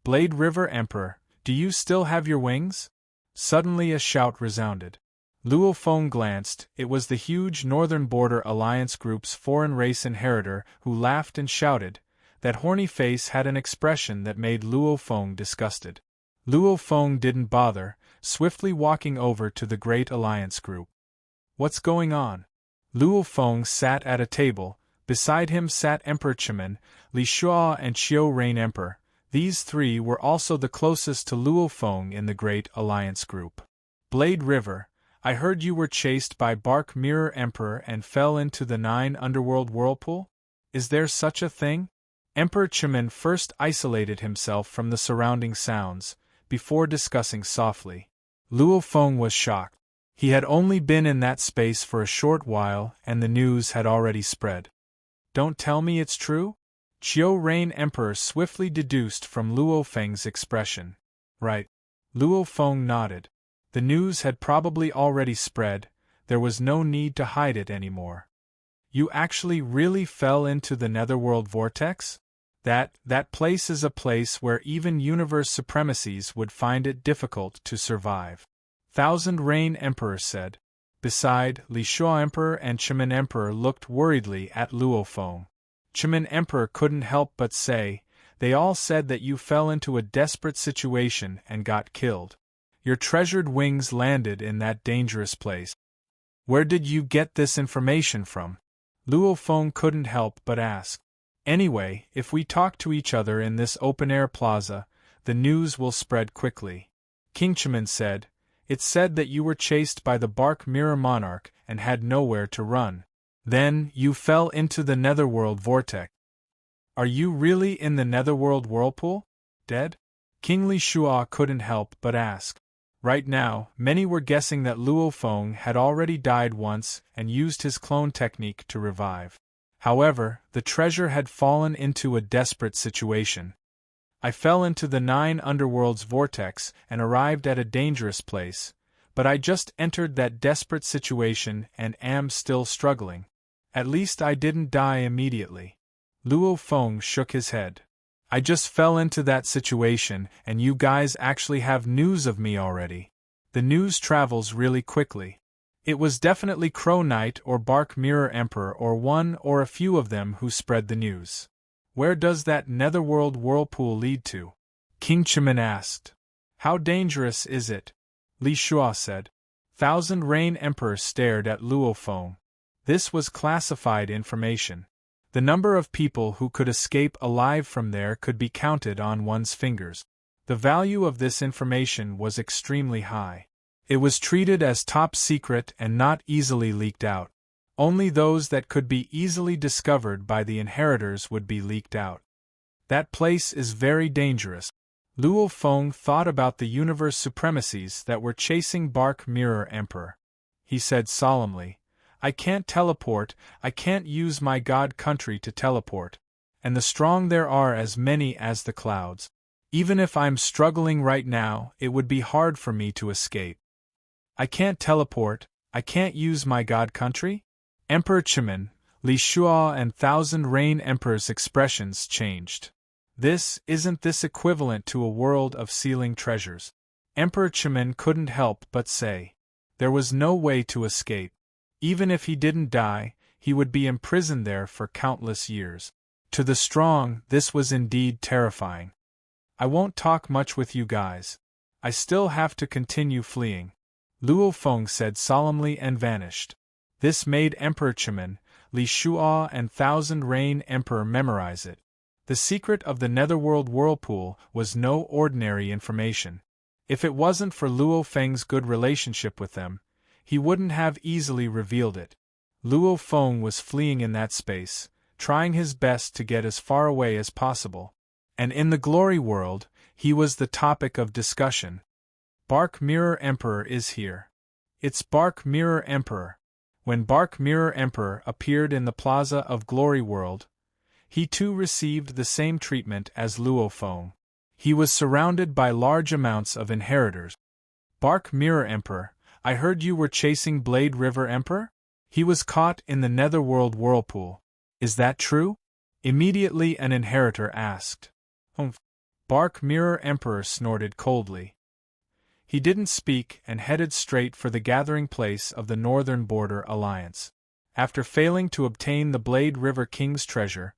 Blade River Emperor, do you still have your wings? Suddenly a shout resounded. Luo Feng glanced. It was the huge Northern Border Alliance Group's foreign race inheritor who laughed and shouted. That horny face had an expression that made Luo Feng disgusted. Luo Feng didn't bother, swiftly walking over to the Great Alliance Group. What's going on? Luo Feng sat at a table. Beside him sat Emperor Chimen, Li Shua and Qiu Rain Emperor. These 3 were also the closest to Luo Feng in the Great Alliance Group. Blade River, I heard you were chased by Bark Mirror Emperor and fell into the 9 underworld whirlpool? Is there such a thing? Emperor Chimen first isolated himself from the surrounding sounds, before discussing softly. Luo Feng was shocked. He had only been in that space for a short while and the news had already spread. Don't tell me it's true? Qiu Rain Emperor swiftly deduced from Luo Feng's expression. Right. Luo Feng nodded. The news had probably already spread. There was no need to hide it anymore. You actually really fell into the netherworld vortex? That place is a place where even universe supremacies would find it difficult to survive. Thousand Rain Emperor said. Beside, Li Shua Emperor and Chimen Emperor looked worriedly at Luo Feng. Chimen Emperor couldn't help but say, they all said that you fell into a desperate situation and got killed. Your treasured wings landed in that dangerous place. Where did you get this information from? Luo Feng couldn't help but ask. Anyway, if we talk to each other in this open-air plaza, the news will spread quickly. King Chimen said, it's said that you were chased by the Bark Mirror Monarch and had nowhere to run. Then, you fell into the netherworld vortex. Are you really in the netherworld whirlpool? Dead? King Li Shua couldn't help but ask. Right now, many were guessing that Luo Feng had already died once and used his clone technique to revive. However, the treasure had fallen into a desperate situation. I fell into the 9 underworlds vortex and arrived at a dangerous place, but I just entered that desperate situation and am still struggling. At least I didn't die immediately. Luo Feng shook his head. I just fell into that situation, and you guys actually have news of me already. The news travels really quickly. It was definitely Crow Knight or Bark Mirror Emperor or one or a few of them who spread the news. Where does that netherworld whirlpool lead to? King Chimin asked. How dangerous is it? Li Shua said. Thousand Rain Emperor stared at Luo Feng. This was classified information. The number of people who could escape alive from there could be counted on one's fingers. The value of this information was extremely high. It was treated as top secret and not easily leaked out. Only those that could be easily discovered by the inheritors would be leaked out. That place is very dangerous. Luo Feng thought about the universe supremacies that were chasing Bark Mirror Emperor. He said solemnly, I can't teleport, I can't use my god country to teleport. And the strong there are as many as the clouds. Even if I'm struggling right now, it would be hard for me to escape. I can't teleport, I can't use my god country? Emperor Chimin, Li Shua and Thousand Rain Emperor's expressions changed. Isn't this equivalent to a world of sealing treasures? Emperor Chimin couldn't help but say. There was no way to escape. Even if he didn't die, he would be imprisoned there for countless years. To the strong, this was indeed terrifying. I won't talk much with you guys. I still have to continue fleeing. Luo Feng said solemnly and vanished. This made Emperor Chimin, Li Shua and Thousand Rain Emperor memorize it. The secret of the netherworld whirlpool was no ordinary information. If it wasn't for Luo Feng's good relationship with them, he wouldn't have easily revealed it. Luo Feng was fleeing in that space, trying his best to get as far away as possible. And in the glory world, he was the topic of discussion. Bark Mirror Emperor is here. It's Bark Mirror Emperor. When Bark Mirror Emperor appeared in the Plaza of Glory World, he too received the same treatment as Luo Feng. He was surrounded by large amounts of inheritors. Bark Mirror Emperor, I heard you were chasing Blade River Emperor? He was caught in the netherworld whirlpool. Is that true? Immediately an inheritor asked. Humph. Bark Mirror Emperor snorted coldly. He didn't speak and headed straight for the gathering place of the Northern Border Alliance. After failing to obtain the Blade River King's treasure,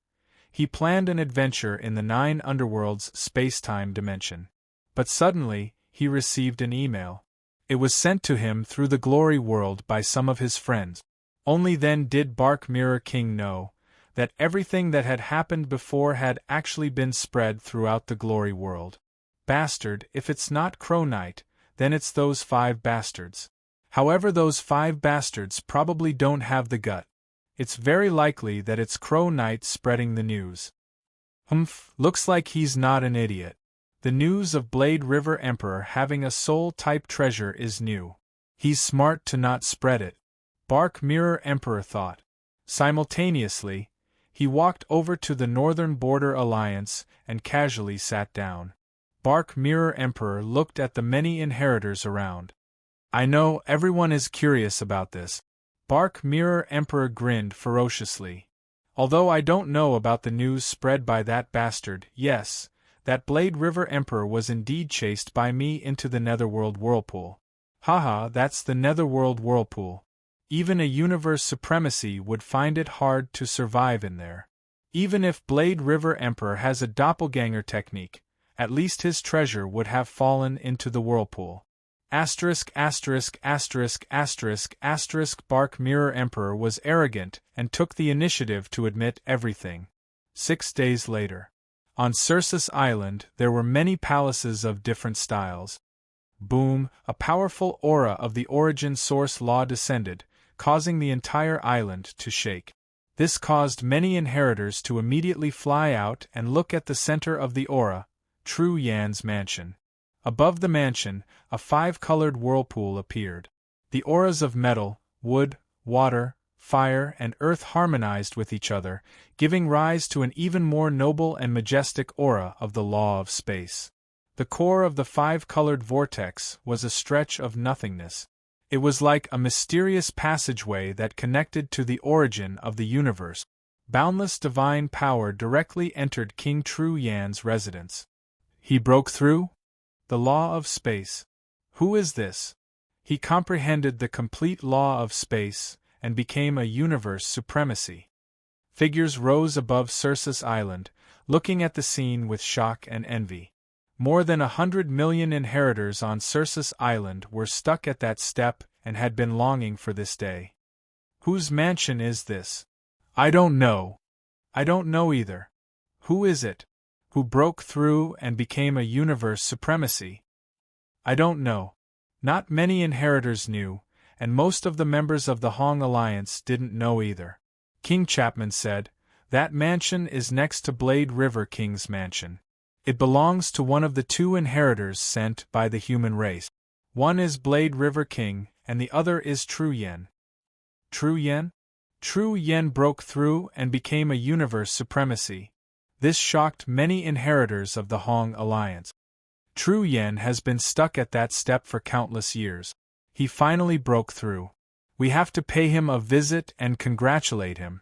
he planned an adventure in the 9 Underworlds space-time dimension. But suddenly, he received an email. It was sent to him through the Glory World by some of his friends. Only then did Bark Mirror King know that everything that had happened before had actually been spread throughout the Glory World. Bastard, if it's not Crow Knight, then it's those 5 bastards. However, those 5 bastards probably don't have the gut. It's very likely that it's Crow Knight spreading the news. Humph, looks like he's not an idiot. The news of Blade River Emperor having a soul-type treasure is new. He's smart to not spread it. Bark Mirror Emperor thought. Simultaneously, he walked over to the Northern Border Alliance and casually sat down. Bark Mirror Emperor looked at the many inheritors around. I know everyone is curious about this. Bark Mirror Emperor grinned ferociously. Although I don't know about the news spread by that bastard, yes, that Blade River Emperor was indeed chased by me into the netherworld whirlpool. Haha, that's the netherworld whirlpool. Even a universe supremacy would find it hard to survive in there. Even if Blade River Emperor has a doppelganger technique, at least his treasure would have fallen into the whirlpool. Asterisk asterisk asterisk asterisk asterisk Bark Mirror Emperor was arrogant and took the initiative to admit everything. 6 days later. On Circus Island there were many palaces of different styles. Boom, a powerful aura of the origin source law descended, causing the entire island to shake. This caused many inheritors to immediately fly out and look at the center of the aura, True Yan's mansion. Above the mansion, a 5-colored whirlpool appeared. The auras of metal, wood, water, fire, and earth harmonized with each other, giving rise to an even more noble and majestic aura of the law of space. The core of the five-colored vortex was a stretch of nothingness. It was like a mysterious passageway that connected to the origin of the universe. Boundless divine power directly entered King Tru Yan's residence. He broke through? The law of space. Who is this? He comprehended the complete law of space and became a universe supremacy. Figures rose above Circe's island, looking at the scene with shock and envy. More than 100 million inheritors on Circe's island were stuck at that step and had been longing for this day. Whose mansion is this? I don't know. I don't know either. Who is it? Who broke through and became a universe supremacy? I don't know. Not many inheritors knew, and most of the members of the Hong Alliance didn't know either. King Chapman said, "That mansion is next to Blade River King's mansion. It belongs to one of the two inheritors sent by the human race. One is Blade River King, and the other is Tru Yan." Tru Yan? Tru Yan broke through and became a universe supremacy. This shocked many inheritors of the Hong Alliance. Tru Yan has been stuck at that step for countless years. He finally broke through. We have to pay him a visit and congratulate him.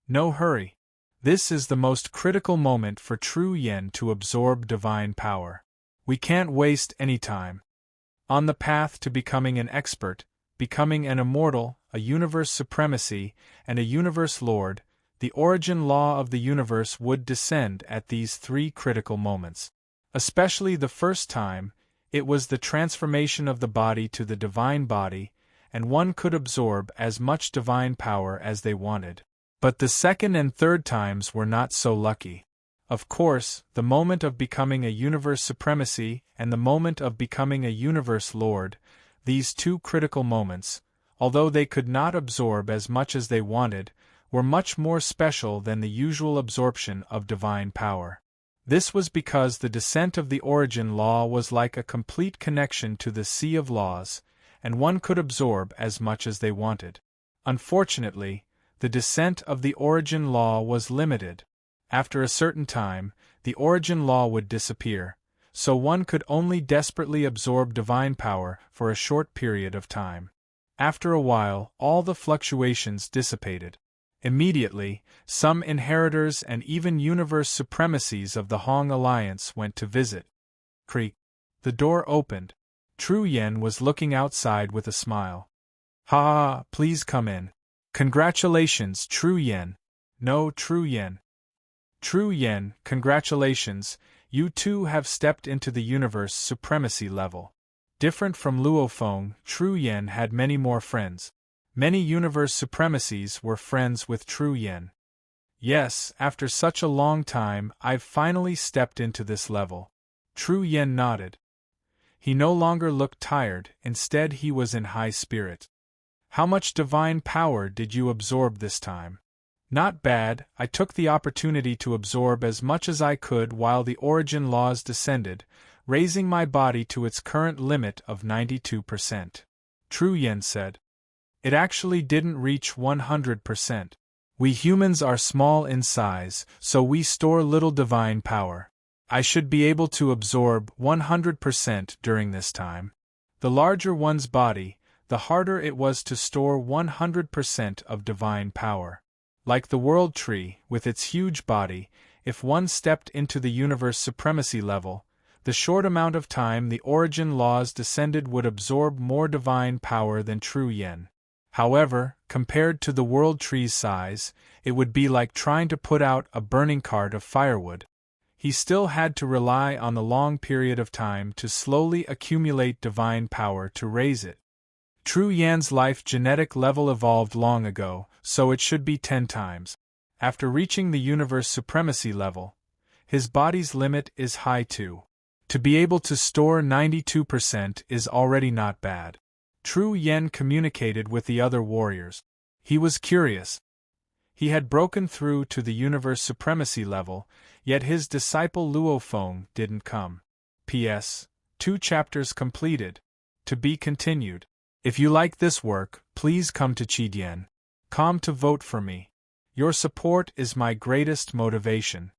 No hurry. This is the most critical moment for Tru Yan to absorb divine power. We can't waste any time. On the path to becoming an expert, becoming an immortal, a universe supremacy, and a universe lord, the origin law of the universe would descend at these three critical moments. Especially the first time, it was the transformation of the body to the divine body, and one could absorb as much divine power as they wanted. But the second and third times were not so lucky. Of course, the moment of becoming a universe supremacy and the moment of becoming a universe lord, these two critical moments, although they could not absorb as much as they wanted, were much more special than the usual absorption of divine power. This was because the descent of the origin law was like a complete connection to the sea of laws, and one could absorb as much as they wanted. Unfortunately, the descent of the origin law was limited. After a certain time, the origin law would disappear, so one could only desperately absorb divine power for a short period of time. After a while, all the fluctuations dissipated. Immediately, some inheritors and even universe supremacies of the Hong Alliance went to visit. Creak. The door opened. Tru Yan was looking outside with a smile. "Ha, please come in." "Congratulations, Tru Yan." "No, Tru Yan." "Tru Yan, congratulations, you too have stepped into the universe supremacy level." Different from Luo Feng, Tru Yan had many more friends. Many universe supremacies were friends with Tru Yan. "Yes, after such a long time, I've finally stepped into this level." Tru Yan nodded. He no longer looked tired, instead he was in high spirit. "How much divine power did you absorb this time?" "Not bad, I took the opportunity to absorb as much as I could while the origin laws descended, raising my body to its current limit of 92%. Tru Yan said. "It actually didn't reach 100%. We humans are small in size, so we store little divine power. I should be able to absorb 100% during this time." The larger one's body, the harder it was to store 100% of divine power. Like the world tree, with its huge body, if one stepped into the universe supremacy level, the short amount of time the origin laws descended would absorb more divine power than Tru Yan. However, compared to the world tree's size, it would be like trying to put out a burning cart of firewood. He still had to rely on the long period of time to slowly accumulate divine power to raise it. Tru Yan's life genetic level evolved long ago, so it should be 10 times. After reaching the universe supremacy level, his body's limit is high too. To be able to store 92% is already not bad. Tru Yan communicated with the other warriors. He was curious. He had broken through to the universe supremacy level, yet his disciple Luo Feng didn't come. P.S. 2 chapters completed. To be continued. If you like this work, please come to Chidian.com to vote for me. Your support is my greatest motivation.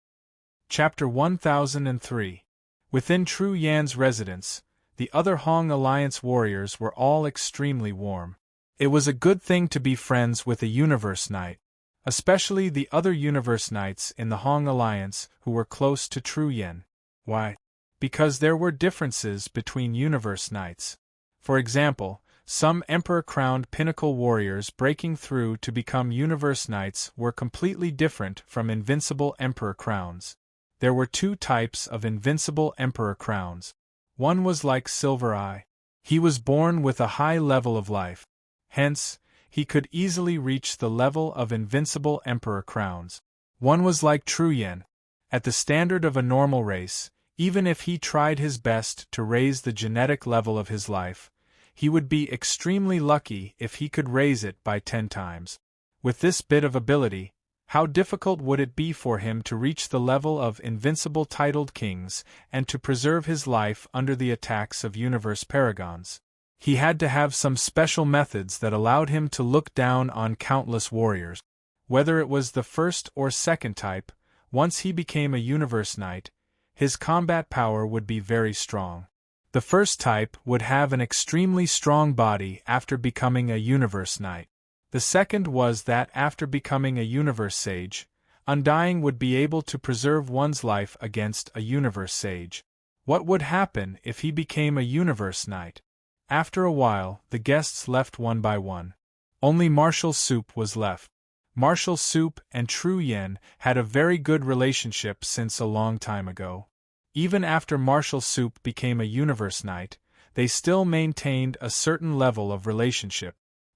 Chapter 1003. Within Tru Yan's residence, the other Hong Alliance warriors were all extremely warm. It was a good thing to be friends with a Universe Knight, especially the other Universe Knights in the Hong Alliance who were close to Tru Yan. Why? Because there were differences between Universe Knights. For example, some Emperor-crowned pinnacle warriors breaking through to become Universe Knights were completely different from invincible Emperor crowns. There were two types of invincible Emperor crowns. One was like Silver Eye. He was born with a high level of life. Hence, he could easily reach the level of invincible Emperor crowns. One was like Tru Yan. At the standard of a normal race, even if he tried his best to raise the genetic level of his life, he would be extremely lucky if he could raise it by 10 times. With this bit of ability, how difficult would it be for him to reach the level of invincible titled kings and to preserve his life under the attacks of universe paragons? He had to have some special methods that allowed him to look down on countless warriors. Whether it was the first or second type, once he became a Universe Knight, his combat power would be very strong. The first type would have an extremely strong body after becoming a Universe Knight. The second was that after becoming a Universe Sage, Undying would be able to preserve one's life against a Universe Sage. What would happen if he became a Universe Knight? After a while, the guests left one by one. Only Marshal Soup was left. Marshal Soup and Tru Yan had a very good relationship since a long time ago. Even after Marshal Soup became a Universe Knight, they still maintained a certain level of relationship.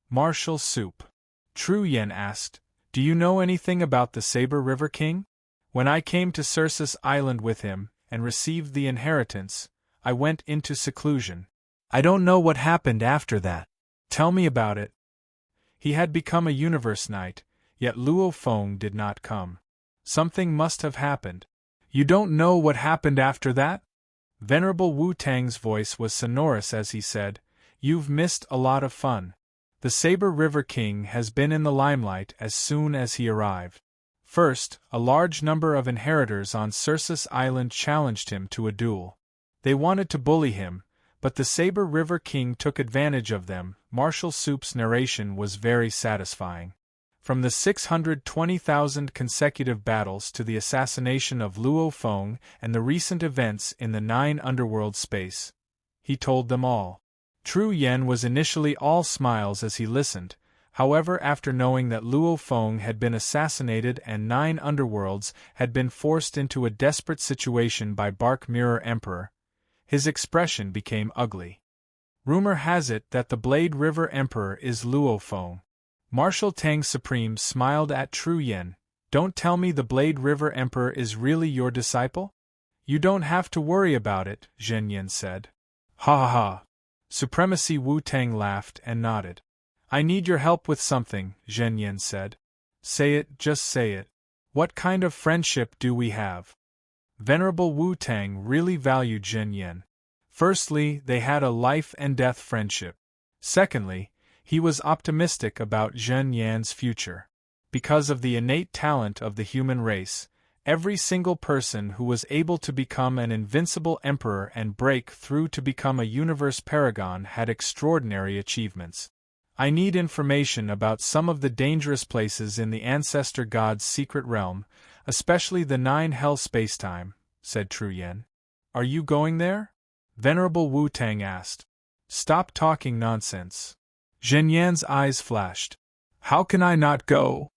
Marshal Soup, Tru Yan asked, do you know anything about the Saber River King? When I came to Circe's Island with him and received the inheritance, I went into seclusion. I don't know what happened after that. Tell me about it. He had become a Universe Knight, yet Luo Feng did not come. Something must have happened. You don't know what happened after that? Venerable Wu Tang's voice was sonorous as he said, you've missed a lot of fun. The Saber River King has been in the limelight as soon as he arrived. First, a large number of inheritors on Circe's Island challenged him to a duel. They wanted to bully him, but the Saber River King took advantage of them. Marshal Soup's narration was very satisfying. From the 620,000 consecutive battles to the assassination of Luo Feng and the recent events in the 9 underworld space, he told them all. Tru Yan was initially all smiles as he listened. However, after knowing that Luo Feng had been assassinated and 9 underworlds had been forced into a desperate situation by Bark Mirror Emperor, his expression became ugly. Rumor has it that the Blade River Emperor is Luo Feng. Marshal Tang Supreme smiled at Tru Yan. Don't tell me the Blade River Emperor is really your disciple? You don't have to worry about it, Zhen Yan said. Ha ha ha. Supremacy Wu Tang laughed and nodded. I need your help with something, Zhen Yan said. Say it, just say it. What kind of friendship do we have? Venerable Wu Tang really valued Zhen Yan. Firstly, they had a life-and-death friendship. Secondly, he was optimistic about Zhen Yan's future. Because of the innate talent of the human race, every single person who was able to become an invincible emperor and break through to become a universe paragon had extraordinary achievements. I need information about some of the dangerous places in the ancestor god's secret realm, especially the 9 hell spacetime, said Tru Yan. Are you going there? Venerable Wu Tang asked. Stop talking nonsense. Zhen Yan's eyes flashed. How can I not go?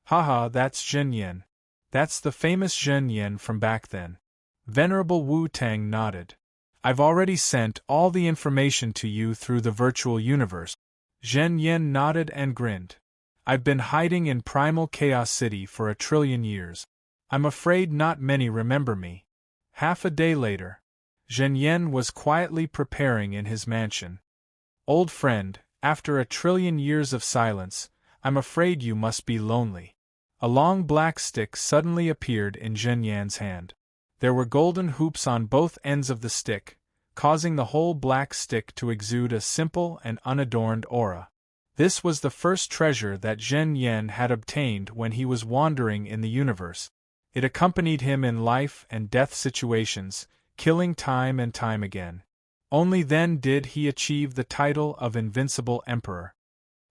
Haha, that's Zhen Yan. That's the famous Zhen Yan from back then. Venerable Wu Tang nodded. I've already sent all the information to you through the virtual universe. Zhen Yan nodded and grinned. I've been hiding in Primal Chaos City for 1 trillion years. I'm afraid not many remember me. Half a day later, Zhen Yan was quietly preparing in his mansion. Old friend, after 1 trillion years of silence, I'm afraid you must be lonely. A long black stick suddenly appeared in Zhen Yan's hand. There were golden hoops on both ends of the stick, causing the whole black stick to exude a simple and unadorned aura. This was the first treasure that Zhen Yan had obtained when he was wandering in the universe. It accompanied him in life and death situations, killing time and time again. Only then did he achieve the title of Invincible Emperor.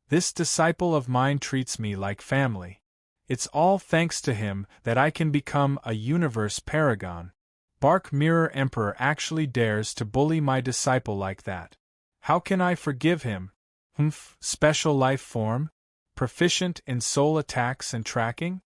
This disciple of mine treats me like family. It's all thanks to him that I can become a universe paragon. Bark Mirror Emperor actually dares to bully my disciple like that. How can I forgive him? Special life form? Proficient in soul attacks and tracking?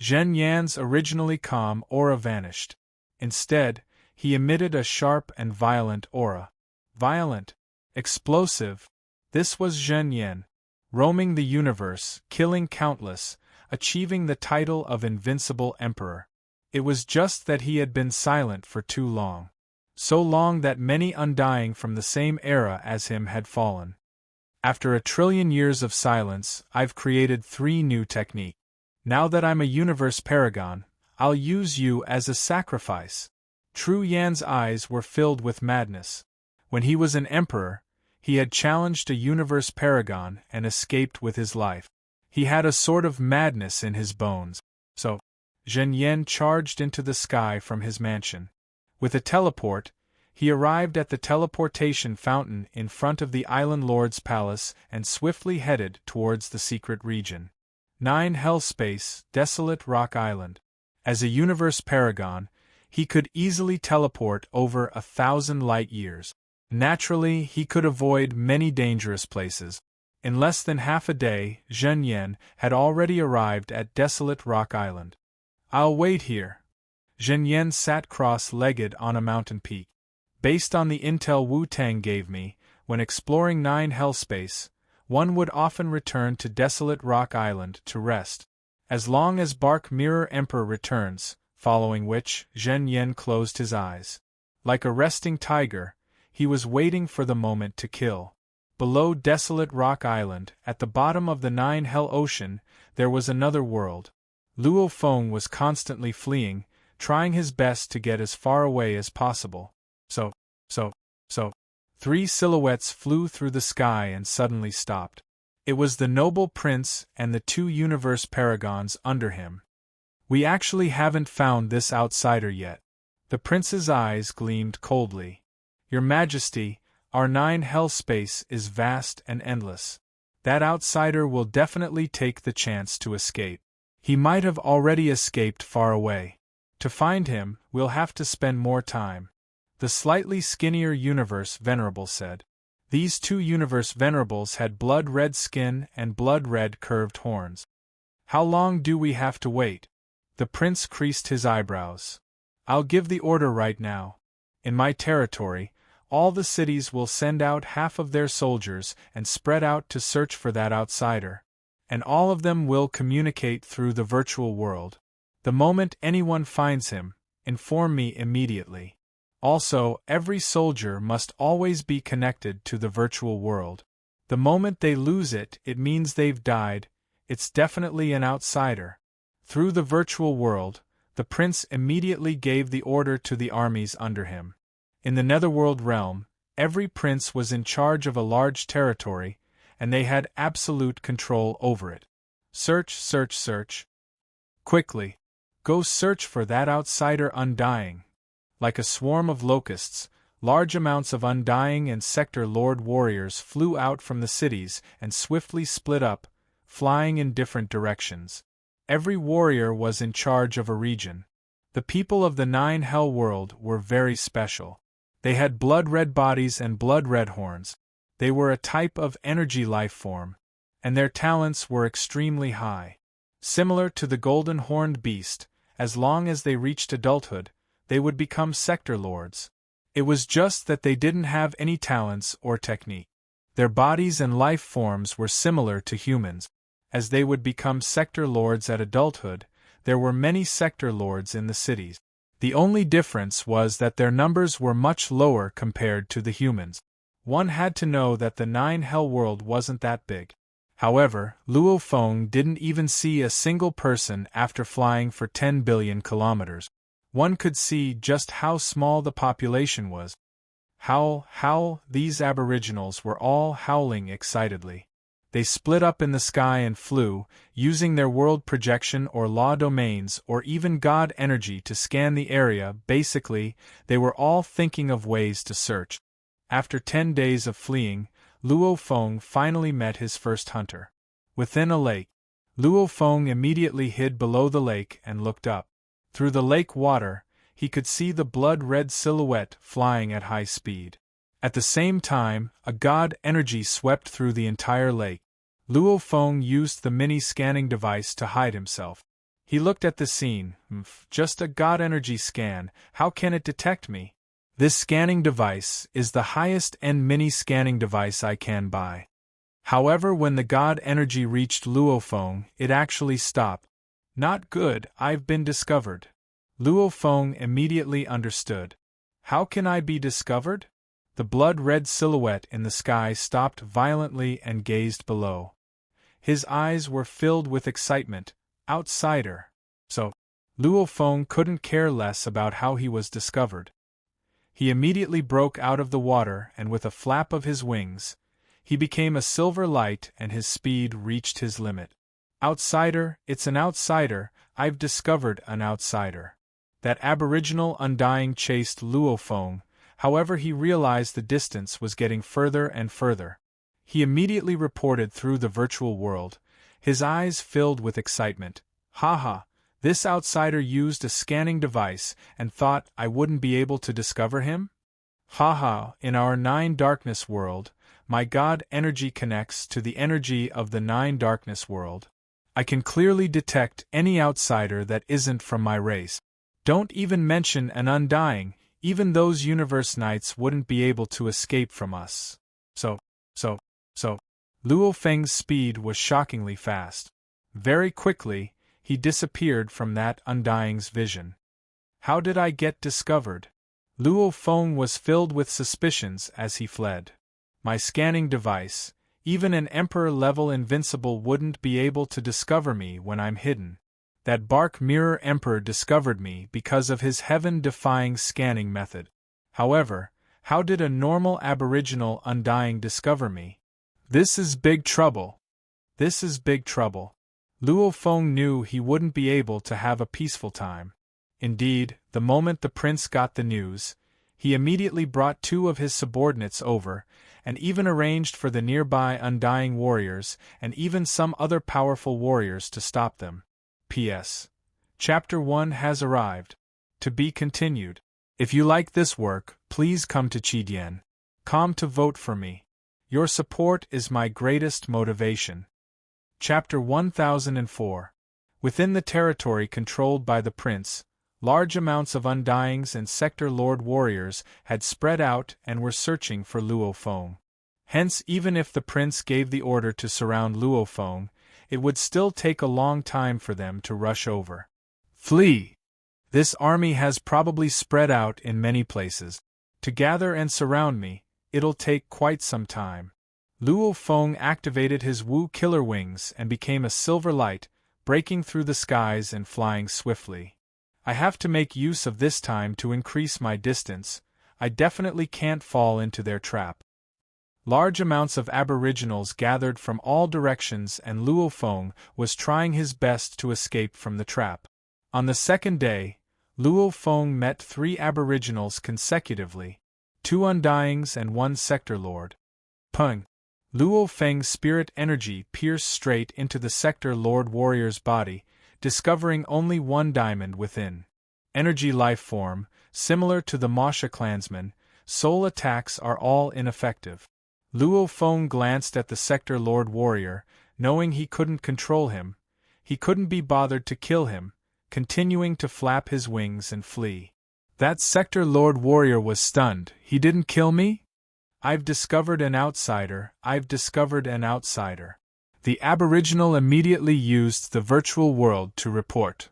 Zhen Yan's originally calm aura vanished. Instead, he emitted a sharp and violent aura. Violent. Explosive. This was Zhen Yan, roaming the universe, killing countless, achieving the title of Invincible Emperor. It was just that he had been silent for too long. So long that many undying from the same era as him had fallen. After 1 trillion years of silence, I've created 3 new techniques. Now that I'm a universe paragon, I'll use you as a sacrifice. True Yan's eyes were filled with madness. When he was an emperor, he had challenged a universe paragon and escaped with his life. He had a sort of madness in his bones. So, Zhen Yan charged into the sky from his mansion. With a teleport, he arrived at the teleportation fountain in front of the Island Lord's palace and swiftly headed towards the secret region. 9 Hell Space, Desolate Rock Island. As a universe paragon, he could easily teleport over 1,000 light years. Naturally, he could avoid many dangerous places. In less than half a day, Zhen Yan had already arrived at Desolate Rock Island. I'll wait here. Zhen Yan sat cross-legged on a mountain peak. Based on the intel Wu Tang gave me, when exploring 9 Hell Space, one would often return to Desolate Rock Island to rest. As long as Bark Mirror Emperor returns, following which, Zhen Yan closed his eyes. Like a resting tiger, he was waiting for the moment to kill. Below Desolate Rock Island, at the bottom of the 9 Hell Ocean, there was another world. Luo Feng was constantly fleeing, trying his best to get as far away as possible. So. 3 silhouettes flew through the sky and suddenly stopped. It was the noble prince and the 2 universe paragons under him. We actually haven't found this outsider yet. The prince's eyes gleamed coldly. Your Majesty, our 9 Hell Space is vast and endless. That outsider will definitely take the chance to escape. He might have already escaped far away. To find him, we'll have to spend more time. The slightly skinnier Universe Venerable said. These 2 Universe Venerables had blood-red skin and blood-red curved horns. How long do we have to wait? The prince creased his eyebrows. I'll give the order right now. In my territory, all the cities will send out half of their soldiers and spread out to search for that outsider. And all of them will communicate through the virtual world. The moment anyone finds him, inform me immediately. Also, every soldier must always be connected to the virtual world. The moment they lose it, it means they've died. It's definitely an outsider. Through the virtual world, the prince immediately gave the order to the armies under him. In the Netherworld realm, every prince was in charge of a large territory, and they had absolute control over it. Search. Quickly. Go search for that outsider Undying. Like a swarm of locusts, large amounts of Undying and Sector Lord warriors flew out from the cities and swiftly split up, flying in different directions. Every warrior was in charge of a region. The people of the 9 Hell world were very special. They had blood-red bodies and blood-red horns. They were a type of energy life form, and their talents were extremely high. Similar to the golden horned beast, as long as they reached adulthood, they would become sector lords. It was just that they didn't have any talents or technique. Their bodies and life forms were similar to humans. As they would become sector lords at adulthood, there were many sector lords in the cities. The only difference was that their numbers were much lower compared to the humans. One had to know that the 9 Hell world wasn't that big. However, Luo Feng didn't even see a single person after flying for 10 billion kilometers. One could see just how small the population was. Howl, these aboriginals were all howling excitedly. They split up in the sky and flew, using their world projection or law domains or even God energy to scan the area. Basically, they were all thinking of ways to search. After 10 days of fleeing, Luo Feng finally met his first hunter. Within a lake. Luo Feng immediately hid below the lake and looked up. Through the lake water, he could see the blood-red silhouette flying at high speed. At the same time, a God energy swept through the entire lake. Luo Feng used the mini-scanning device to hide himself. He looked at the scene. Just a God energy scan, how can it detect me? This scanning device is the highest-end mini-scanning device I can buy. However, when the God energy reached Luo Feng, it actually stopped. Not good, I've been discovered. Luo Feng immediately understood. How can I be discovered? The blood-red silhouette in the sky stopped violently and gazed below. His eyes were filled with excitement. Outsider. So, Luo Feng couldn't care less about how he was discovered. He immediately broke out of the water and with a flap of his wings, he became a silver light and his speed reached his limit. Outsider, it's an outsider, I've discovered an outsider. That aboriginal undying chased Luo Feng, however he realized the distance was getting further and further. He immediately reported through the virtual world, his eyes filled with excitement. Haha, this outsider used a scanning device and thought I wouldn't be able to discover him? Haha, in our 9 darkness world, my God energy connects to the energy of the 9 darkness world. I can clearly detect any outsider that isn't from my race. Don't even mention an undying, even those universe knights wouldn't be able to escape from us. So, Luo Feng's speed was shockingly fast. Very quickly, he disappeared from that undying's vision. How did I get discovered? Luo Feng was filled with suspicions as he fled. My scanning device, even an emperor-level invincible wouldn't be able to discover me when I'm hidden. That Bark Mirror Emperor discovered me because of his heaven-defying scanning method. However, how did a normal aboriginal undying discover me? This is big trouble. This is big trouble. Luo Feng knew he wouldn't be able to have a peaceful time. Indeed, the moment the prince got the news, he immediately brought 2 of his subordinates over, and even arranged for the nearby undying warriors and even some other powerful warriors to stop them. P.S. Chapter 1 has arrived. To be continued. If you like this work, please come to Chidien.com to vote for me. Your support is my greatest motivation. Chapter 1004. Within the territory controlled by the prince, large amounts of undyings and sector lord warriors had spread out and were searching for Luo Feng. Hence, even if the prince gave the order to surround Luo Feng, it would still take a long time for them to rush over. Flee! This army has probably spread out in many places. To gather and surround me, it'll take quite some time. Luo Feng activated his Wu killer wings and became a silver light, breaking through the skies and flying swiftly. I have to make use of this time to increase my distance. I definitely can't fall into their trap. Large amounts of aboriginals gathered from all directions and Luo Feng was trying his best to escape from the trap. On the second day, Luo Feng met 3 aboriginals consecutively, 2 undyings and 1 sector lord. Pung! Luo Feng's spirit energy pierced straight into the sector lord warrior's body, discovering only 1 diamond within. Energy life form, similar to the Masha clansman, soul attacks are all ineffective. Luo Feng glanced at the sector lord warrior, knowing he couldn't control him. He couldn't be bothered to kill him, continuing to flap his wings and flee. That sector lord warrior was stunned. He didn't kill me? I've discovered an outsider, I've discovered an outsider. The aboriginal immediately used the virtual world to report.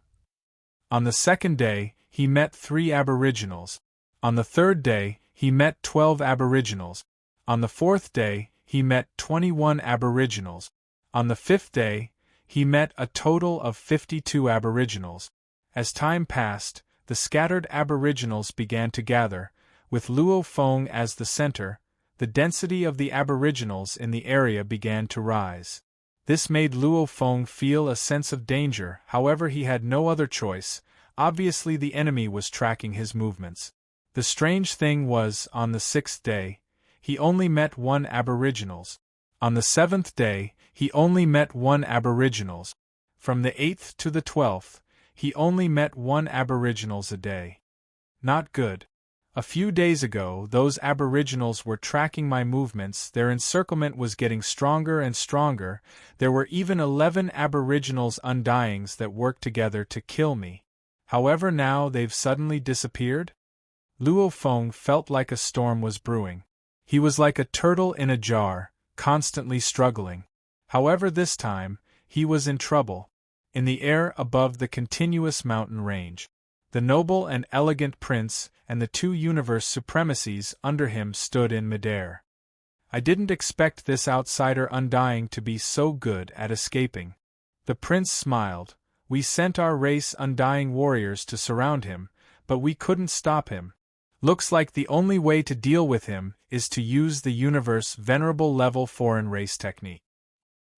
On the second day, he met 3 aboriginals. On the third day, he met 12 aboriginals. On the fourth day, he met 21 aboriginals. On the fifth day, he met a total of 52 aboriginals. As time passed, the scattered aboriginals began to gather, with Luo Feng as the center. the density of the aboriginals in the area began to rise. This made Luo Feng feel a sense of danger, however he had no other choice. Obviously the enemy was tracking his movements. The strange thing was, on the 6th day, he only met 1 aboriginals. On the 7th day, he only met 1 aboriginals. From the 8th to the 12th, he only met 1 aboriginals a day. Not good. A few days ago, those aboriginals were tracking my movements, their encirclement was getting stronger and stronger, there were even 11 aboriginals undyings that worked together to kill me. However, now they've suddenly disappeared? Luo Feng felt like a storm was brewing. He was like a turtle in a jar, constantly struggling. However, this time, he was in trouble. In the air above the continuous mountain range, the noble and elegant prince and the 2 universe supremacies under him stood in midair. I didn't expect this outsider undying to be so good at escaping. The prince smiled. We sent our race undying warriors to surround him, but we couldn't stop him. Looks like the only way to deal with him is to use the universe venerable level foreign race technique.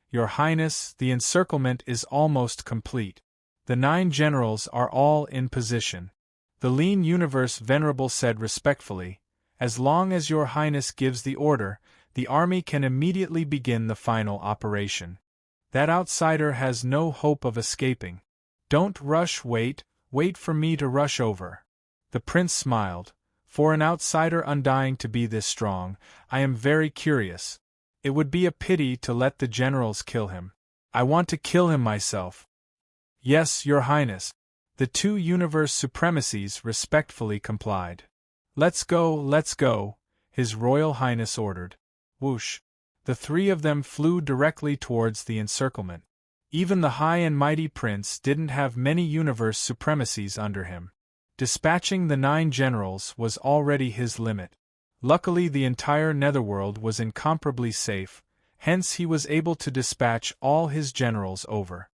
Your Highness, the encirclement is almost complete. The 9 generals are all in position. The lean universe venerable said respectfully, as long as your Highness gives the order, the army can immediately begin the final operation. That outsider has no hope of escaping. Don't rush, wait for me to rush over. The prince smiled. For an outsider undying to be this strong, I am very curious. It would be a pity to let the generals kill him. I want to kill him myself. Yes, your Highness. The 2 universe supremacies respectfully complied. Let's go, His Royal Highness ordered. Whoosh. The 3 of them flew directly towards the encirclement. Even the high and mighty prince didn't have many universe supremacies under him. Dispatching the 9 generals was already his limit. Luckily the entire netherworld was incomparably safe, hence he was able to dispatch all his generals over.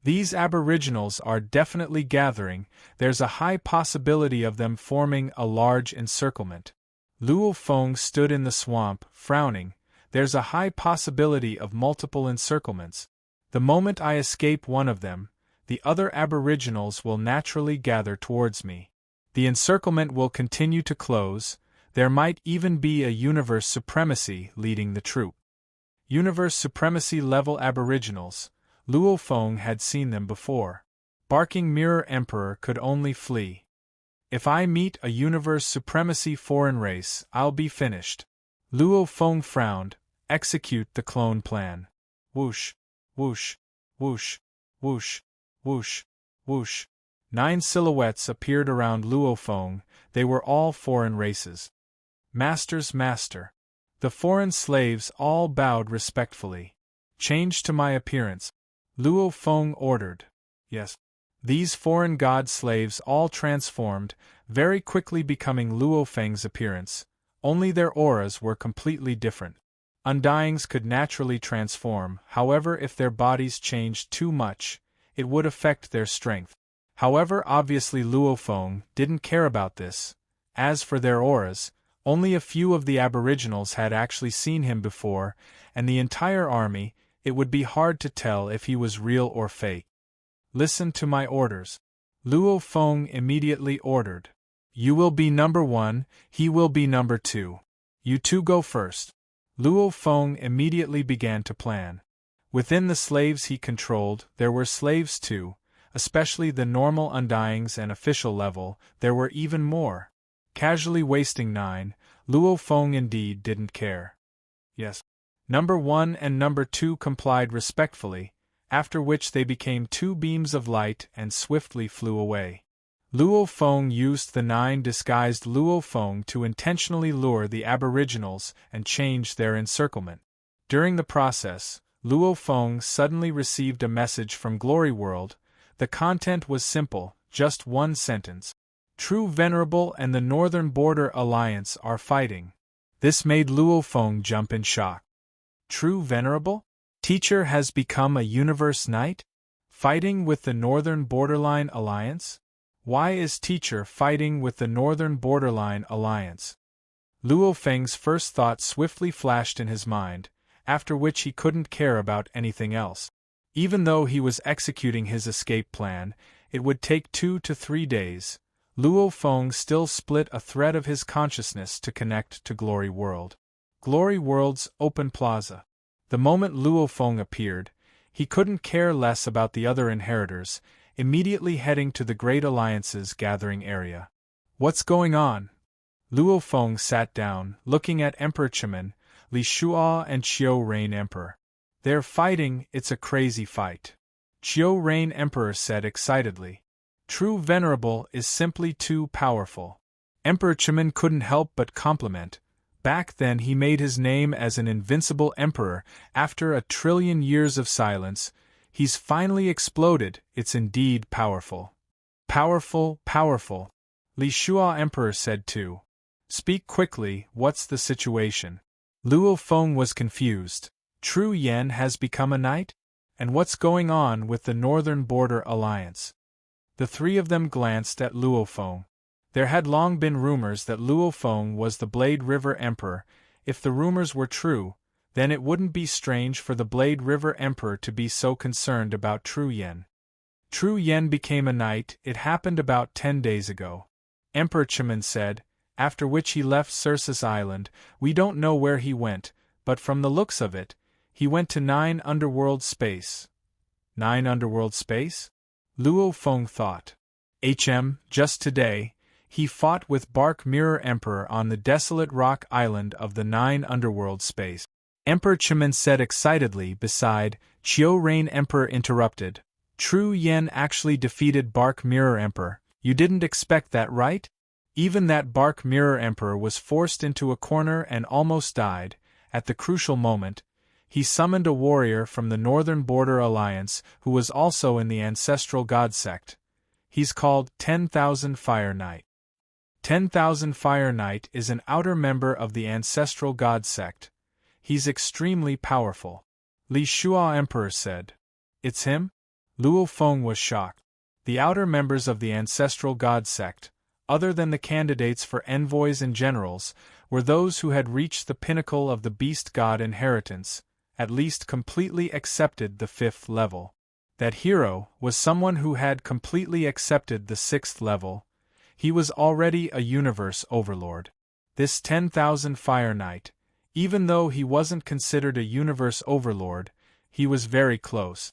These aboriginals are definitely gathering, there's a high possibility of them forming a large encirclement. Luo Feng stood in the swamp, frowning. There's a high possibility of multiple encirclements. The moment I escape one of them, the other aboriginals will naturally gather towards me. The encirclement will continue to close, there might even be a universe supremacy leading the troop. Universe supremacy level aboriginals, Luo Feng had seen them before. Barking Mirror Emperor could only flee. If I meet a universe supremacy foreign race, I'll be finished. Luo Feng frowned. Execute the clone plan. Whoosh, whoosh, whoosh, whoosh, whoosh, whoosh. 9 silhouettes appeared around Luo Feng, they were all foreign races. Master's master. The foreign slaves all bowed respectfully. Change to my appearance. Luo Feng ordered. Yes. These foreign god slaves all transformed, very quickly becoming Luo Feng's appearance, only their auras were completely different. Undyings could naturally transform, however if their bodies changed too much, it would affect their strength. However, obviously Luo Feng didn't care about this. As for their auras, only a few of the aboriginals had actually seen him before, and the entire army, it would be hard to tell if he was real or fake. Listen to my orders. Luo Feng immediately ordered. You will be number 1, he will be number 2. You 2 go first. Luo Feng immediately began to plan. Within the slaves he controlled, there were slaves too, especially the normal undyings and official level, there were even more. Casually wasting 9, Luo Feng indeed didn't care. Yes. Number 1 and number 2 complied respectfully, after which they became 2 beams of light and swiftly flew away. Luo Feng used the 9 disguised Luo Feng to intentionally lure the aboriginals and change their encirclement. During the process, Luo Feng suddenly received a message from Glory World. The content was simple, just 1 sentence. True Venerable and the Northern Border Alliance are fighting. This made Luo Feng jump in shock. True Venerable? Teacher has become a Universe Knight? Fighting with the Northern Borderline Alliance? Why is Teacher fighting with the Northern Borderline Alliance? Luo Feng's first thought swiftly flashed in his mind, after which he couldn't care about anything else. Even though he was executing his escape plan, it would take 2 to 3 days. Luo Feng still split a thread of his consciousness to connect to Glory World. Glory World's open plaza. The moment Luo Feng appeared, he couldn't care less about the other inheritors, immediately heading to the Great Alliance's gathering area. What's going on? Luo Feng sat down, looking at Emperor Chemin, Li Shuo and Qiu Rain Emperor. They're fighting, it's a crazy fight. Qiu Rain Emperor said excitedly. True Venerable is simply too powerful. Emperor Chemin couldn't help but compliment. Back then he made his name as an invincible emperor. After a trillion years of silence, he's finally exploded. It's indeed powerful. Powerful, powerful. Li Shuo Emperor said too. Speak quickly, what's the situation? Luo Feng was confused. True Yen has become a knight? And what's going on with the Northern Border Alliance? The three of them glanced at Luo Feng. There had long been rumors that Luo Feng was the Blade River Emperor. If the rumors were true, then it wouldn't be strange for the Blade River Emperor to be so concerned about True Yen. True Yen became a knight. It happened about 10 days ago. Emperor Chemin said, after which he left Circe's Island. We don't know where he went, but from the looks of it, he went to 9 underworld space. 9 underworld space? Luo Feng thought. Just today, he fought with Bark Mirror Emperor on the desolate rock island of the 9 underworld space. Emperor Chemin said excitedly. Beside, Qiu Rain Emperor interrupted. True Yen actually defeated Bark Mirror Emperor. You didn't expect that, right? Even that Bark Mirror Emperor was forced into a corner and almost died. At the crucial moment, he summoned a warrior from the Northern Border Alliance who was also in the Ancestral God Sect. He's called 10,000 Fire Knight. 10,000 Fire Knight is an outer member of the Ancestral God Sect. He's extremely powerful. Li Shuo Emperor said. It's him? Luo Feng was shocked. The outer members of the Ancestral God Sect, other than the candidates for envoys and generals, were those who had reached the pinnacle of the beast god inheritance, at least completely accepted the 5th level. That hero was someone who had completely accepted the 6th level. He was already a universe overlord. This 10,000 Fire Knight, even though he wasn't considered a universe overlord, he was very close.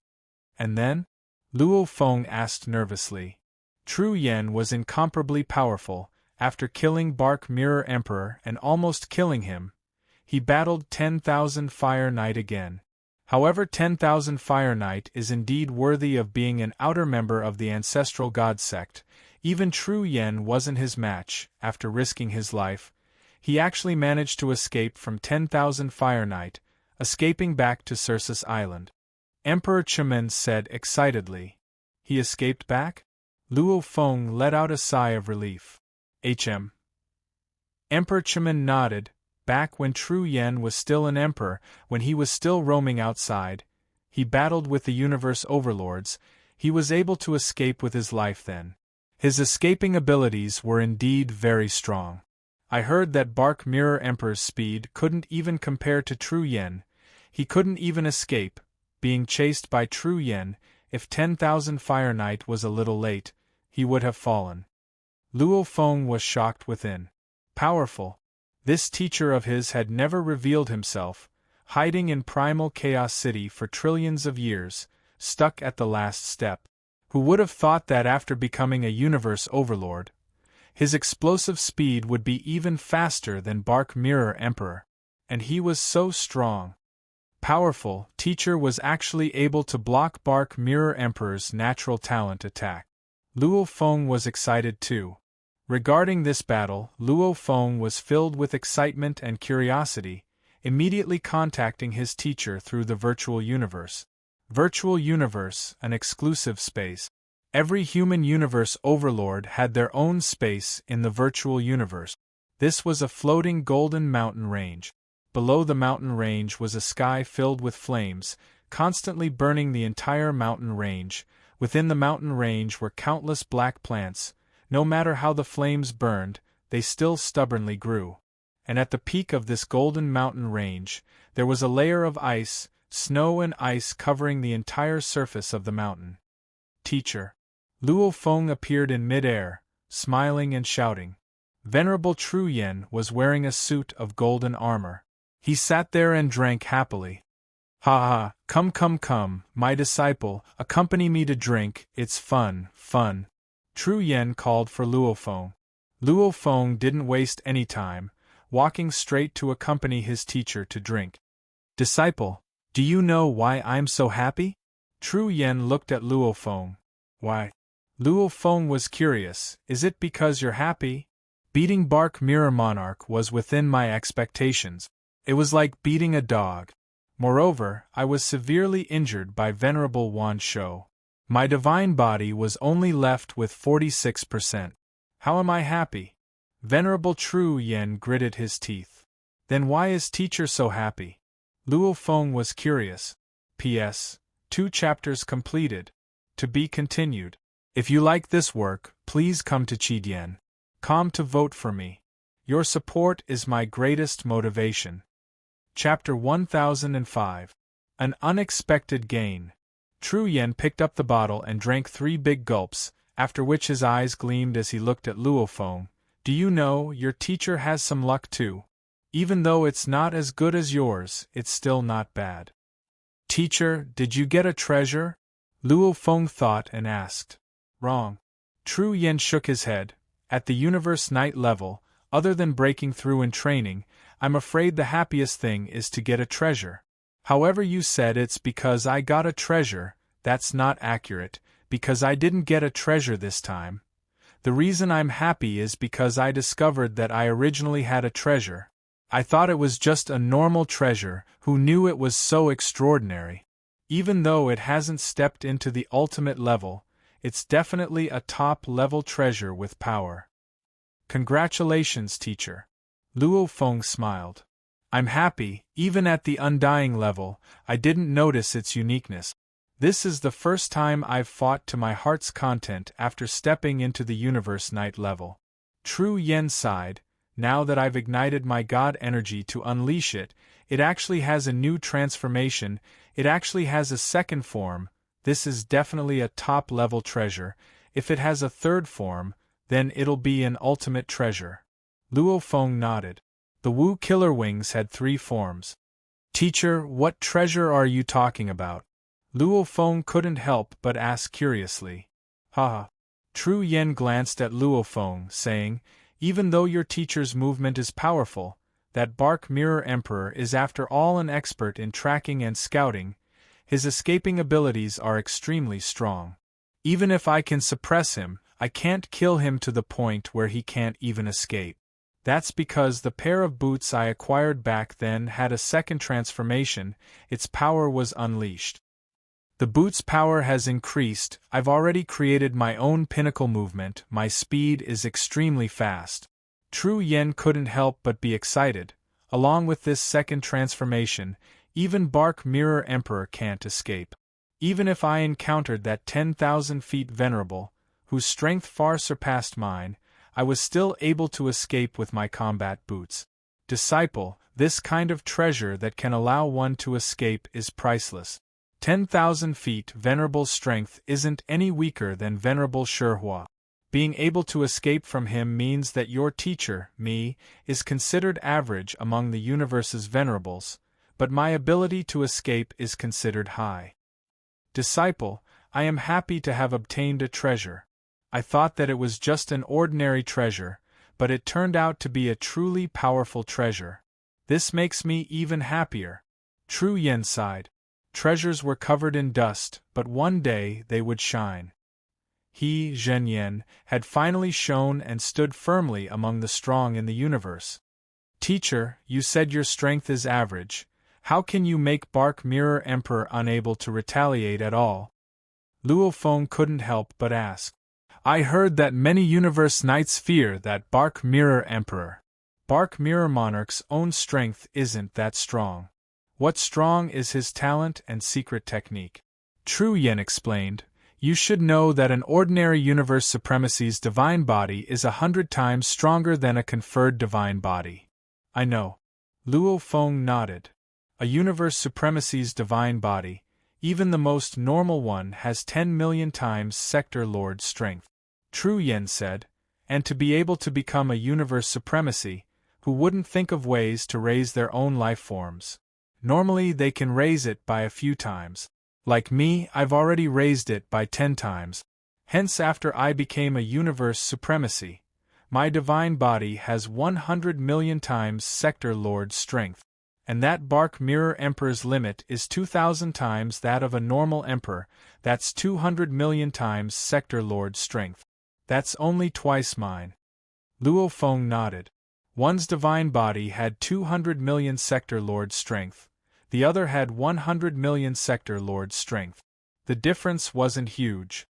And then? Luo Feng asked nervously. True Yen was incomparably powerful. After killing Bark Mirror Emperor and almost killing him, he battled 10,000 Fire Knight again. However, 10,000 Fire Knight is indeed worthy of being an outer member of the Ancestral God Sect. Even True Yen wasn't his match. After risking his life, he actually managed to escape from 10,000 Fire Knight, escaping back to Circe's Island. Emperor Chemin said excitedly. He escaped back? Luo Feng let out a sigh of relief. Emperor Chemin nodded. Back when True Yen was still an emperor, when he was still roaming outside, he battled with the universe overlords. He was able to escape with his life then. His escaping abilities were indeed very strong. I heard that Bark Mirror Emperor's speed couldn't even compare to True Yen. He couldn't even escape, being chased by True Yen. If 10,000 Fire Knight was a little late, he would have fallen. Luo Feng was shocked within. Powerful. This teacher of his had never revealed himself, hiding in Primal Chaos City for trillions of years, stuck at the last step. Who would have thought that after becoming a universe overlord, his explosive speed would be even faster than Bark Mirror Emperor? And he was so strong. Powerful, teacher was actually able to block Bark Mirror Emperor's natural talent attack. Luo Feng was excited too. Regarding this battle, Luo Feng was filled with excitement and curiosity, immediately contacting his teacher through the virtual universe. Virtual universe, an exclusive space. Every human universe overlord had their own space in the virtual universe. This was a floating golden mountain range. Below the mountain range was a sky filled with flames, constantly burning the entire mountain range. Within the mountain range were countless black plants. No matter how the flames burned, they still stubbornly grew. and at the peak of this golden mountain range, there was a layer of ice, snow and ice covering the entire surface of the mountain. Teacher. Luo Feng appeared in mid-air, smiling and shouting. Venerable Tru Yen was wearing a suit of golden armor. He sat there and drank happily. Ha ha, come, my disciple, accompany me to drink, it's fun. Tru Yen called for Luo Feng. Luo Feng didn't waste any time, walking straight to accompany his teacher to drink. Disciple, do you know why I'm so happy? Tru Yen looked at Luo Feng. Why? Luo Feng was curious, is it because you're happy? Beating Bark Mirror Monarch was within my expectations. It was like beating a dog. Moreover, I was severely injured by Venerable Wan Shou. My divine body was only left with 46%. How am I happy? Venerable Tru Yen gritted his teeth. Then why is teacher so happy? Luo Feng was curious. P.S. 2 chapters completed. To be continued. If you like this work, please come to Qidian.com to vote for me. Your support is my greatest motivation. Chapter 1005. An Unexpected Gain. Tru Yen picked up the bottle and drank 3 big gulps, after which his eyes gleamed as he looked at Luo Feng. Do you know, your teacher has some luck too. Even though it's not as good as yours, it's still not bad. Teacher, did you get a treasure? Luo Feng thought and asked. Wrong. Tru Yen shook his head. At the Universe Night level, other than breaking through in training, I'm afraid the happiest thing is to get a treasure. However, you said it's because I got a treasure. That's not accurate, because I didn't get a treasure this time. The reason I'm happy is because I discovered that I originally had a treasure. I thought it was just a normal treasure, who knew it was so extraordinary. Even though it hasn't stepped into the ultimate level, it's definitely a top-level treasure with power. Congratulations, teacher. Luo Feng smiled. I'm happy, even at the undying level, I didn't notice its uniqueness. This is the first time I've fought to my heart's content after stepping into the Universe Night level. Tru Yen sighed. Now that I've ignited my God energy to unleash it, it actually has a new transformation, it actually has a second form. This is definitely a top-level treasure. If it has a third form, then it'll be an ultimate treasure. Luo Feng nodded. The Wu Killer Wings had 3 forms. Teacher, what treasure are you talking about? Luo Feng couldn't help but ask curiously. Haha. Tru Yen glanced at Luo Feng, saying, even though your teacher's movement is powerful, that Bark Mirror Emperor is after all an expert in tracking and scouting, his escaping abilities are extremely strong. Even if I can suppress him, I can't kill him to the point where he can't even escape. That's because the pair of boots I acquired back then had a second transformation, its power was unleashed. The boot's power has increased, I've already created my own pinnacle movement, my speed is extremely fast. Tru Yen couldn't help but be excited. Along with this second transformation, even Bark Mirror Emperor can't escape. Even if I encountered that 10,000 feet venerable, whose strength far surpassed mine, I was still able to escape with my combat boots. Disciple, this kind of treasure that can allow one to escape is priceless. 10,000 feet venerable strength isn't any weaker than Venerable Shihua. Being able to escape from him means that your teacher, me, is considered average among the universe's venerables, but my ability to escape is considered high. Disciple, I am happy to have obtained a treasure. I thought that it was just an ordinary treasure, but it turned out to be a truly powerful treasure. This makes me even happier. Tru Yen sighed. Treasures were covered in dust, but one day they would shine. He, Zhen Yen, had finally shone and stood firmly among the strong in the universe. Teacher, you said your strength is average. How can you make Bark Mirror Emperor unable to retaliate at all? Luo Feng couldn't help but ask. I heard that many Universe Knights fear that Bark Mirror Emperor. Bark Mirror Monarch's own strength isn't that strong. What's strong is his talent and secret technique. Tru Yen explained, you should know that an ordinary universe supremacy's divine body is 100 times stronger than a conferred divine body. I know. Luo Feng nodded. A universe supremacy's divine body, even the most normal one, has 10 million times Sector Lord's strength. True, Yen said, and to be able to become a universe supremacy, who wouldn't think of ways to raise their own life forms? Normally they can raise it by a few times. Like me, I've already raised it by 10 times. Hence, after I became a universe supremacy, my divine body has 100 million times Sector Lord's strength. And that Bark Mirror Emperor's limit is 2,000 times that of a normal emperor. That's 200 million times Sector Lord's strength. That's only twice mine. Luo Feng nodded. One's divine body had 200 million Sector Lord's strength, the other had 100 million Sector Lord's strength. The difference wasn't huge.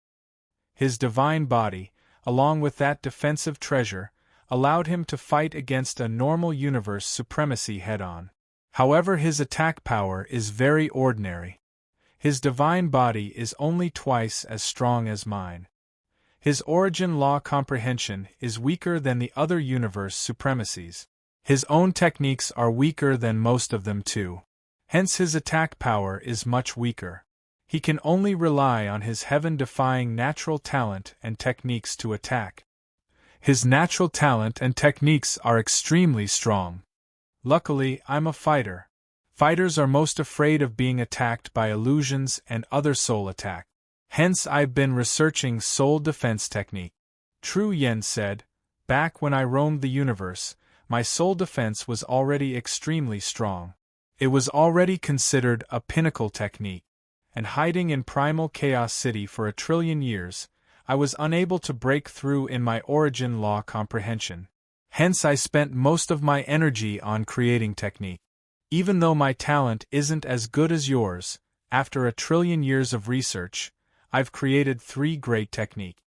His divine body, along with that defensive treasure, allowed him to fight against a normal universe supremacy head-on. However, his attack power is very ordinary. His divine body is only twice as strong as mine. His origin law comprehension is weaker than the other universe supremacies. His own techniques are weaker than most of them too. Hence his attack power is much weaker. He can only rely on his heaven-defying natural talent and techniques to attack. His natural talent and techniques are extremely strong. Luckily, I'm a fighter. Fighters are most afraid of being attacked by illusions and other soul attack. Hence I've been researching soul defense technique. True, Yen said, back when I roamed the universe, my soul defense was already extremely strong. It was already considered a pinnacle technique. And hiding in Primal Chaos City for 1 trillion years, I was unable to break through in my origin law comprehension. Hence I spent most of my energy on creating technique. Even though my talent isn't as good as yours, after 1 trillion years of research, I've created 3 great techniques,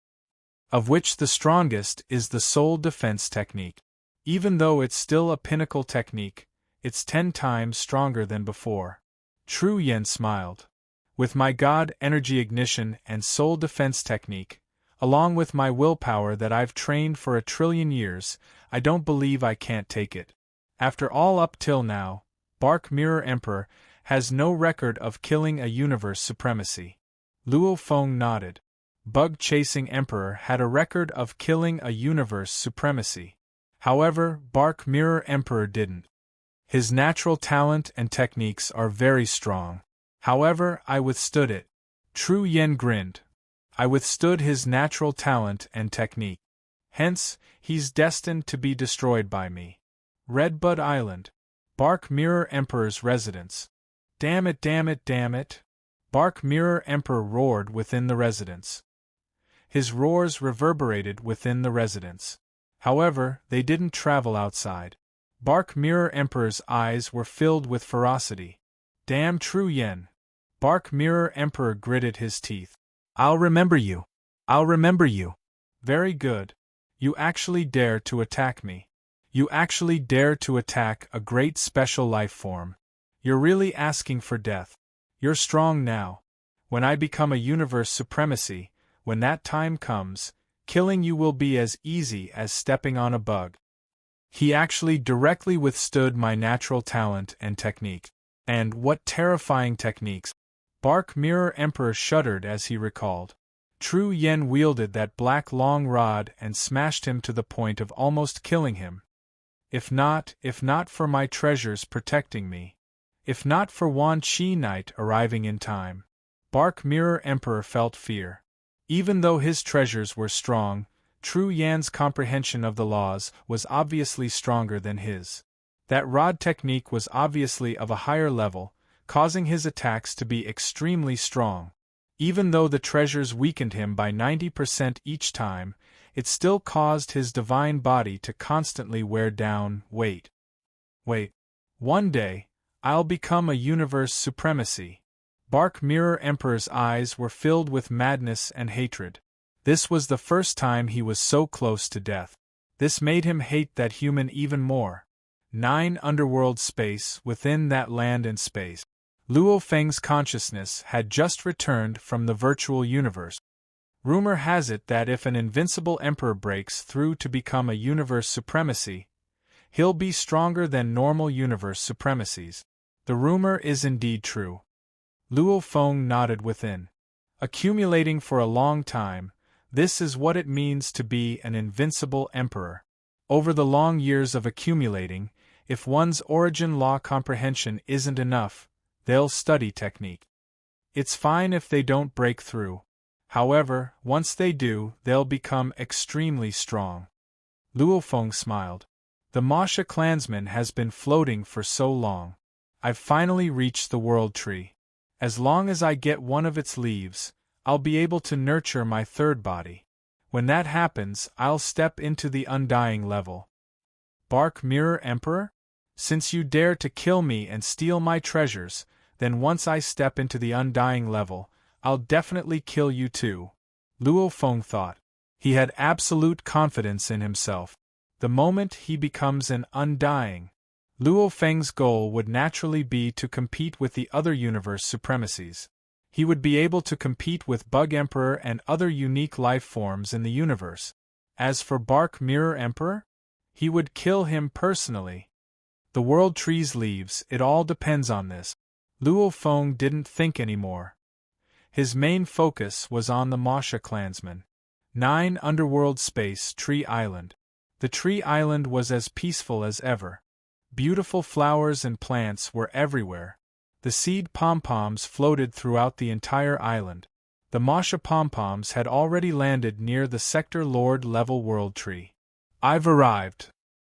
of which the strongest is the soul defense technique. Even though it's still a pinnacle technique, it's 10 times stronger than before. True, Yen smiled. With my God energy ignition and soul defense technique, along with my willpower that I've trained for 1 trillion years, I don't believe I can't take it. After all, up till now, Bark Mirror Emperor has no record of killing a universe supremacy. Luo Feng nodded. Bug Chasing Emperor had a record of killing a universe supremacy. However, Bark Mirror Emperor didn't. His natural talent and techniques are very strong. However, I withstood it. True, Yen grinned. I withstood his natural talent and technique. Hence, he's destined to be destroyed by me. Redbud Island. Bark Mirror Emperor's residence. Damn it, damn it, damn it. Bark Mirror Emperor roared within the residence. His roars reverberated within the residence. However, they didn't travel outside. Bark Mirror Emperor's eyes were filled with ferocity. Damn True Yen. Bark Mirror Emperor gritted his teeth. I'll remember you. I'll remember you. Very good. You actually dare to attack me. You actually dare to attack a great special life form. You're really asking for death. You're strong now. When I become a universe supremacy, when that time comes, killing you will be as easy as stepping on a bug. He actually directly withstood my natural talent and technique. And what terrifying techniques! Bark Mirror Emperor shuddered as he recalled. True Yen wielded that black long rod and smashed him to the point of almost killing him. If not for my treasures protecting me. If not for Wan Chi Knight arriving in time. Bark Mirror Emperor felt fear. Even though his treasures were strong, True Yan's comprehension of the laws was obviously stronger than his. That rod technique was obviously of a higher level, causing his attacks to be extremely strong. Even though the treasures weakened him by 90% each time, it still caused his divine body to constantly wear down. Wait. One day, I'll become a universe supremacy. Bark Mirror Emperor's eyes were filled with madness and hatred. This was the first time he was so close to death. This made him hate that human even more. 9 underworld space within that land and space. Luo Feng's consciousness had just returned from the virtual universe. Rumor has it that if an invincible emperor breaks through to become a universe supremacy, He'll be stronger than normal universe supremacies. The rumor is indeed true. Luo Feng nodded within. Accumulating for a long time, this is what it means to be an invincible emperor. Over the long years of accumulating, if one's origin law comprehension isn't enough, they'll study technique. It's fine if they don't break through. However, once they do, they'll become extremely strong. Luo Feng smiled. The Masha clansman has been floating for so long. I've finally reached the world tree. As long as I get one of its leaves, I'll be able to nurture my third body. When that happens, I'll step into the undying level. Bark Mirror Emperor? Since you dare to kill me and steal my treasures, then once I step into the undying level, I'll definitely kill you too. Luo Feng thought. He had absolute confidence in himself. The moment he becomes an undying, Luo Feng's goal would naturally be to compete with the other universe supremacies. He would be able to compete with Bug Emperor and other unique life forms in the universe. As for Bark Mirror Emperor, he would kill him personally. The world tree's leaves, it all depends on this. Luo Feng didn't think anymore. His main focus was on the Masha clansman. 9 Underworld Space Tree Island. The tree island was as peaceful as ever. Beautiful flowers and plants were everywhere. The seed pom-poms floated throughout the entire island. The Masha pom-poms had already landed near the Sector Lord level world tree. I've arrived.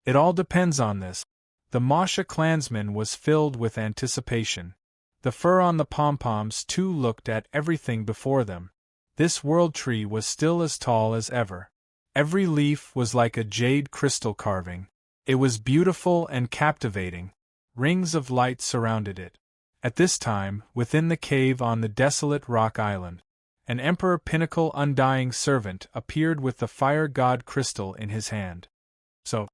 It all depends on this. The Masha clansman was filled with anticipation. The fur on the pom-poms too looked at everything before them. This world tree was still as tall as ever. Every leaf was like a jade crystal carving. It was beautiful and captivating. Rings of light surrounded it. At this time, within the cave on the desolate rock island, an Emperor Pinnacle Undying Servant appeared with the fire god crystal in his hand. So,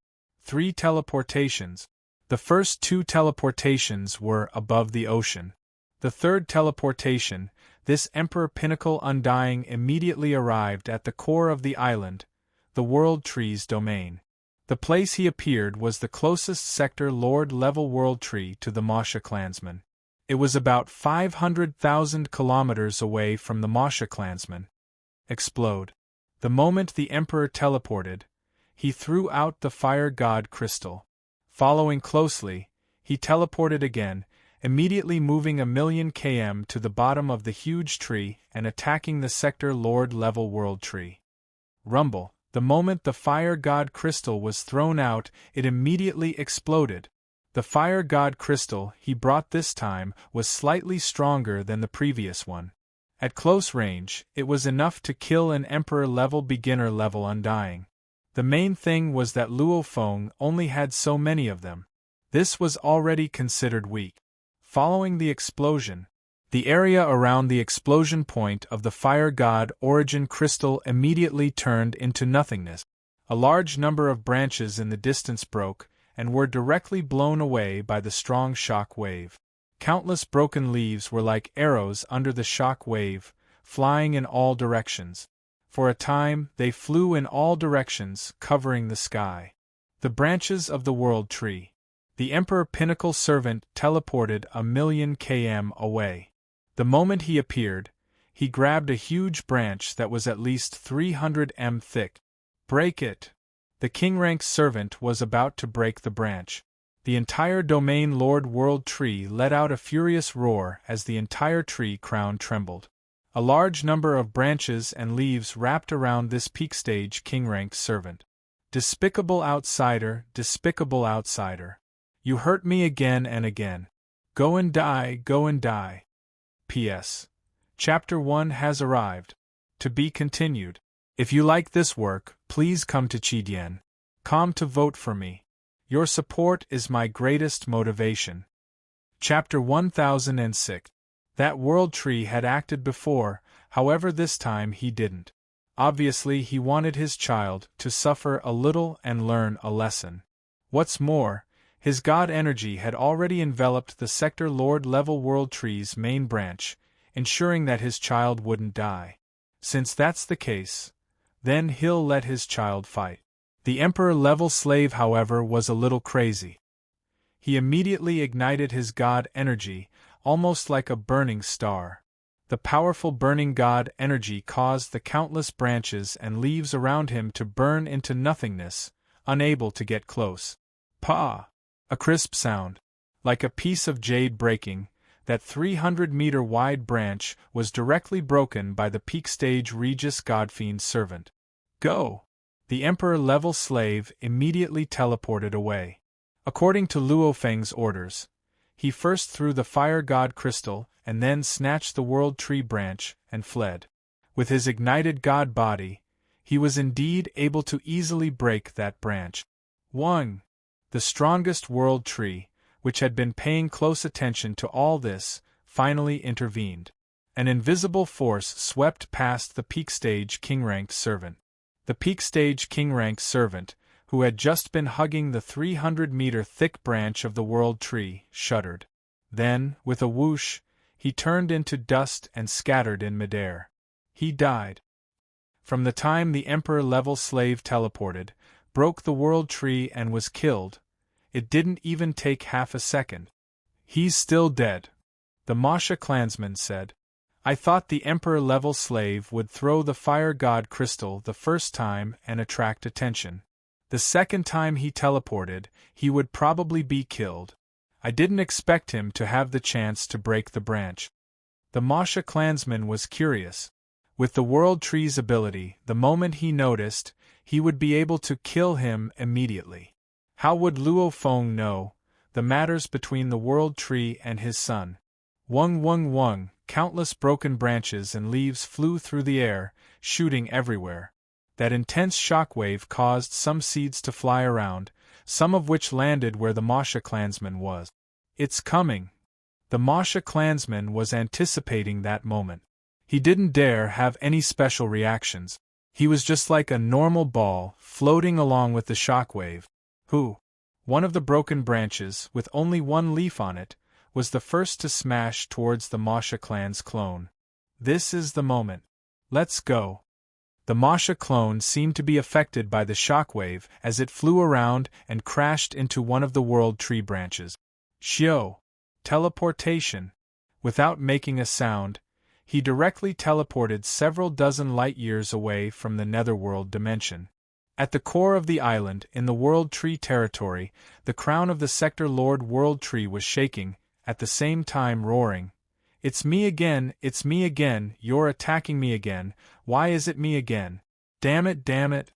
3 teleportations. The first 2 teleportations were above the ocean. The third teleportation, this Emperor Pinnacle Undying immediately arrived at the core of the island, the World Tree's domain. The place he appeared was the closest Sector Lord level World Tree to the Masha clansman. It was about 500,000 kilometers away from the Masha clansman. Explode. The moment the Emperor teleported, he threw out the fire god crystal. Following closely, he teleported again, immediately moving 1,000,000 km to the bottom of the huge tree and attacking the Sector Lord level World Tree. Rumble. The moment the fire god crystal was thrown out, it immediately exploded. The fire god crystal he brought this time was slightly stronger than the previous one. At close range, it was enough to kill an Emperor level beginner level Undying. The main thing was that Luo Feng only had so many of them. This was already considered weak. Following the explosion, the area around the explosion point of the fire god origin crystal immediately turned into nothingness. A large number of branches in the distance broke and were directly blown away by the strong shock wave. Countless broken leaves were like arrows under the shock wave, flying in all directions. For a time, they flew in all directions, covering the sky. The branches of the World Tree. The Emperor Pinnacle Servant teleported 1,000,000 km away. The moment he appeared, he grabbed a huge branch that was at least 300 m thick. Break it! The King-rank servant was about to break the branch. The entire Domain Lord World Tree let out a furious roar as the entire tree crown trembled. A large number of branches and leaves wrapped around this peak stage King-rank servant. Despicable outsider, despicable outsider. You hurt me again and again. Go and die, go and die. P.S. Chapter 1 has arrived. To be continued. If you like this work, please come to Chidien.com to vote for me. Your support is my greatest motivation. Chapter 1006. That World Tree had acted before, however this time he didn't. Obviously he wanted his child to suffer a little and learn a lesson. What's more, his god energy had already enveloped the Sector Lord level World Tree's main branch, ensuring that his child wouldn't die. Since that's the case, then he'll let his child fight. The Emperor-level slave, however, was a little crazy. He immediately ignited his god energy, almost like a burning star. The powerful burning god energy caused the countless branches and leaves around him to burn into nothingness, unable to get close. Pa! A crisp sound. Like a piece of jade breaking, that 300-meter-wide branch was directly broken by the peak stage Regis Godfiend's servant. Go! The Emperor-level slave immediately teleported away. According to Luo Feng's orders, he first threw the fire god crystal and then snatched the world tree branch and fled. With his ignited god body, he was indeed able to easily break that branch. 1. The strongest world tree, which had been paying close attention to all this, finally intervened. An invisible force swept past the peak stage king-ranked servant. The peak stage king-ranked servant, who had just been hugging the 300-meter thick branch of the world tree, shuddered. Then, with a whoosh, he turned into dust and scattered in midair. He died. From the time the Emperor-level slave teleported, broke the world tree and was killed, it didn't even take half a second. He's still dead, the Masha clansman said. I thought the Emperor-level slave would throw the fire god crystal the first time and attract attention. The second time he teleported, he would probably be killed. I didn't expect him to have the chance to break the branch. The Masha clansman was curious. With the world tree's ability, the moment he noticed, he would be able to kill him immediately. How would Luo Feng know the matters between the world tree and his son? Wung wung wung, countless broken branches and leaves flew through the air, shooting everywhere. That intense shockwave caused some seeds to fly around, some of which landed where the Masha clansman was. It's coming. The Masha clansman was anticipating that moment. He didn't dare have any special reactions. He was just like a normal ball, floating along with the shockwave. Who? One of the broken branches, with only one leaf on it, was the first to smash towards the Masha clan's clone. This is the moment. Let's go. The Masha clone seemed to be affected by the shockwave as it flew around and crashed into one of the world tree branches. Xiao! Teleportation! Without making a sound, he directly teleported several dozen light-years away from the netherworld dimension. At the core of the island, in the World Tree territory, the crown of the Sector Lord World Tree was shaking, at the same time roaring. It's me again, you're attacking me again, why is it me again? Damn it, damn it.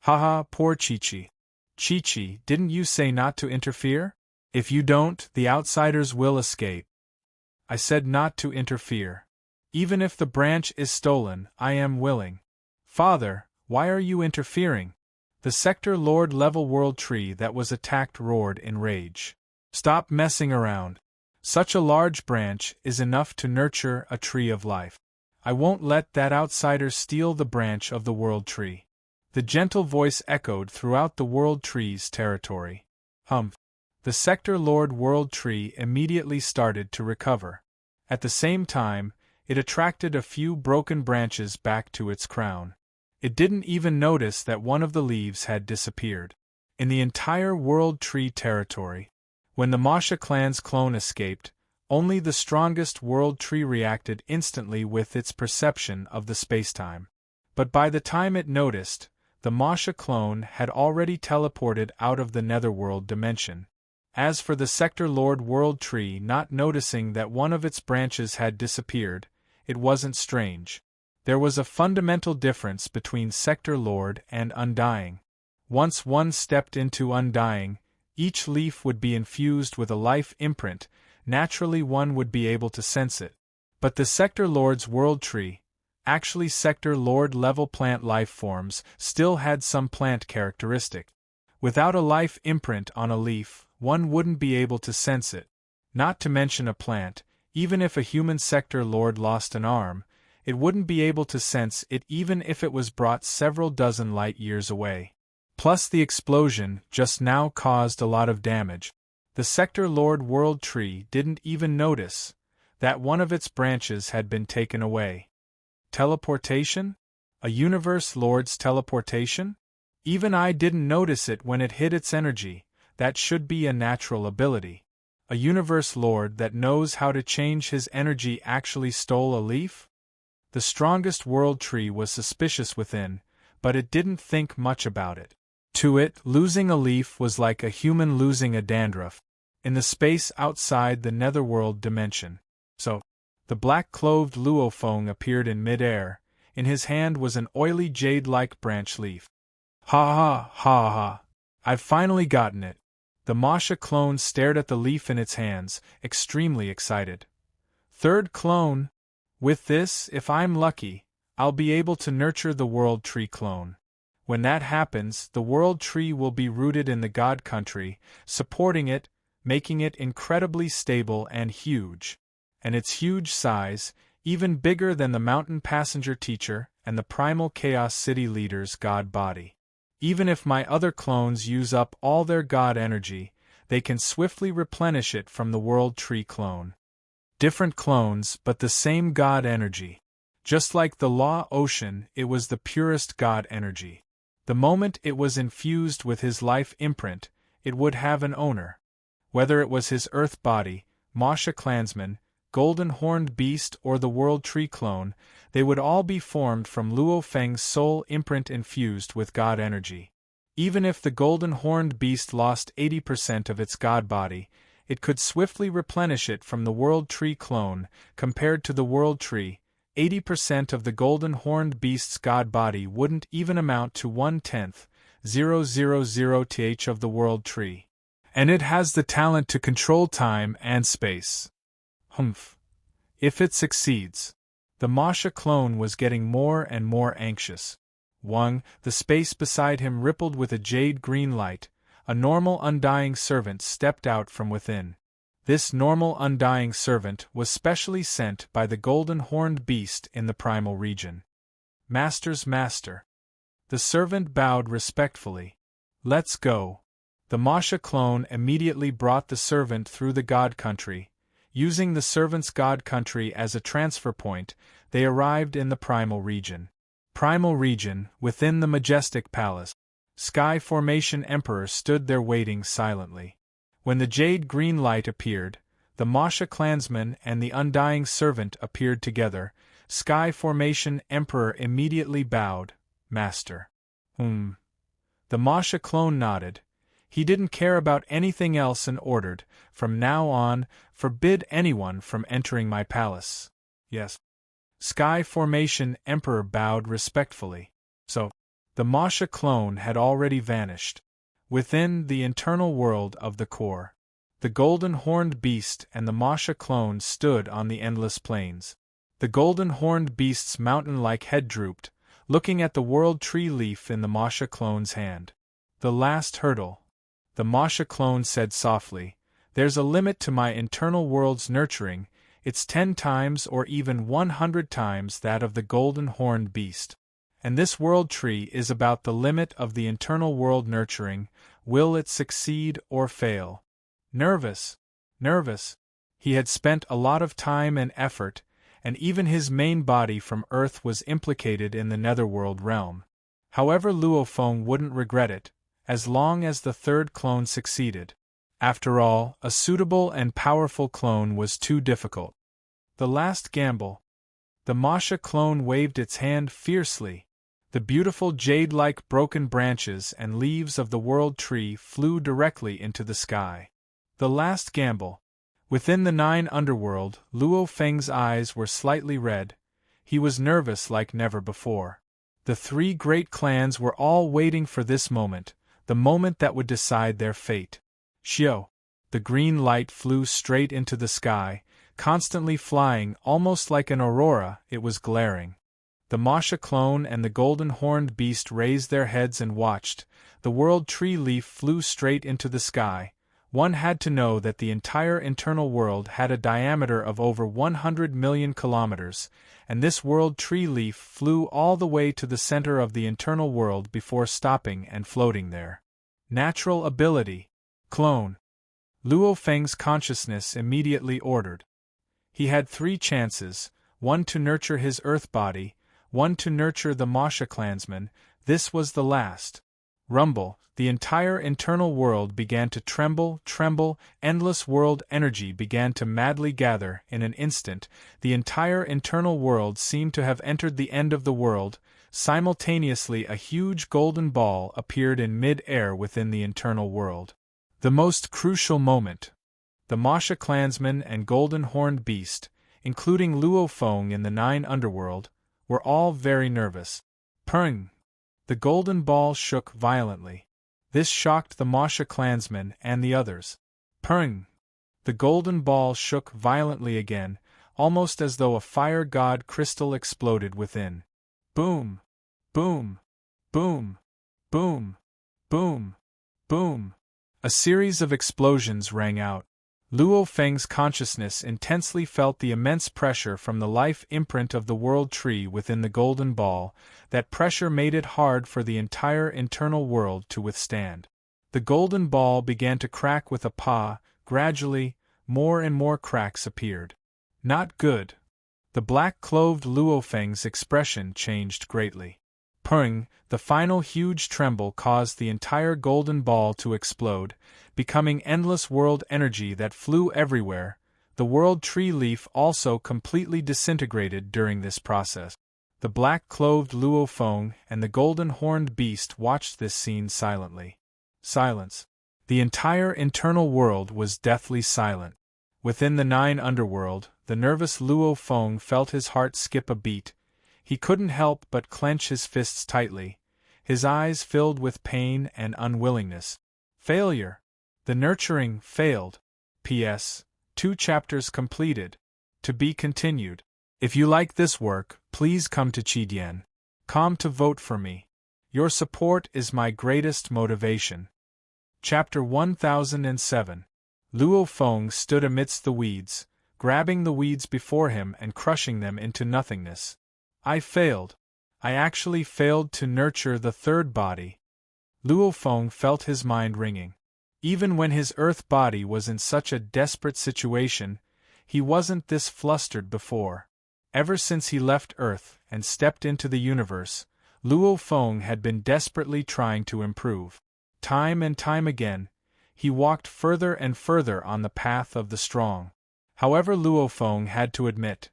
Haha, poor Chi-Chi. Chi-Chi, didn't you say not to interfere? If you don't, the outsiders will escape. I said not to interfere. Even if the branch is stolen, I am willing. Father, why are you interfering? The Sector Lord level world tree that was attacked roared in rage. Stop messing around. Such a large branch is enough to nurture a tree of life. I won't let that outsider steal the branch of the world tree. The gentle voice echoed throughout the world tree's territory. Humph. The Sector Lord world tree immediately started to recover. At the same time, it attracted a few broken branches back to its crown. It didn't even notice that one of the leaves had disappeared. In the entire world tree territory, when the Masha clan's clone escaped, only the strongest world tree reacted instantly with its perception of the spacetime. But by the time it noticed, the Masha clone had already teleported out of the netherworld dimension. As for the Sector Lord world tree not noticing that one of its branches had disappeared, it wasn't strange. There was a fundamental difference between Sector Lord and Undying. Once one stepped into Undying, each leaf would be infused with a life imprint, naturally one would be able to sense it. But the Sector Lord's world tree, actually Sector Lord level plant life forms, still had some plant characteristic. Without a life imprint on a leaf, one wouldn't be able to sense it. Not to mention a plant, even if a human Sector Lord lost an arm, it wouldn't be able to sense it even if it was brought several dozen light years away. Plus the explosion just now caused a lot of damage. The Sector Lord world tree didn't even notice that one of its branches had been taken away. Teleportation? A Universe Lord's teleportation? Even I didn't notice it when it hit its energy. That should be a natural ability. A universe lord that knows how to change his energy actually stole a leaf? The strongest world tree was suspicious within, but it didn't think much about it. To it, losing a leaf was like a human losing a dandruff in the space outside the netherworld dimension. So, the black-cloved Luofeng appeared in mid-air. In his hand was an oily jade-like branch leaf. Ha ha ha ha! I've finally gotten it. The Masha clone stared at the leaf in its hands, extremely excited. Third clone! With this, if I'm lucky, I'll be able to nurture the World Tree clone. When that happens, the World Tree will be rooted in the God Country, supporting it, making it incredibly stable and huge. And its huge size, even bigger than the Mountain Passenger Teacher and the Primal Chaos City Leader's God body. Even if my other clones use up all their God energy, they can swiftly replenish it from the World Tree clone. Different clones, but the same God energy. Just like the Law Ocean, it was the purest God energy. The moment it was infused with his life imprint, it would have an owner. Whether it was his Earth body, Masha clansman, Golden Horned Beast or the World Tree clone, they would all be formed from Luofeng's soul imprint infused with God energy. Even if the Golden Horned Beast lost 80% of its God body, it could swiftly replenish it from the World Tree clone. Compared to the World Tree, 80% of the Golden Horned Beast's God body wouldn't even amount to 1/10, 0.000th of the World Tree. And it has the talent to control time and space. Humph. If it succeeds. The Masha clone was getting more and more anxious. The space beside him rippled with a jade-green light. A normal undying servant stepped out from within. This normal undying servant was specially sent by the Golden Horned Beast in the primal region. Master's master. The servant bowed respectfully. Let's go. The Masha clone immediately brought the servant through the God Country. Using the servant's God Country as a transfer point, they arrived in the primal region. Primal region, within the majestic palace. Sky Formation Emperor stood there waiting silently. When the jade-green light appeared, the Masha clansman and the undying servant appeared together. Sky Formation Emperor immediately bowed. Master. The Masha clone nodded. He didn't care about anything else and ordered, from now on, forbid anyone from entering my palace. Yes. Sky Formation Emperor bowed respectfully. So, the Masha clone had already vanished. Within the internal world of the core, the Golden Horned Beast and the Masha clone stood on the endless plains. The Golden Horned Beast's mountain-like head drooped, looking at the World Tree leaf in the Masha clone's hand. The last hurdle. The Masha clone said softly, there's a limit to my internal world's nurturing, it's 10 times or even 100 times that of the Golden Horned Beast. And this World Tree is about the limit of the internal world nurturing. Will it succeed or fail? Nervous. He had spent a lot of time and effort, and even his main body from Earth was implicated in the netherworld realm. However, Luofeng wouldn't regret it, as long as the third clone succeeded. After all, a suitable and powerful clone was too difficult. The last gamble. The Masha clone waved its hand fiercely. The beautiful jade-like broken branches and leaves of the World Tree flew directly into the sky. The last gamble. Within the 9 underworld, Luofeng's eyes were slightly red. He was nervous like never before. The 3 great clans were all waiting for this moment, the moment that would decide their fate. Xiao. The green light flew straight into the sky, constantly flying almost like an aurora. It was glaring. The Masha clone and the Golden Horned Beast raised their heads and watched. The World Tree leaf flew straight into the sky. One had to know that the entire internal world had a diameter of over 100 million kilometers, and this World Tree leaf flew all the way to the center of the internal world before stopping and floating there. Natural ability. Clone. Luofeng's consciousness immediately ordered. He had 3 chances, 1 to nurture his Earth body, 1 to nurture the Masha clansman. This was the last. rumble, the entire internal world began to tremble, endless world energy began to madly gather. In an instant, the entire internal world seemed to have entered the end of the world. Simultaneously, a huge golden ball appeared in mid-air within the internal world. The most crucial moment. The Masha clansmen and golden horned beast, including Luo Feng in the 9 underworld, were all very nervous. Purring! The golden ball shook violently. This shocked the Masha clansmen and the others. Purring! The golden ball shook violently again, almost as though a fire god crystal exploded within. Boom! Boom! Boom! Boom! Boom! Boom! A series of explosions rang out. Luo Feng's consciousness intensely felt the immense pressure from the life imprint of the world tree within the golden ball. That pressure made it hard for the entire internal world to withstand. The golden ball began to crack with a paw. Gradually, more and more cracks appeared. Not good. The black-clothed Luo Feng's expression changed greatly. Purring, the final huge tremble caused the entire golden ball to explode, becoming endless world energy that flew everywhere. The world tree leaf also completely disintegrated during this process. The black-clothed Luo Feng and the golden horned beast watched this scene silently. Silence. The entire internal world was deathly silent. Within the 9 underworld, the nervous Luo Feng felt his heart skip a beat. He couldn't help but clench his fists tightly, his eyes filled with pain and unwillingness. Failure. The nurturing failed. P.S. 2 chapters completed. To be continued. If you like this work, please come to Qidian.com to vote for me. Your support is my greatest motivation. Chapter 1007. Luo Feng stood amidst the weeds, grabbing the weeds before him and crushing them into nothingness. I failed. I actually failed to nurture the third body. Luo Feng felt his mind ringing. Even when his earth body was in such a desperate situation, he wasn't this flustered before. Ever since he left Earth and stepped into the universe, Luo Feng had been desperately trying to improve. Time and time again, he walked further and further on the path of the strong. However, Luo Feng had to admit,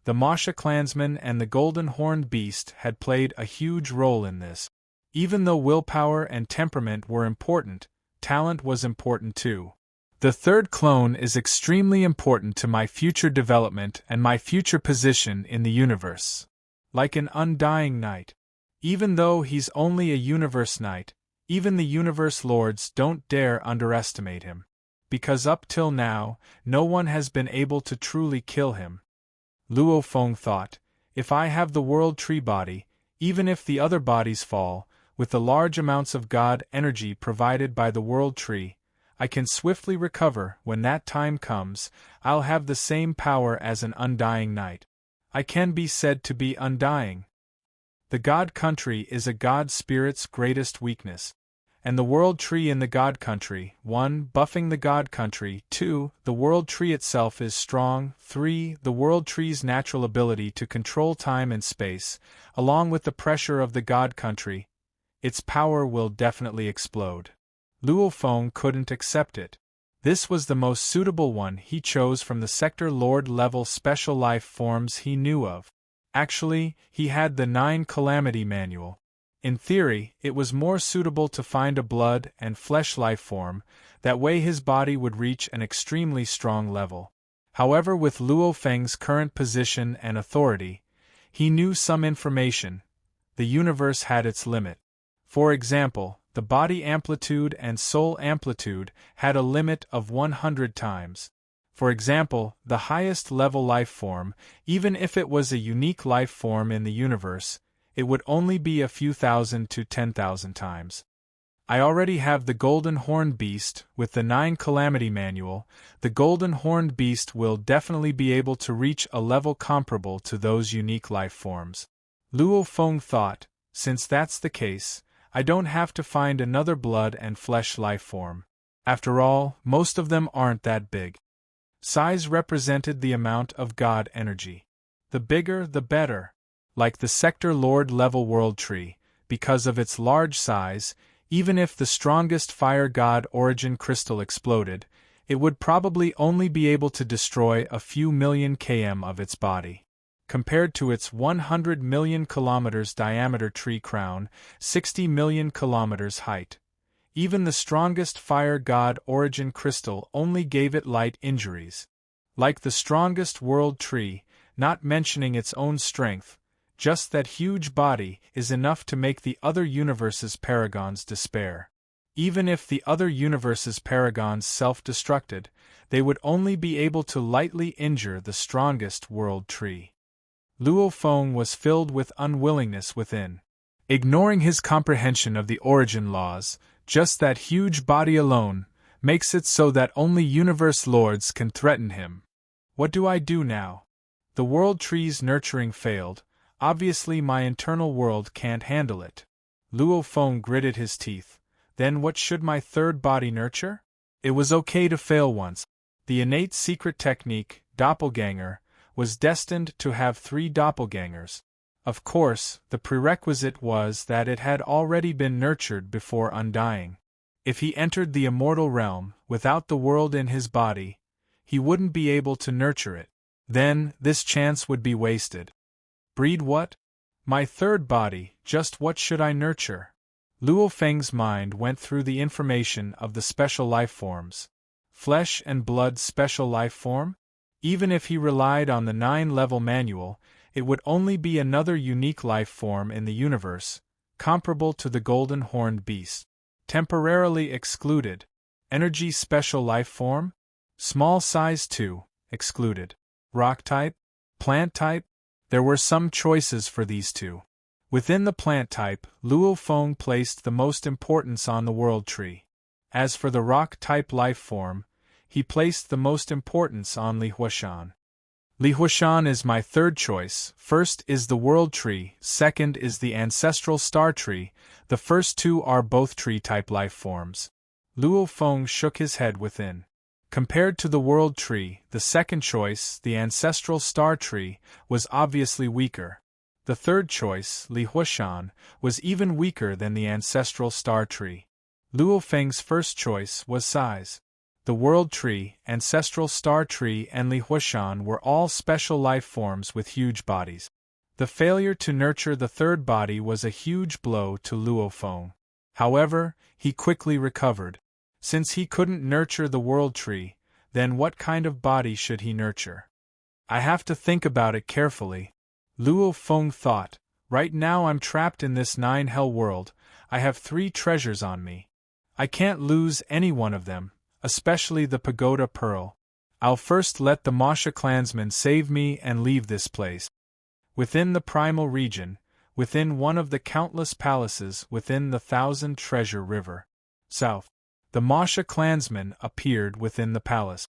the Masha clansmen and the golden horned beast had played a huge role in this. Even though willpower and temperament were important, talent was important too. The third clone is extremely important to my future development and my future position in the universe. Like an undying knight. Even though he's only a universe knight, even the universe lords don't dare underestimate him. Because up till now, no one has been able to truly kill him. Luo Feng thought, if I have the world tree body, even if the other bodies fall, with the large amounts of God energy provided by the world tree, I can swiftly recover. When that time comes, I'll have the same power as an undying knight. I can be said to be undying. The God country is a God spirit's greatest weakness. And the world tree in the God country, 1. Buffing the God country, 2. The world tree itself is strong, 3. The world tree's natural ability to control time and space, along with the pressure of the God country, its power will definitely explode. Luo Feng couldn't accept it. This was the most suitable one he chose from the Sector Lord level special life forms he knew of. Actually, he had the 9 Calamity Manual. In theory, it was more suitable to find a blood and flesh life form, that way his body would reach an extremely strong level. However, with Luo Feng's current position and authority, he knew some information. The universe had its limit. For example, the body amplitude and soul amplitude had a limit of 100 times. For example, the highest level life form, even if it was a unique life form in the universe, it would only be a few thousand to 10,000 times. I already have the Golden Horned Beast. With the 9 Calamity Manual, the Golden Horned Beast will definitely be able to reach a level comparable to those unique life forms. Luo Feng thought, since that's the case, I don't have to find another blood and flesh life form. After all, most of them aren't that big. Size represented the amount of God energy. The bigger, the better. Like the Sector Lord level world tree, because of its large size, even if the strongest fire god origin crystal exploded, it would probably only be able to destroy a few million km of its body. Compared to its 100 million kilometers diameter tree crown, 60 million kilometers height, even the strongest fire god origin crystal only gave it light injuries. Like the strongest world tree, not mentioning its own strength, just that huge body is enough to make the other universe's paragons despair. Even if the other universe's paragons self-destructed, they would only be able to lightly injure the strongest world tree. Luo Feng was filled with unwillingness within. Ignoring his comprehension of the origin laws, just that huge body alone makes it so that only universe lords can threaten him. What do I do now? The world tree's nurturing failed. Obviously my internal world can't handle it. Luo Feng gritted his teeth. Then what should my third body nurture? It was okay to fail once. The innate secret technique, doppelganger, was destined to have 3 doppelgangers. Of course, the prerequisite was that it had already been nurtured before undying. If he entered the immortal realm, without the world in his body, he wouldn't be able to nurture it. Then, this chance would be wasted. Breed what? My third body, just what should I nurture? Luo Feng's mind went through the information of the special life forms. Flesh and blood special life form? Even if he relied on the 9-level manual, it would only be another unique life form in the universe, comparable to the golden horned beast. Temporarily excluded. Energy special life form? Small size 2, excluded. Rock type? Plant type? There were some choices for these two. Within the plant type, Luo Feng placed the most importance on the world tree. As for the rock type life form, he placed the most importance on Li Huashan. Li Huashan is my third choice. First is the world tree, second is the ancestral star tree. The first two are both tree type life forms. Luo Feng shook his head within. Compared to the world tree, the second choice, the ancestral star tree, was obviously weaker. The third choice, Li Huashan, was even weaker than the ancestral star tree. Luo Feng's first choice was size. The world tree, ancestral star tree and Li Huashan were all special life forms with huge bodies. The failure to nurture the third body was a huge blow to Luo Feng. However, he quickly recovered. Since he couldn't nurture the world tree, then what kind of body should he nurture? I have to think about it carefully. Luo Feng thought, right now I'm trapped in this 9-hell world. I have 3 treasures on me. I can't lose any one of them, especially the pagoda pearl. I'll first let the Masha clansmen save me and leave this place. Within the primal region, within one of the countless palaces within the 1,000-treasure river, south, the Masha clansmen appeared within the palace.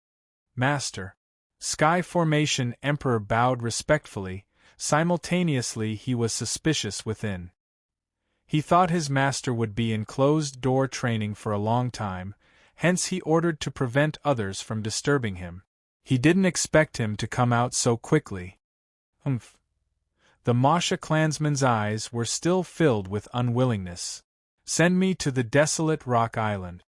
Master. Sky Formation Emperor bowed respectfully. Simultaneously he was suspicious within. He thought his master would be in closed-door training for a long time, hence he ordered to prevent others from disturbing him. He didn't expect him to come out so quickly. Humph. The Masha clansman's eyes were still filled with unwillingness. Send me to the desolate rock island.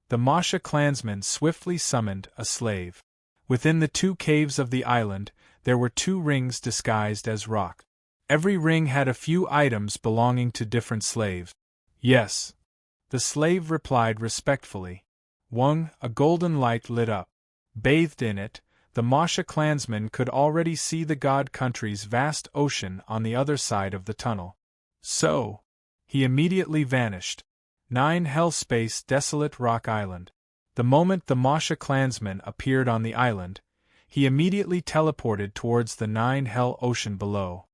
The Masha clansman swiftly summoned a slave. Within the 2 caves of the island, there were 2 rings disguised as rock. Every ring had a few items belonging to different slaves. Yes. The slave replied respectfully. A golden light lit up. Bathed in it, the Masha clansman could already see the god country's vast ocean on the other side of the tunnel. So, he immediately vanished. 9 hell space desolate rock island. The moment the Masha clansman appeared on the island, he immediately teleported towards the 9 hell ocean below.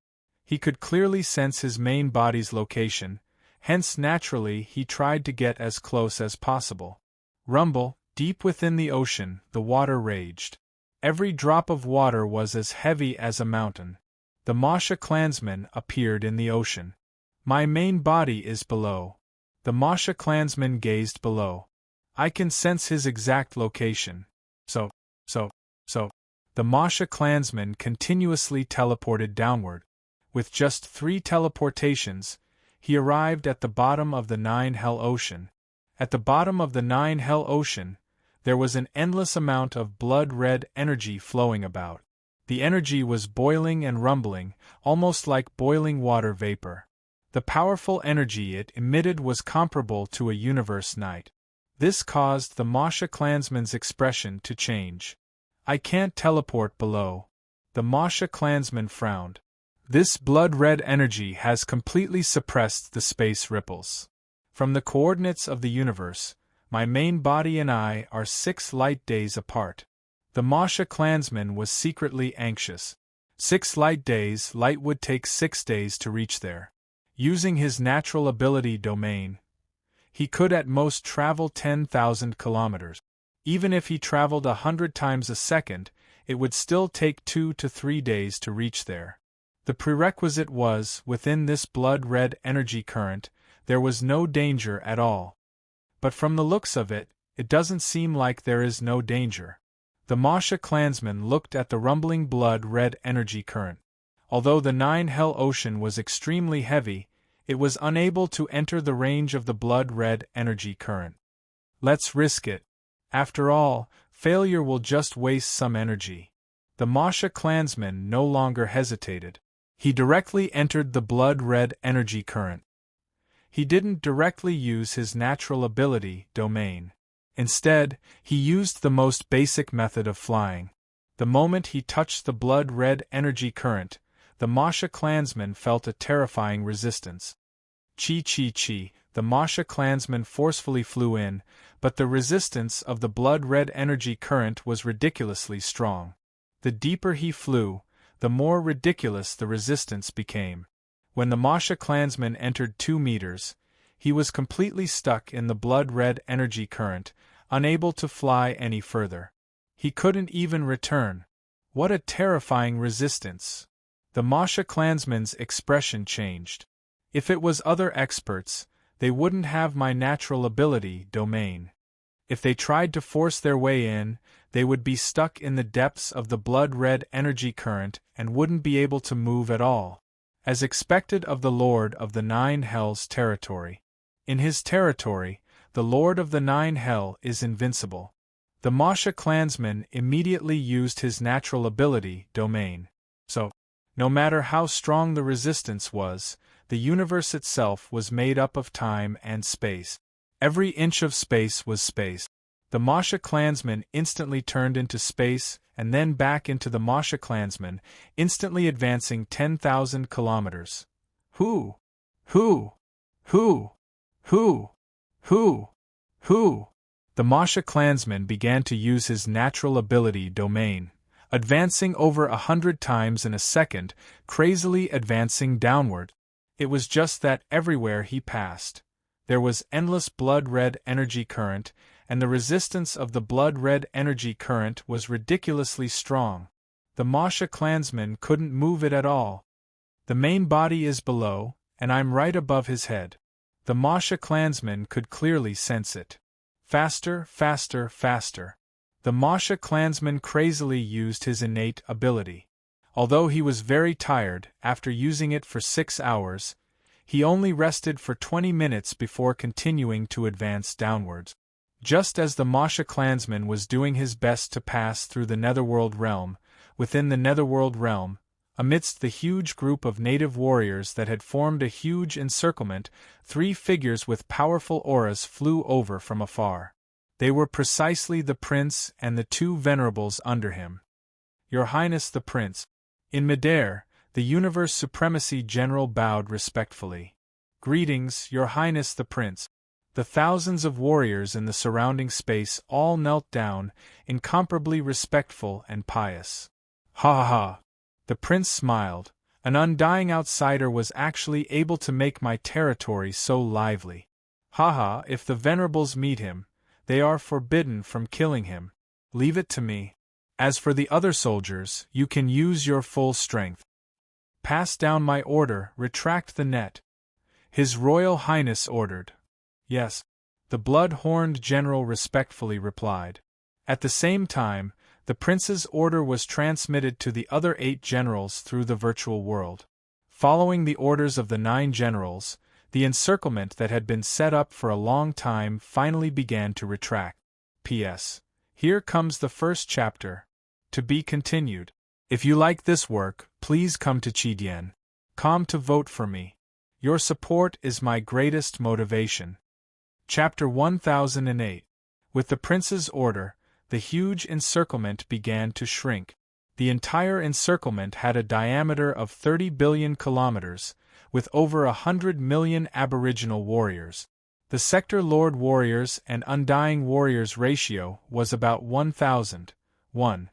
He could clearly sense his main body's location, hence naturally he tried to get as close as possible. Rumble, deep within the ocean, the water raged. Every drop of water was as heavy as a mountain. The Masha clansman appeared in the ocean. My main body is below. The Masha clansman gazed below. I can sense his exact location. So. The Masha clansman continuously teleported downward. With just 3 teleportations, he arrived at the bottom of the Nine Hell Ocean. At the bottom of the Nine Hell Ocean, there was an endless amount of blood-red energy flowing about. The energy was boiling and rumbling, almost like boiling water vapor. The powerful energy it emitted was comparable to a universe night. This caused the Masha clansman's expression to change. "I can't teleport below." The Masha clansman frowned. "This blood-red energy has completely suppressed the space ripples. From the coordinates of the universe, my main body and I are 6 light days apart." The Masha clansman was secretly anxious. 6 light days, light would take 6 days to reach there. Using his natural ability domain, he could at most travel 10,000 kilometers. Even if he traveled 100 times a second, it would still take 2 to 3 days to reach there. The prerequisite was, within this blood-red energy current, there was no danger at all. But from the looks of it, it doesn't seem like there is no danger. The Masha clansman looked at the rumbling blood-red energy current. Although the Nine Hell Ocean was extremely heavy, it was unable to enter the range of the blood-red energy current. "Let's risk it. After all, failure will just waste some energy." The Masha clansman no longer hesitated. He directly entered the blood-red energy current. He didn't directly use his natural ability, domain. Instead, he used the most basic method of flying. The moment he touched the blood-red energy current, the Masha clansman felt a terrifying resistance. Chi, the Masha clansman forcefully flew in, but the resistance of the blood-red energy current was ridiculously strong. The deeper he flew, the more ridiculous the resistance became. When the Masha clansman entered 2 meters, he was completely stuck in the blood-red energy current, unable to fly any further. He couldn't even return. What a terrifying resistance! The Masha clansman's expression changed. If it was other experts, they wouldn't have my natural ability, domain. If they tried to force their way in, they would be stuck in the depths of the blood-red energy current and wouldn't be able to move at all. As expected of the Lord of the Nine Hells territory. In his territory, the Lord of the Nine Hell is invincible. The Masha clansman immediately used his natural ability, domain. So, no matter how strong the resistance was, the universe itself was made up of time and space. Every inch of space was space. The Masha clansman instantly turned into space, and then back into the Masha clansman, instantly advancing 10,000 kilometers. Who? The Masha clansman began to use his natural ability domain, advancing over 100 times in a second, crazily advancing downward. It was just that everywhere he passed, there was endless blood-red energy current, and the resistance of the blood-red energy current was ridiculously strong. The Masha clansman couldn't move it at all. The main body is below, and I'm right above his head. The Masha clansman could clearly sense it. Faster. The Masha clansman crazily used his innate ability. Although he was very tired after using it for 6 hours, he only rested for 20 minutes before continuing to advance downwards. Just as the Masha clansman was doing his best to pass through the Netherworld realm, within the Netherworld realm, amidst the huge group of native warriors that had formed a huge encirclement, 3 figures with powerful auras flew over from afar. They were precisely the prince and the 2 venerables under him. "Your Highness the Prince." In midair, the Universe Supremacy General bowed respectfully. "Greetings, Your Highness the Prince." The thousands of warriors in the surrounding space all knelt down, incomparably respectful and pious. Ha! The prince smiled. An undying outsider was actually able to make my territory so lively. Ha! If the venerables meet him, they are forbidden from killing him. Leave it to me. As for the other soldiers, you can use your full strength. Pass down my order, retract the net. His Royal Highness ordered. Yes, the blood-horned general respectfully replied. At the same time, the prince's order was transmitted to the other 8 generals through the virtual world. Following the orders of the 9 generals, The encirclement that had been set up for a long time finally began to retract. P.S. Here comes the first chapter. To be continued. If you like this work, please come to Chidien.com to vote for me. Your support is my greatest motivation. Chapter 1008. With the prince's order, the huge encirclement began to shrink. The entire encirclement had a diameter of 30 billion kilometers, with over 100 million aboriginal warriors. The sector lord warriors and undying warriors ratio was about 1,001.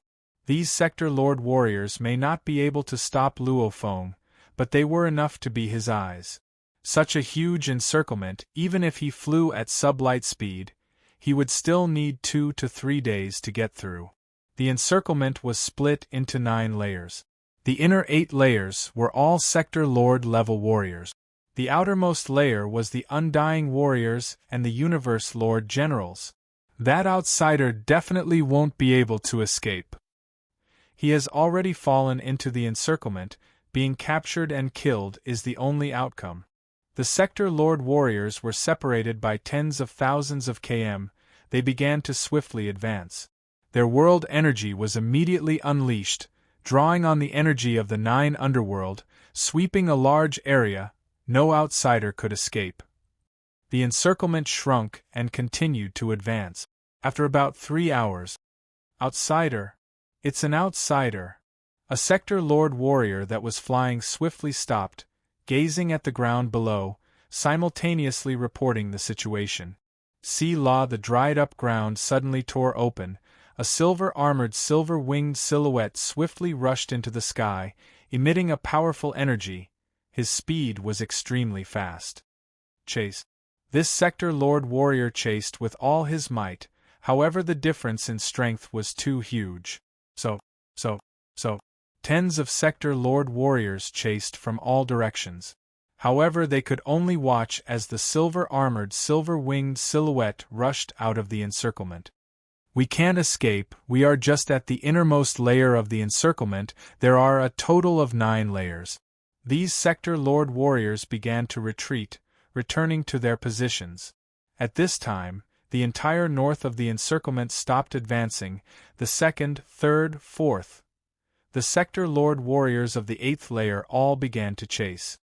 These sector lord warriors may not be able to stop Luo Feng, but they were enough to be his eyes. Such a huge encirclement, even if he flew at sublight speed, he would still need 2 to 3 days to get through. The encirclement was split into 9 layers. The inner 8 layers were all sector lord level warriors. The outermost layer was the undying warriors and the universe lord generals. That outsider definitely won't be able to escape. He has already fallen into the encirclement, being captured and killed is the only outcome. The sector lord warriors were separated by tens of thousands of km, they began to swiftly advance. Their world energy was immediately unleashed, drawing on the energy of the 9 underworld, sweeping a large area, no outsider could escape. The encirclement shrunk and continued to advance. After about 3 hours, outsider. It's an outsider. A sector lord warrior that was flying swiftly stopped, gazing at the ground below, simultaneously reporting the situation. See La, the dried-up ground suddenly tore open, a silver-armored silver-winged silhouette swiftly rushed into the sky, emitting a powerful energy. His speed was extremely fast. Chase. This sector lord warrior chased with all his might, however the difference in strength was too huge. So. Tens of sector lord warriors chased from all directions. However, they could only watch as the silver-armored silver-winged silhouette rushed out of the encirclement. We can't escape, we are just at the innermost layer of the encirclement, there are a total of 9 layers. These sector lord warriors began to retreat, returning to their positions. At this time, the entire north of the encirclement stopped advancing, the 2nd, 3rd, 4th. The sector lord warriors of the 8th layer all began to chase.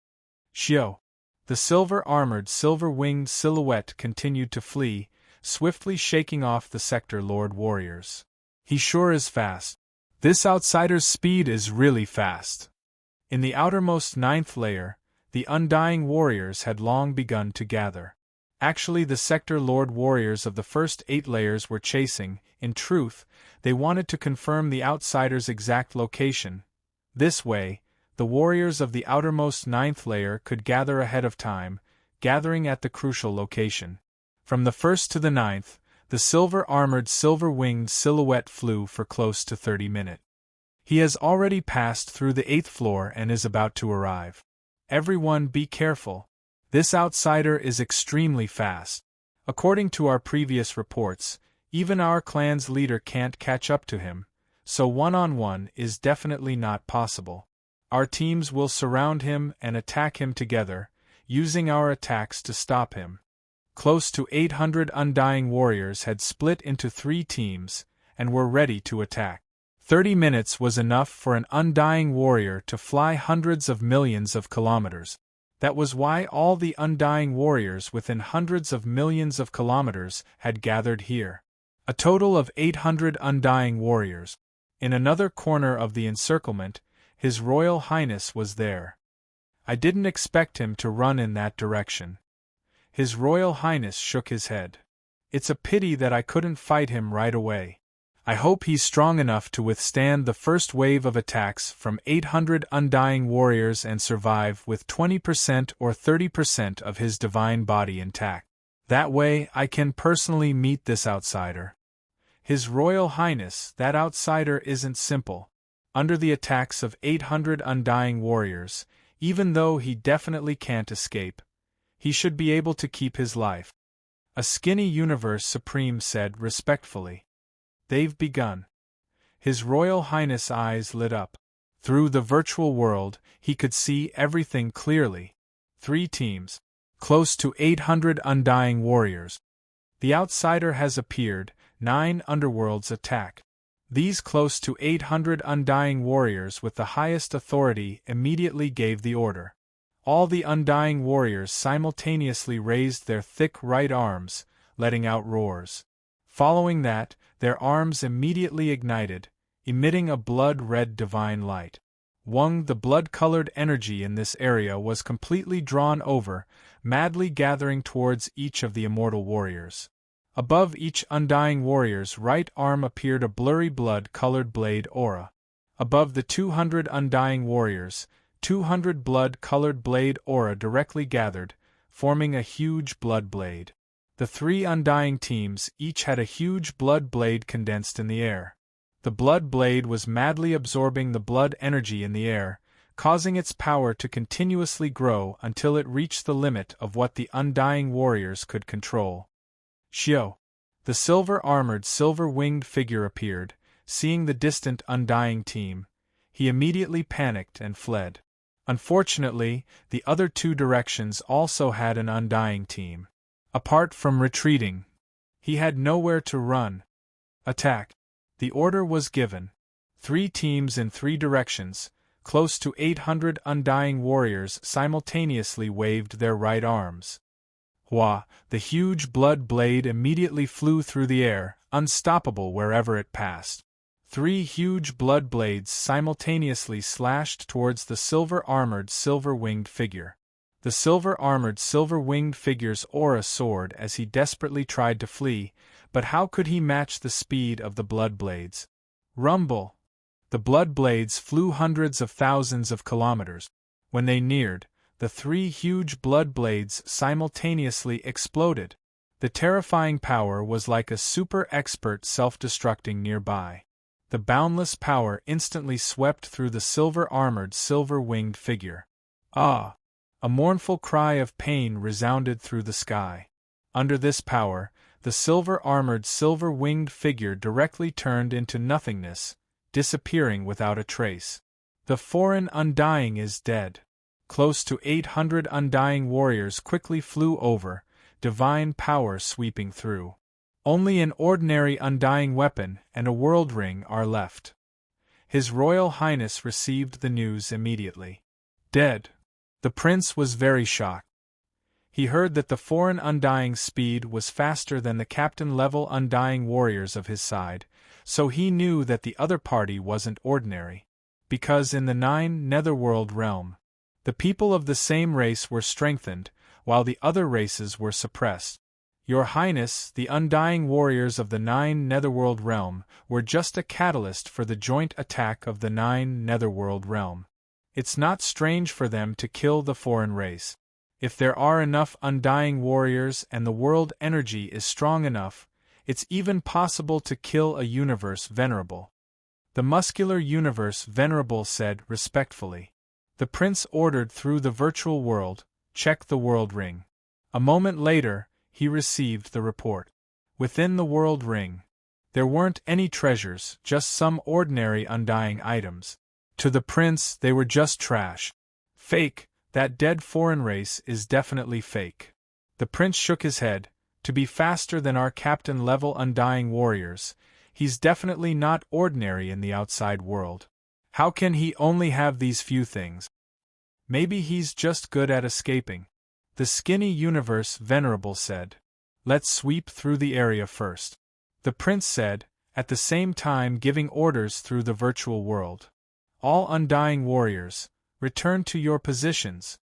Xiao. The silver-armored silver-winged silhouette continued to flee, swiftly shaking off the sector lord warriors. He sure is fast. This outsider's speed is really fast. In the outermost 9th layer, the undying warriors had long begun to gather. Actually, the sector lord warriors of the first 8 layers were chasing. In truth, they wanted to confirm the outsider's exact location. This way, the warriors of the outermost 9th layer could gather ahead of time, gathering at the crucial location. From the 1st to the 9th, the silver-armored silver-winged silhouette flew for close to 30 minutes. He has already passed through the 8th floor and is about to arrive. Everyone be careful. This outsider is extremely fast. According to our previous reports, even our clan's leader can't catch up to him, so one-on-one is definitely not possible. Our teams will surround him and attack him together, using our attacks to stop him. Close to 800 undying warriors had split into 3 teams, and were ready to attack. 30 minutes was enough for an undying warrior to fly hundreds of millions of kilometers. That was why all the undying warriors within hundreds of millions of kilometers had gathered here. A total of 800 undying warriors. In another corner of the encirclement, His Royal Highness was there. I didn't expect him to run in that direction. His Royal Highness shook his head. It's a pity that I couldn't fight him right away. I hope he's strong enough to withstand the first wave of attacks from 800 undying warriors and survive with 20% or 30% of his divine body intact. That way I can personally meet this outsider. His Royal Highness, that outsider isn't simple. Under the attacks of 800 undying warriors, even though he definitely can't escape, he should be able to keep his life. A skinny Universe Supreme said respectfully. They've begun. His Royal Highness' eyes lit up. Through the virtual world, he could see everything clearly. 3 teams. Close to 800 undying warriors. The outsider has appeared, 9 underworlds attack. These close to 800 undying warriors with the highest authority immediately gave the order. All the undying warriors simultaneously raised their thick right arms, letting out roars. Following that, their arms immediately ignited, emitting a blood-red divine light. The blood-colored energy in this area was completely drawn over, madly gathering towards each of the immortal warriors. Above each undying warrior's right arm appeared a blurry blood-colored blade aura. Above the 200 undying warriors, 200 blood-colored blade aura directly gathered, forming a huge blood blade. The 3 undying teams each had a huge blood blade condensed in the air. The blood blade was madly absorbing the blood energy in the air, causing its power to continuously grow until it reached the limit of what the undying warriors could control. Xiao. The silver-armored, silver-winged figure appeared. Seeing the distant undying team, he immediately panicked and fled. Unfortunately, the other 2 directions also had an undying team. Apart from retreating, he had nowhere to run. Attack. The order was given. 3 teams in 3 directions, close to 800 undying warriors simultaneously waved their right arms. Hua, the huge blood blade immediately flew through the air, unstoppable wherever it passed. 3 huge blood blades simultaneously slashed towards the silver-armored, silver-winged figure. The silver-armored, silver-winged figure's aura soared as he desperately tried to flee, but how could he match the speed of the blood blades? Rumble! The blood blades flew hundreds of thousands of kilometers. When they neared, the 3 huge blood blades simultaneously exploded. The terrifying power was like a super-expert self-destructing nearby. The boundless power instantly swept through the silver-armored, silver-winged figure. Ah! A mournful cry of pain resounded through the sky. Under this power, the silver-armored, silver-winged figure directly turned into nothingness, disappearing without a trace. The foreign undying is dead. Close to 800 undying warriors quickly flew over, divine power sweeping through. Only an ordinary undying weapon and a world ring are left. His Royal Highness received the news immediately. Dead. The prince was very shocked. He heard that the foreign undying's speed was faster than the captain-level undying warriors of his side, so he knew that the other party wasn't ordinary. Because in the 9 netherworld realm, the people of the same race were strengthened, while the other races were suppressed. Your Highness, the undying warriors of the 9 netherworld realm were just a catalyst for the joint attack of the 9 netherworld realm. It's not strange for them to kill the foreign race. If there are enough undying warriors and the world energy is strong enough, it's even possible to kill a universe venerable. The muscular universe venerable said respectfully. The prince ordered through the virtual world, check the world ring. A moment later, he received the report. Within the world ring, there weren't any treasures, just some ordinary undying items. To the prince, they were just trash. Fake, that dead foreign race is definitely fake. The prince shook his head. To be faster than our captain-level undying warriors, he's definitely not ordinary in the outside world. How can he only have these few things? Maybe he's just good at escaping. The skinny universe venerable said. Let's sweep through the area first. The prince said, at the same time giving orders through the virtual world. All undying warriors, return to your positions.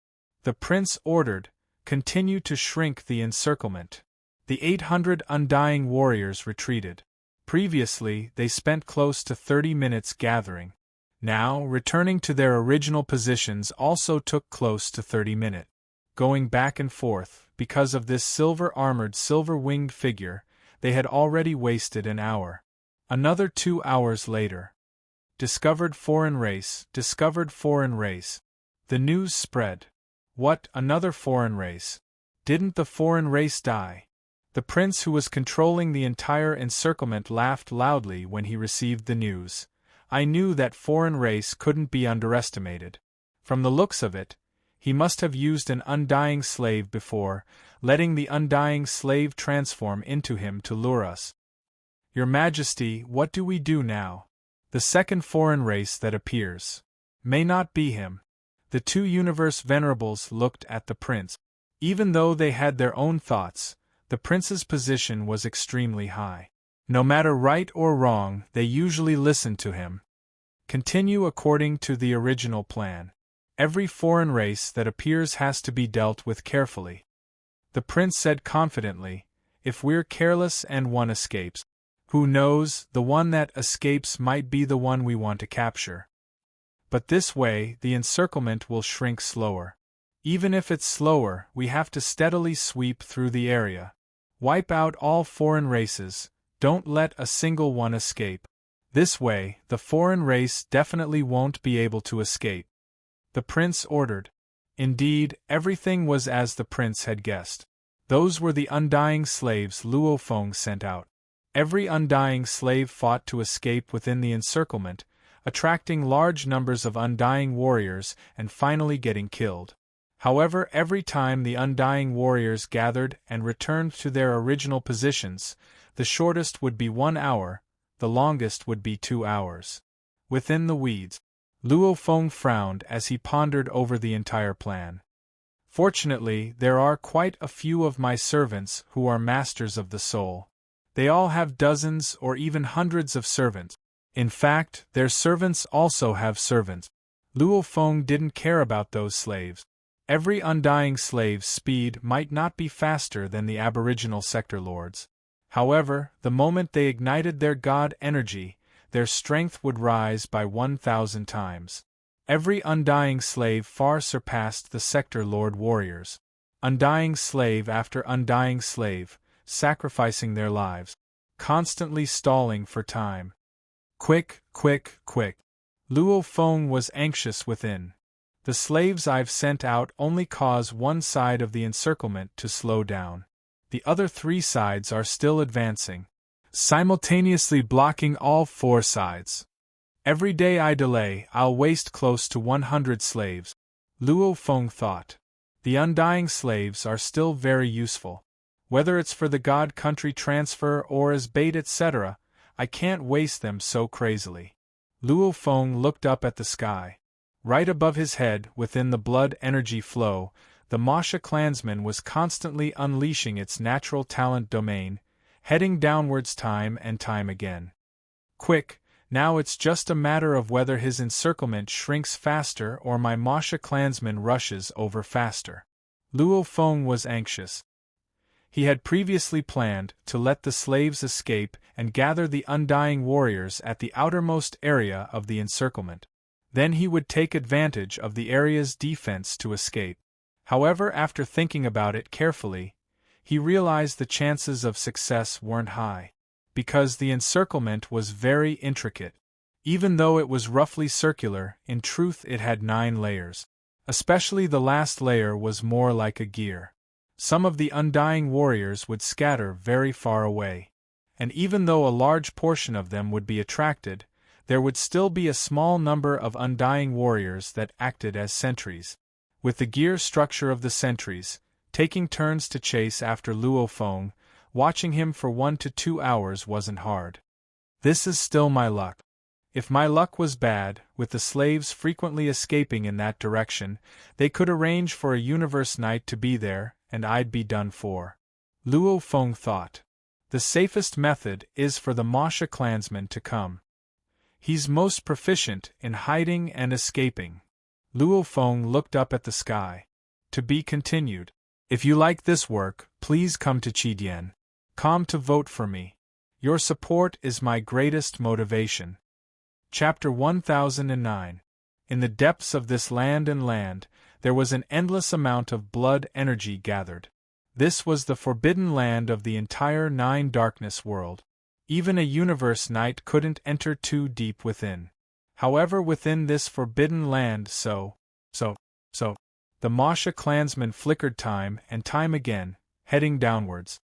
The prince ordered, continue to shrink the encirclement. The 800 undying warriors retreated. Previously, they spent close to 30 minutes gathering. Now, returning to their original positions also took close to 30 minutes. Going back and forth, because of this silver-armored, silver-winged figure, they had already wasted an hour. Another 2 hours later. Discovered foreign race, discovered foreign race. The news spread. What, another foreign race? Didn't the foreign race die? The prince who was controlling the entire encirclement laughed loudly when he received the news. I knew that foreign race couldn't be underestimated. From the looks of it, He must have used an undying slave before, letting the undying slave transform into him to lure us. Your Majesty, what do we do now? The second foreign race that appears may not be him. The two universe venerables looked at the prince. Even though they had their own thoughts, the prince's position was extremely high. No matter right or wrong, they usually listened to him. Continue according to the original plan. Every foreign race that appears has to be dealt with carefully. The prince said confidently, if we're careless and one escapes, who knows, the one that escapes might be the one we want to capture. But this way, the encirclement will shrink slower. Even if it's slower, we have to steadily sweep through the area. Wipe out all foreign races, don't let a single one escape. This way, the foreign race definitely won't be able to escape. The prince ordered. Indeed, everything was as the prince had guessed. Those were the undying slaves Luo Feng sent out. Every undying slave fought to escape within the encirclement, attracting large numbers of undying warriors and finally getting killed. However, every time the undying warriors gathered and returned to their original positions, the shortest would be 1 hour, the longest would be 2 hours. Within the weeds, Luo Feng frowned as he pondered over the entire plan. Fortunately, there are quite a few of my servants who are masters of the soul. They all have dozens or even hundreds of servants. In fact, their servants also have servants. Luo Feng didn't care about those slaves. Every undying slave's speed might not be faster than the aboriginal sector lords. However, the moment they ignited their god energy, their strength would rise by 1,000 times. Every undying slave far surpassed the sector lord warriors. Undying slave after undying slave, sacrificing their lives, constantly stalling for time. Quick, quick, quick. Luo Feng was anxious within. The slaves I've sent out only cause one side of the encirclement to slow down. The other 3 sides are still advancing, simultaneously blocking all 4 sides. Every day I delay, I'll waste close to 100 slaves. Luo Feng thought. The undying slaves are still very useful. Whether it's for the god country transfer or as bait etc., I can't waste them so crazily. Luo Feng looked up at the sky. Right above his head, within the blood energy flow, the Masha clansman was constantly unleashing its natural talent domain, heading downwards time and time again. Quick, now it's just a matter of whether his encirclement shrinks faster or my Masha clansman rushes over faster. Luo Feng was anxious. He had previously planned to let the slaves escape and gather the undying warriors at the outermost area of the encirclement. Then he would take advantage of the area's defense to escape. However, after thinking about it carefully, he realized the chances of success weren't high, because the encirclement was very intricate. Even though it was roughly circular, in truth it had 9 layers. Especially the last layer was more like a gear. Some of the undying warriors would scatter very far away. And even though a large portion of them would be attracted, there would still be a small number of undying warriors that acted as sentries. With the gear structure of the sentries, taking turns to chase after Luo Feng, watching him for 1 to 2 hours wasn't hard. This is still my luck. If my luck was bad, with the slaves frequently escaping in that direction, they could arrange for a universe night to be there, and I'd be done for. Luo Feng thought. The safest method is for the Masha clansman to come. He's most proficient in hiding and escaping. Luo Feng looked up at the sky. To be continued. If you like this work, please come to Qidien.com to vote for me. Your support is my greatest motivation. Chapter 1009. In the depths of this land, there was an endless amount of blood energy gathered. This was the forbidden land of the entire 9 darkness world. Even a universe knight couldn't enter too deep within. However, within this forbidden land, the Masha clansman flickered time and time again, heading downwards.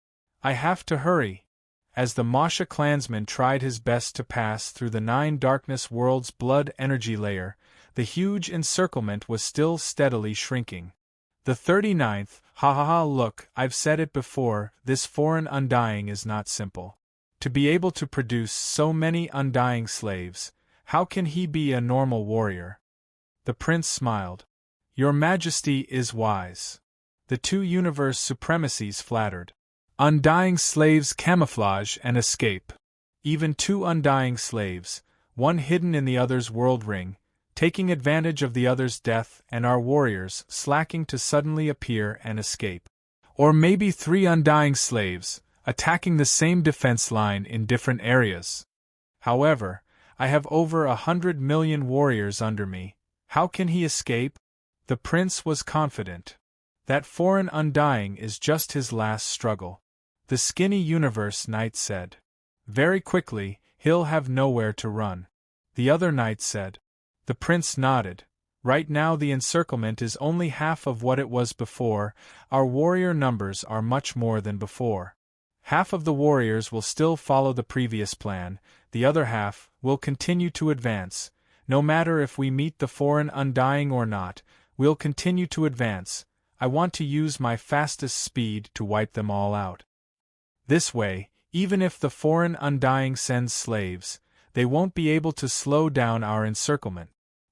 I have to hurry. As the Masha clansman tried his best to pass through the 9 darkness world's blood energy layer, The huge encirclement was still steadily shrinking. The 39th, look, I've said it before, this foreign undying is not simple. To be able to produce so many undying slaves, how can he be a normal warrior? The prince smiled. Your Majesty is wise. The two universe supremacies flattered. Undying slaves camouflage and escape. Even two undying slaves, one hidden in the other's world ring, taking advantage of the other's death, and our warriors slacking to suddenly appear and escape. Or maybe three undying slaves, attacking the same defense line in different areas. However, I have over 100 million warriors under me. How can he escape? The prince was confident. That foreign undying is just his last struggle. The skinny universe knight said. Very quickly, he'll have nowhere to run. The other knight said. The prince nodded. Right now the encirclement is only half of what it was before, our warrior numbers are much more than before. Half of the warriors will still follow the previous plan, the other half will continue to advance. No matter if we meet the foreign undying or not, we'll continue to advance. I want to use my fastest speed to wipe them all out. This way, even if the foreign undying sends slaves, they won't be able to slow down our encirclement.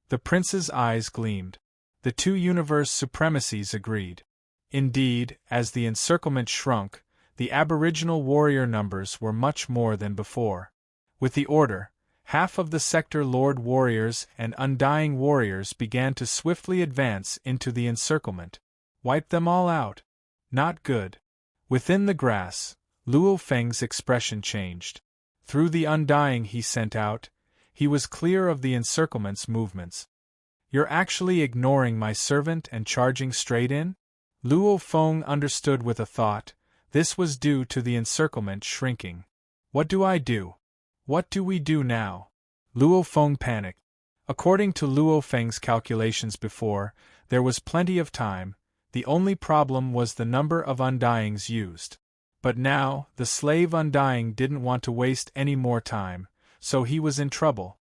The prince's eyes gleamed. The two universe supremacies agreed. Indeed, as the encirclement shrunk, the aboriginal warrior numbers were much more than before. With the order, half of the sector lord warriors and undying warriors began to swiftly advance into the encirclement. Wipe them all out. Not good. Within the grass, Luo Feng's expression changed. Through the undying he sent out, he was clear of the encirclement's movements. You're actually ignoring my servant and charging straight in? Luo Feng understood with a thought. This was due to the encirclement shrinking. What do I do? What do we do now? Luo Feng panicked. According to Luo Feng's calculations before, there was plenty of time. The only problem was the number of undyings used. But now, the slave undying didn't want to waste any more time, so he was in trouble.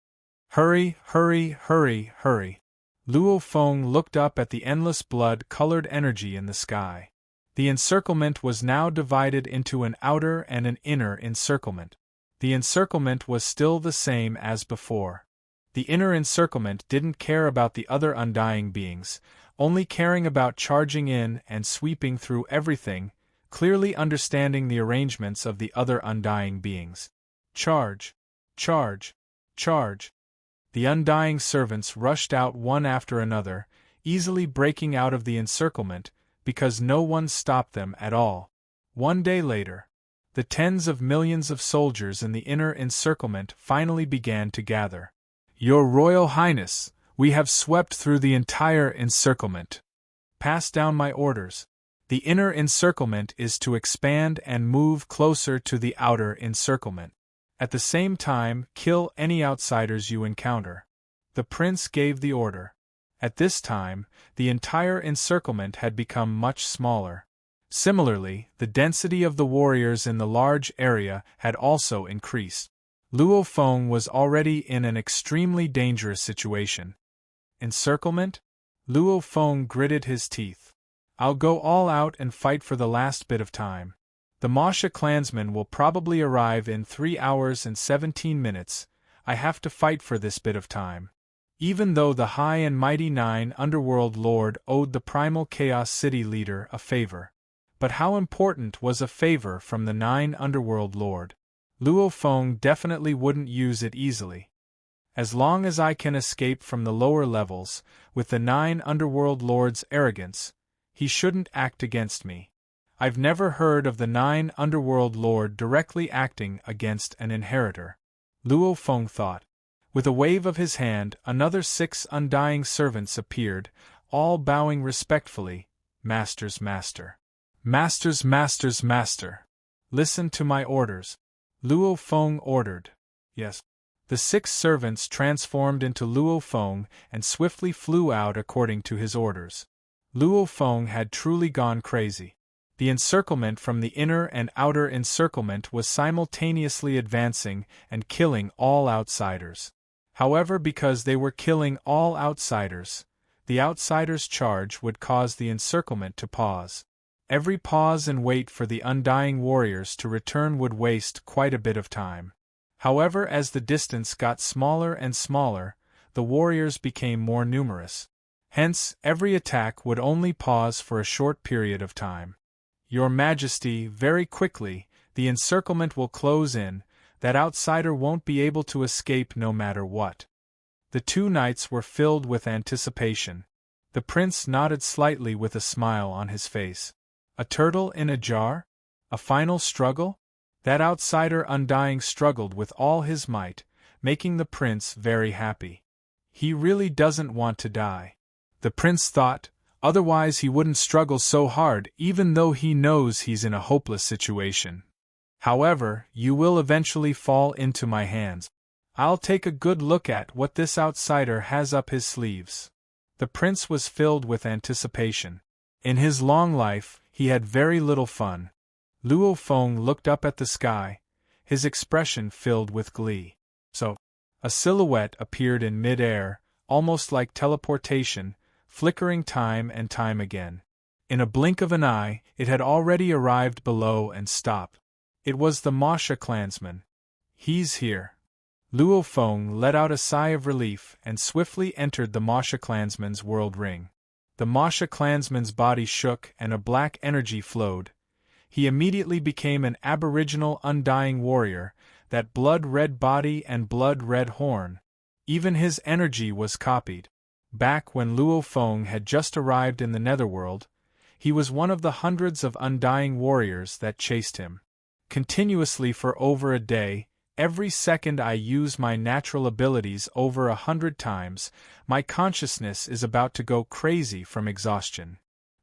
Hurry, hurry, hurry, hurry. Luo Feng looked up at the endless blood-colored energy in the sky. The encirclement was now divided into an outer and an inner encirclement. The encirclement was still the same as before. The inner encirclement didn't care about the other undying beings, only caring about charging in and sweeping through everything, clearly understanding the arrangements of the other undying beings. Charge! Charge! Charge! The undying servants rushed out one after another, easily breaking out of the encirclement, because no one stopped them at all. One day later, the tens of millions of soldiers in the inner encirclement finally began to gather. Your Royal Highness, we have swept through the entire encirclement. Pass down my orders. The inner encirclement is to expand and move closer to the outer encirclement. At the same time, kill any outsiders you encounter. The prince gave the order. At this time, the entire encirclement had become much smaller. Similarly, the density of the warriors in the large area had also increased. Luo Feng was already in an extremely dangerous situation. Encirclement? Luo Feng gritted his teeth. I'll go all out and fight for the last bit of time. The Masha clansmen will probably arrive in 3 hours and 17 minutes. I have to fight for this bit of time. Even though the high and mighty 9 Underworld Lord owed the Primal Chaos City leader a favor. But how important was a favor from the 9 Underworld Lord? Luo Feng definitely wouldn't use it easily. As long as I can escape from the lower levels, with the 9 Underworld Lord's arrogance, he shouldn't act against me. I've never heard of the 9 Underworld Lord directly acting against an inheritor. Luo Feng thought. With a wave of his hand, another 6 undying servants appeared, all bowing respectfully. Master's master. Master's master's master. Listen to my orders. Luo Feng ordered. Yes. The 6 servants transformed into Luo Feng and swiftly flew out according to his orders. Luo Feng had truly gone crazy. The encirclement from the inner and outer encirclement was simultaneously advancing and killing all outsiders. However, because they were killing all outsiders, the outsiders' charge would cause the encirclement to pause. Every pause and wait for the undying warriors to return would waste quite a bit of time. However, as the distance got smaller and smaller, the warriors became more numerous. Hence, every attack would only pause for a short period of time. Your Majesty, very quickly, the encirclement will close in, that outsider won't be able to escape no matter what. The two knights were filled with anticipation. The prince nodded slightly with a smile on his face. A turtle in a jar? A final struggle? That outsider undying struggled with all his might, making the prince very happy. He really doesn't want to die. The prince thought, otherwise he wouldn't struggle so hard even though he knows he's in a hopeless situation. However, you will eventually fall into my hands. I'll take a good look at what this outsider has up his sleeves. The prince was filled with anticipation. In his long life, he had very little fun. Luo Feng looked up at the sky, his expression filled with glee. So, a silhouette appeared in mid-air, almost like teleportation, flickering time and time again. In a blink of an eye, it had already arrived below and stopped. It was the Masha clansman. He's here. Luo Feng let out a sigh of relief and swiftly entered the Masha clansman's world ring. The Masha clansman's body shook and a black energy flowed. He immediately became an aboriginal undying warrior, that blood-red body and blood-red horn. Even his energy was copied. Back when Luo Feng had just arrived in the netherworld, he was one of the hundreds of undying warriors that chased him. Continuously for over a day, every second I use my natural abilities over 100 times, my consciousness is about to go crazy from exhaustion.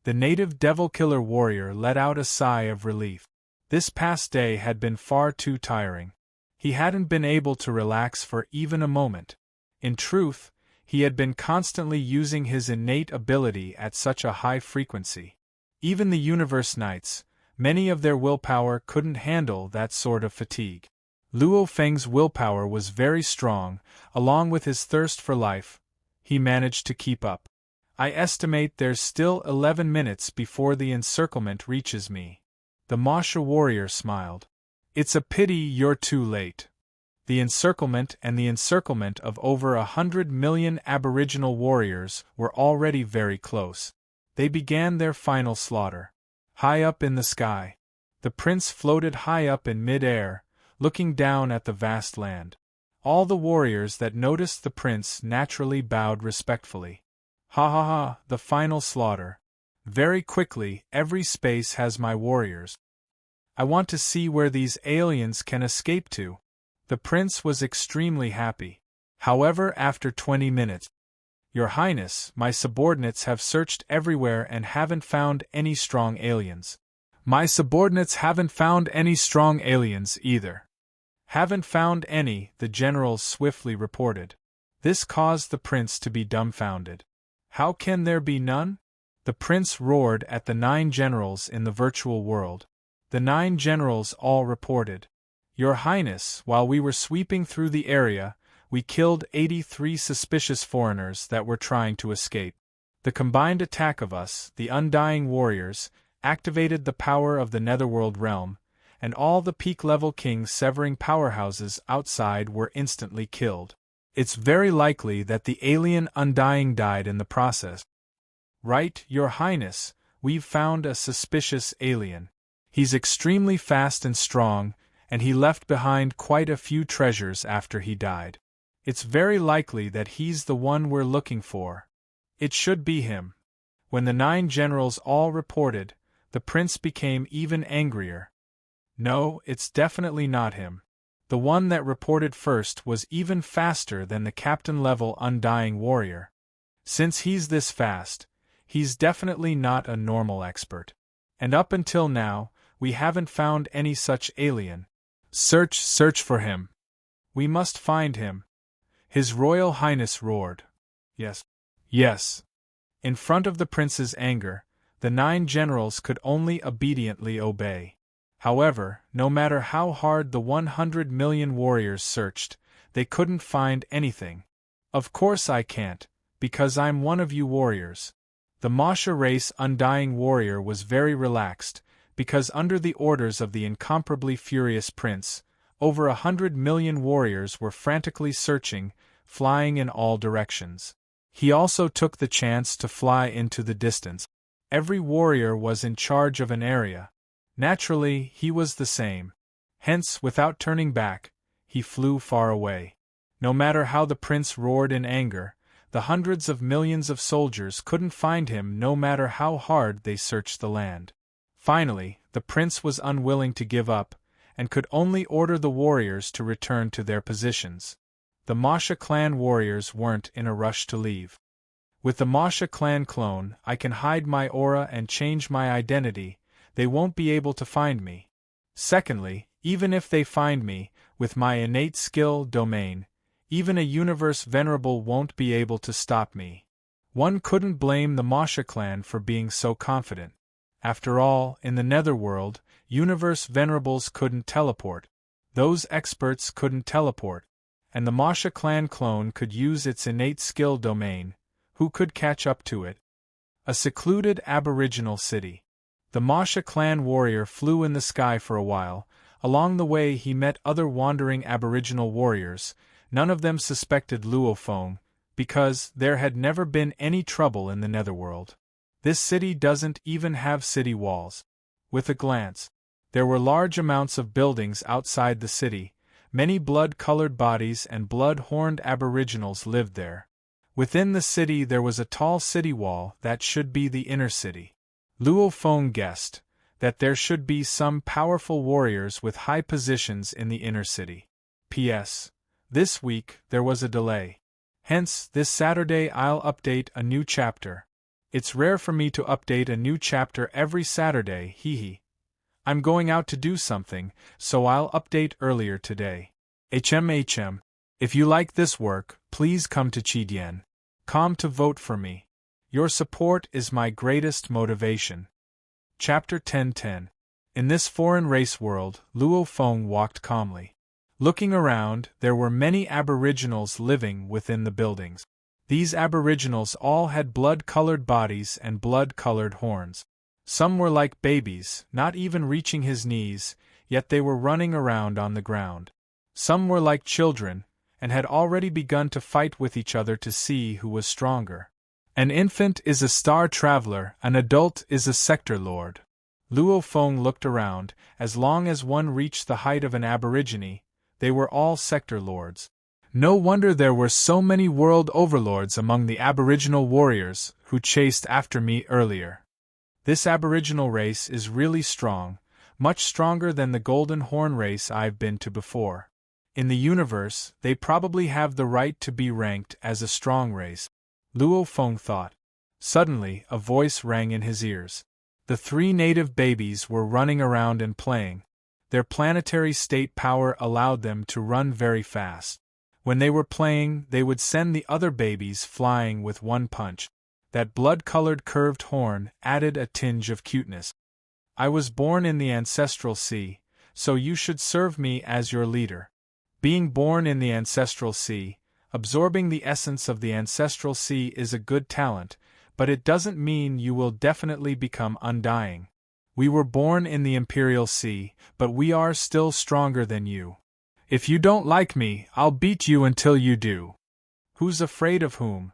The native devil-killer warrior let out a sigh of relief. This past day had been far too tiring. He hadn't been able to relax for even a moment. In truth, he had been constantly using his innate ability at such a high frequency. Even the Universe Knights, many of their willpower couldn't handle that sort of fatigue. Luo Feng's willpower was very strong, along with his thirst for life. He managed to keep up. I estimate there's still 11 minutes before the encirclement reaches me. The Masha warrior smiled. It's a pity you're too late. The encirclement and the encirclement of over 100 million aboriginal warriors were already very close. They began their final slaughter. High up in the sky, the prince floated high up in mid-air, looking down at the vast land. All the warriors that noticed the prince naturally bowed respectfully. Ha ha ha, the final slaughter. Very quickly, every space has my warriors. I want to see where these aliens can escape to. The prince was extremely happy. However, after 20 minutes, Your Highness, my subordinates have searched everywhere and haven't found any strong aliens. My subordinates haven't found any strong aliens either. Haven't found any, the generals swiftly reported. This caused the prince to be dumbfounded. How can there be none? The prince roared at the 9 generals in the virtual world. The 9 generals all reported. Your Highness, while we were sweeping through the area, we killed 83 suspicious foreigners that were trying to escape. The combined attack of us, the Undying Warriors, activated the power of the Netherworld realm, and all the peak-level kings severing powerhouses outside were instantly killed. It's very likely that the alien Undying died in the process. Right, Your Highness, we've found a suspicious alien. He's extremely fast and strong, and he left behind quite a few treasures after he died. It's very likely that he's the one we're looking for. It should be him. When the 9 generals all reported, the prince became even angrier. No, it's definitely not him. The one that reported first was even faster than the captain-level Undying Warrior. Since he's this fast, he's definitely not a normal expert. And up until now, we haven't found any such alien. Search for him. We must find him. His Royal Highness roared. Yes. In front of the prince's anger, the 9 generals could only obediently obey. However, no matter how hard the 100 million warriors searched, They couldn't find anything. Of course I can't, because I'm one of you warriors. The Masha race undying warrior was very relaxed, because under the orders of the incomparably furious prince, over 100 million warriors were frantically searching, flying in all directions. He also took the chance to fly into the distance. Every warrior was in charge of an area. Naturally, he was the same. Hence, without turning back, he flew far away. No matter how the prince roared in anger, the hundreds of millions of soldiers couldn't find him no matter how hard they searched the land. Finally, the prince was unwilling to give up, and could only order the warriors to return to their positions. The Masha clan warriors weren't in a rush to leave. With the Masha clan clone, I can hide my aura and change my identity. They won't be able to find me. Secondly, even if they find me, with my innate skill domain, even a universe venerable won't be able to stop me. One couldn't blame the Masha clan for being so confident. After all, in the netherworld, universe venerables couldn't teleport. Those experts couldn't teleport. And the Masha clan clone could use its innate skill domain. Who could catch up to it? A secluded aboriginal city. The Masha clan warrior flew in the sky for a while. Along the way he met other wandering aboriginal warriors. None of them suspected Luo Feng, because there had never been any trouble in the netherworld. This city doesn't even have city walls. With a glance, there were large amounts of buildings outside the city. Many blood-colored bodies and blood-horned aboriginals lived there. Within the city there was a tall city wall that should be the inner city. Luo Feng guessed that there should be some powerful warriors with high positions in the inner city. P.S. This week there was a delay. Hence, this Saturday I'll update a new chapter. It's rare for me to update a new chapter every Saturday, hehe. I'm going out to do something, so I'll update earlier today. HM. If you like this work, please come to Chidian.com to vote for me. Your support is my greatest motivation. Chapter 10:10. In this foreign race world, Luo Feng walked calmly. Looking around, there were many aboriginals living within the buildings. These aboriginals all had blood-colored bodies and blood-colored horns. Some were like babies, not even reaching his knees, yet they were running around on the ground. Some were like children, and had already begun to fight with each other to see who was stronger. An infant is a star traveler, an adult is a sector lord. Luo Feng looked around. As long as one reached the height of an aborigine, they were all sector lords. No wonder there were so many world overlords among the aboriginal warriors who chased after me earlier. This aboriginal race is really strong, much stronger than the Golden Horn race I've been to before. In the universe, they probably have the right to be ranked as a strong race. Luo Feng thought. Suddenly, a voice rang in his ears. The three native babies were running around and playing. Their planetary state power allowed them to run very fast. When they were playing, they would send the other babies flying with one punch. That blood-colored curved horn added a tinge of cuteness. I was born in the ancestral sea, so you should serve me as your leader. Being born in the ancestral sea, absorbing the essence of the ancestral sea is a good talent, but it doesn't mean you will definitely become undying. We were born in the imperial sea, but we are still stronger than you. If you don't like me, I'll beat you until you do. Who's afraid of whom?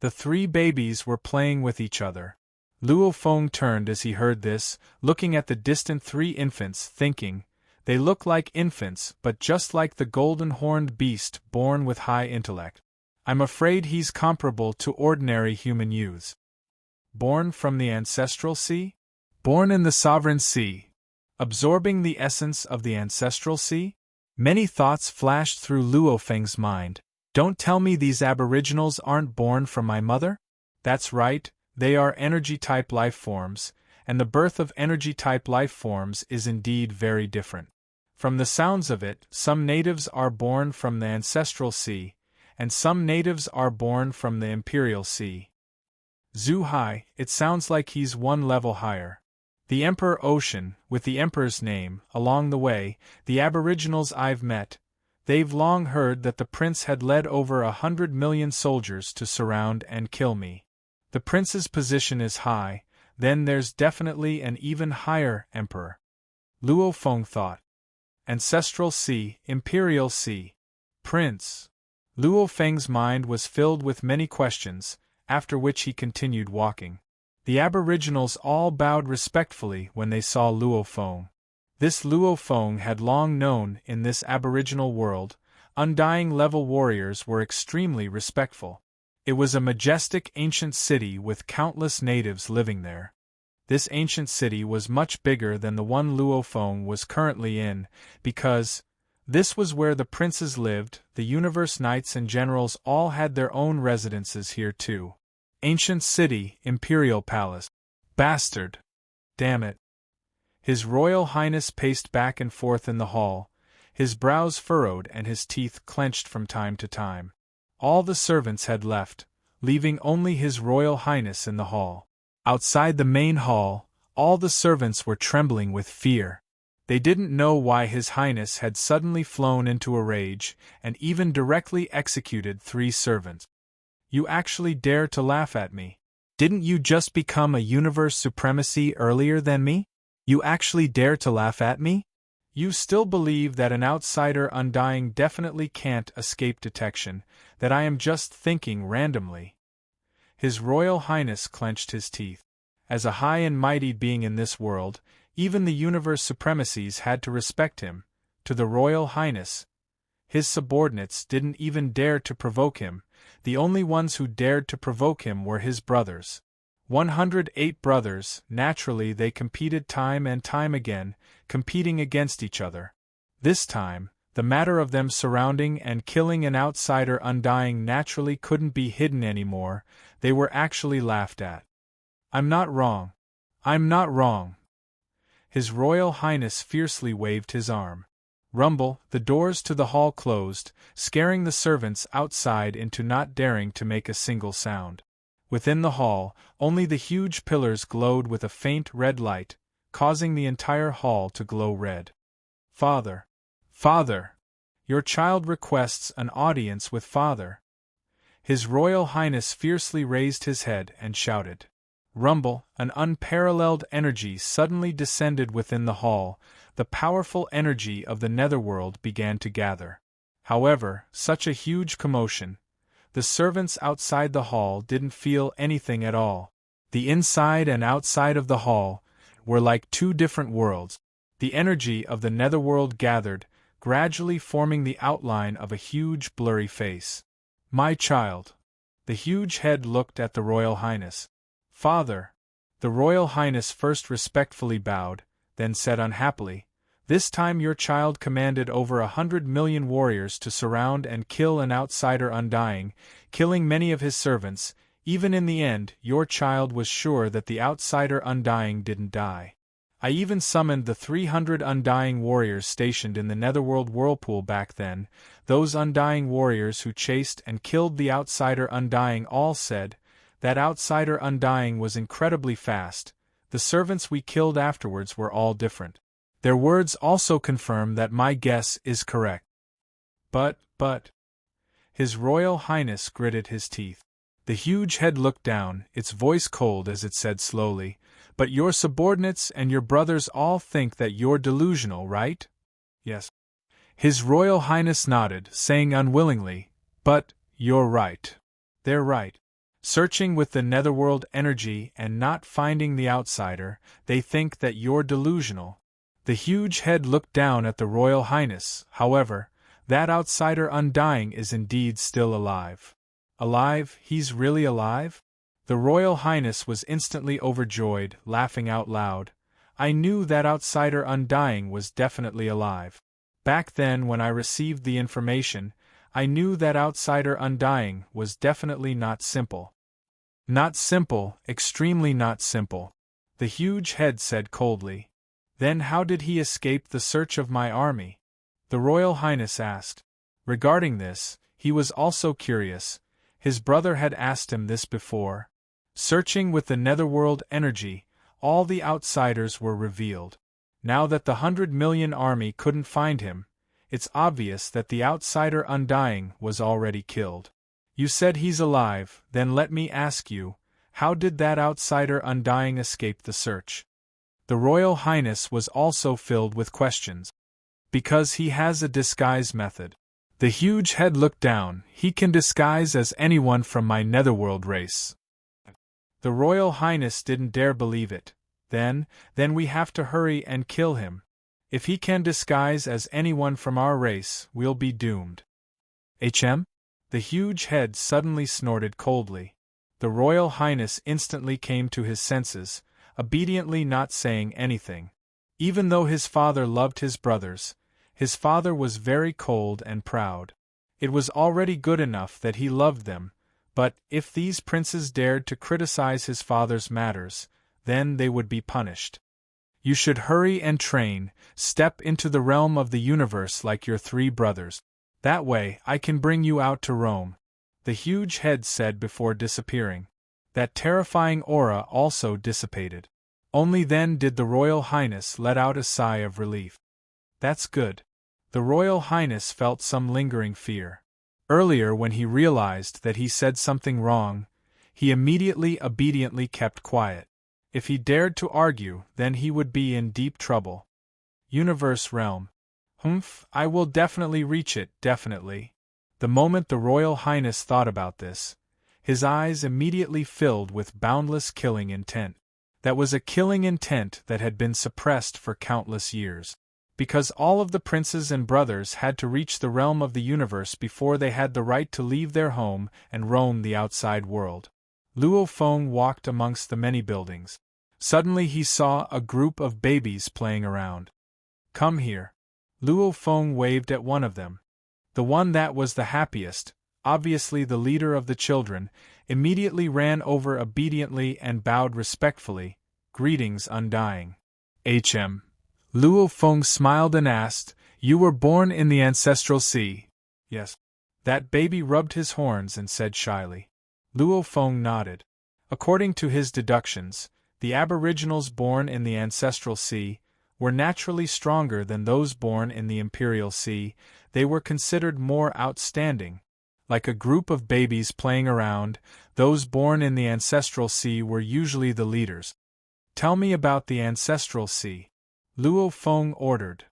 The three babies were playing with each other. Luo Feng turned as he heard this, looking at the distant three infants, thinking, they look like infants, but just like the golden-horned beast born with high intellect. I'm afraid he's comparable to ordinary human youths. Born from the ancestral sea? Born in the sovereign sea. Absorbing the essence of the ancestral sea? Many thoughts flashed through Luo Feng's mind. Don't tell me these aboriginals aren't born from my mother? That's right, they are energy-type life forms, and the birth of energy-type life forms is indeed very different. From the sounds of it, some natives are born from the ancestral sea, and some natives are born from the imperial sea. Zhu Hai, it sounds like he's one level higher. The Emperor Ocean, with the Emperor's name, along the way, the aboriginals I've met, They've long heard that the prince had led over 100 million soldiers to surround and kill me. The prince's position is high, then there's definitely an even higher emperor. Luo Feng thought. Ancestral sea, imperial sea. Prince. Luo Feng's mind was filled with many questions, after which he continued walking. The aboriginals all bowed respectfully when they saw Luo Feng. This Luo Feng had long known in this aboriginal world, undying level warriors were extremely respectful. It was a majestic ancient city with countless natives living there. This ancient city was much bigger than the one Luo Feng was currently in, because this was where the princes lived. The universe knights and generals all had their own residences here too. Ancient city, imperial palace. Bastard. Damn it. His Royal Highness paced back and forth in the hall, his brows furrowed and his teeth clenched from time to time. All the servants had left, leaving only His Royal Highness in the hall. Outside the main hall, all the servants were trembling with fear. They didn't know why His Highness had suddenly flown into a rage and even directly executed 3 servants. You actually dare to laugh at me? Didn't you just become a universe supremacy earlier than me? You actually dare to laugh at me? You still believe that an outsider undying definitely can't escape detection, that I am just thinking randomly. His Royal Highness clenched his teeth. As a high and mighty being in this world, even the universe supremacies had to respect him. To the Royal Highness, his subordinates didn't even dare to provoke him. The only ones who dared to provoke him were his brothers. 108 brothers. Naturally they competed time and time again, competing against each other. This time, the matter of them surrounding and killing an outsider undying naturally couldn't be hidden anymore. They were actually laughed at. I'm not wrong. I'm not wrong. His Royal Highness fiercely waved his arm. Rumble, the doors to the hall closed, scaring the servants outside into not daring to make a single sound. Within the hall, only the huge pillars glowed with a faint red light, causing the entire hall to glow red. Father! Father! Your child requests an audience with Father. His Royal Highness fiercely raised his head and shouted. Rumble, an unparalleled energy suddenly descended within the hall. The powerful energy of the netherworld began to gather. However, such a huge commotion. The servants outside the hall didn't feel anything at all. The inside and outside of the hall were like 2 different worlds. The energy of the netherworld gathered, gradually forming the outline of a huge blurry face. My child. The huge head looked at the Royal Highness. Father. The Royal Highness first respectfully bowed, then said unhappily, This time your child commanded over 100 million warriors to surround and kill an outsider undying, killing many of his servants. Even in the end, your child was sure that the outsider undying didn't die. I even summoned the 300 undying warriors stationed in the Netherworld Whirlpool back then. Those undying warriors who chased and killed the outsider undying all said, that outsider undying was incredibly fast. The servants we killed afterwards were all different. Their words also confirm that my guess is correct. But. His Royal Highness gritted his teeth. The huge head looked down, its voice cold as it said slowly, But your subordinates and your brothers all think that you're delusional, right? Yes. His Royal Highness nodded, saying unwillingly, But, you're right. They're right. Searching with the netherworld energy and not finding the outsider, they think that you're delusional. The huge head looked down at the Royal Highness. However, that outsider undying is indeed still alive. Alive? He's really alive? The Royal Highness was instantly overjoyed, laughing out loud. I knew that outsider undying was definitely alive. Back then when I received the information, I knew that outsider undying was definitely not simple. Not simple, extremely not simple. The huge head said coldly. Then how did he escape the search of my army? The Royal Highness asked. Regarding this, he was also curious. His brother had asked him this before. Searching with the netherworld energy, all the outsiders were revealed. Now that the 100 million army couldn't find him, it's obvious that the outsider Undying was already killed. You said he's alive, then let me ask you, how did that outsider Undying escape the search? The Royal Highness was also filled with questions. Because he has a disguise method. The huge head looked down. He can disguise as anyone from my netherworld race. The Royal Highness didn't dare believe it. Then we have to hurry and kill him. If he can disguise as anyone from our race, we'll be doomed. HM? The huge head suddenly snorted coldly. The Royal Highness instantly came to his senses, obediently not saying anything. Even though his father loved his brothers, his father was very cold and proud. It was already good enough that he loved them, but if these princes dared to criticize his father's matters, then they would be punished. You should hurry and train, step into the realm of the universe like your 3 brothers. That way I can bring you out to Rome, the huge head said before disappearing. That terrifying aura also dissipated. Only then did the Royal Highness let out a sigh of relief. That's good. The Royal Highness felt some lingering fear. Earlier, when he realized that he said something wrong, he immediately obediently kept quiet. If he dared to argue, then he would be in deep trouble. Universe realm. Humph, I will definitely reach it, definitely. The moment the Royal Highness thought about this, his eyes immediately filled with boundless killing intent. That was a killing intent that had been suppressed for countless years. Because all of the princes and brothers had to reach the realm of the universe before they had the right to leave their home and roam the outside world. Luo Feng walked amongst the many buildings. Suddenly he saw a group of babies playing around. Come here. Luo Feng waved at one of them. The one that was the happiest, obviously the leader of the children, immediately ran over obediently and bowed respectfully. Greetings, Undying. HM. Luo Feng smiled and asked, You were born in the ancestral sea? Yes. That baby rubbed his horns and said shyly. Luo Feng nodded. According to his deductions, the aboriginals born in the ancestral sea were naturally stronger than those born in the imperial sea. They were considered more outstanding. Like a group of babies playing around, those born in the ancestral sea were usually the leaders. Tell me about the ancestral sea. Luo Feng ordered.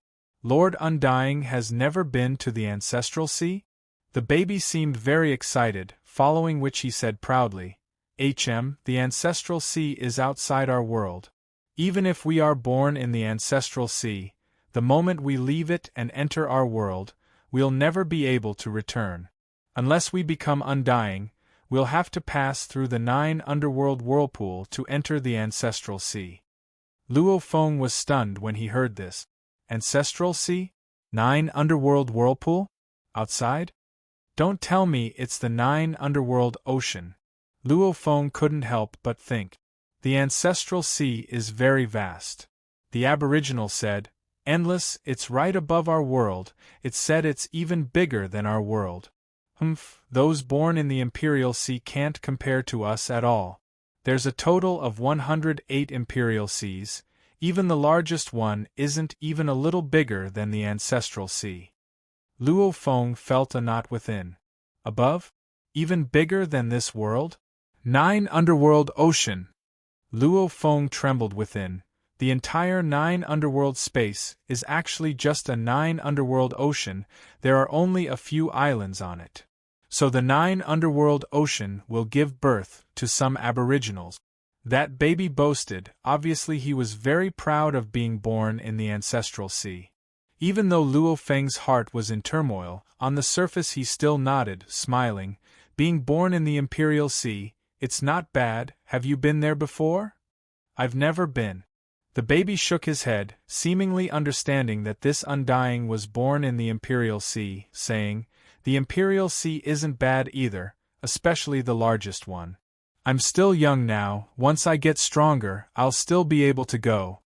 Lord Undying has never been to the ancestral sea? The baby seemed very excited, following which he said proudly, HM, the ancestral sea is outside our world. Even if we are born in the ancestral sea, the moment we leave it and enter our world, we'll never be able to return. Unless we become Undying, we'll have to pass through the 9 underworld whirlpool to enter the ancestral sea. Luo Feng was stunned when he heard this. Ancestral sea? 9 underworld whirlpool? Outside? Don't tell me it's the 9 underworld ocean. Luo Feng couldn't help but think. The ancestral sea is very vast. The aboriginal said, Endless, it's right above our world. It said it's even bigger than our world. Humph, those born in the imperial sea can't compare to us at all. There's a total of 108 imperial seas. Even the largest one isn't even a little bigger than the ancestral sea. Luo Feng felt a knot within. Above? Even bigger than this world? 9 underworld ocean. Luo Feng trembled within. The entire 9 underworld space is actually just a 9 underworld ocean. There are only a few islands on it. So the 9 underworld ocean will give birth to some aboriginals. That baby boasted. Obviously he was very proud of being born in the ancestral sea. Even though Luo Feng's heart was in turmoil, on the surface he still nodded, smiling. Being born in the imperial sea, it's not bad. Have you been there before? I've never been. The baby shook his head, seemingly understanding that this Undying was born in the imperial sea, saying, The imperial sea isn't bad either, especially the largest one. I'm still young now. Once I get stronger, I'll still be able to go.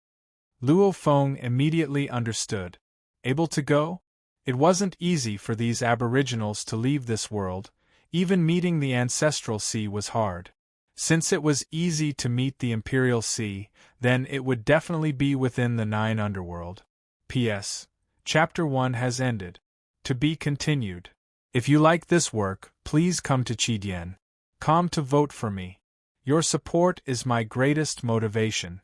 Luo Feng immediately understood. Able to go? It wasn't easy for these aboriginals to leave this world. Even meeting the ancestral sea was hard. Since it was easy to meet the imperial sea, then it would definitely be within the 9 underworld. P.S. Chapter 1 has ended. To be continued. If you like this work, please come to Chidien.com to vote for me. Your support is my greatest motivation.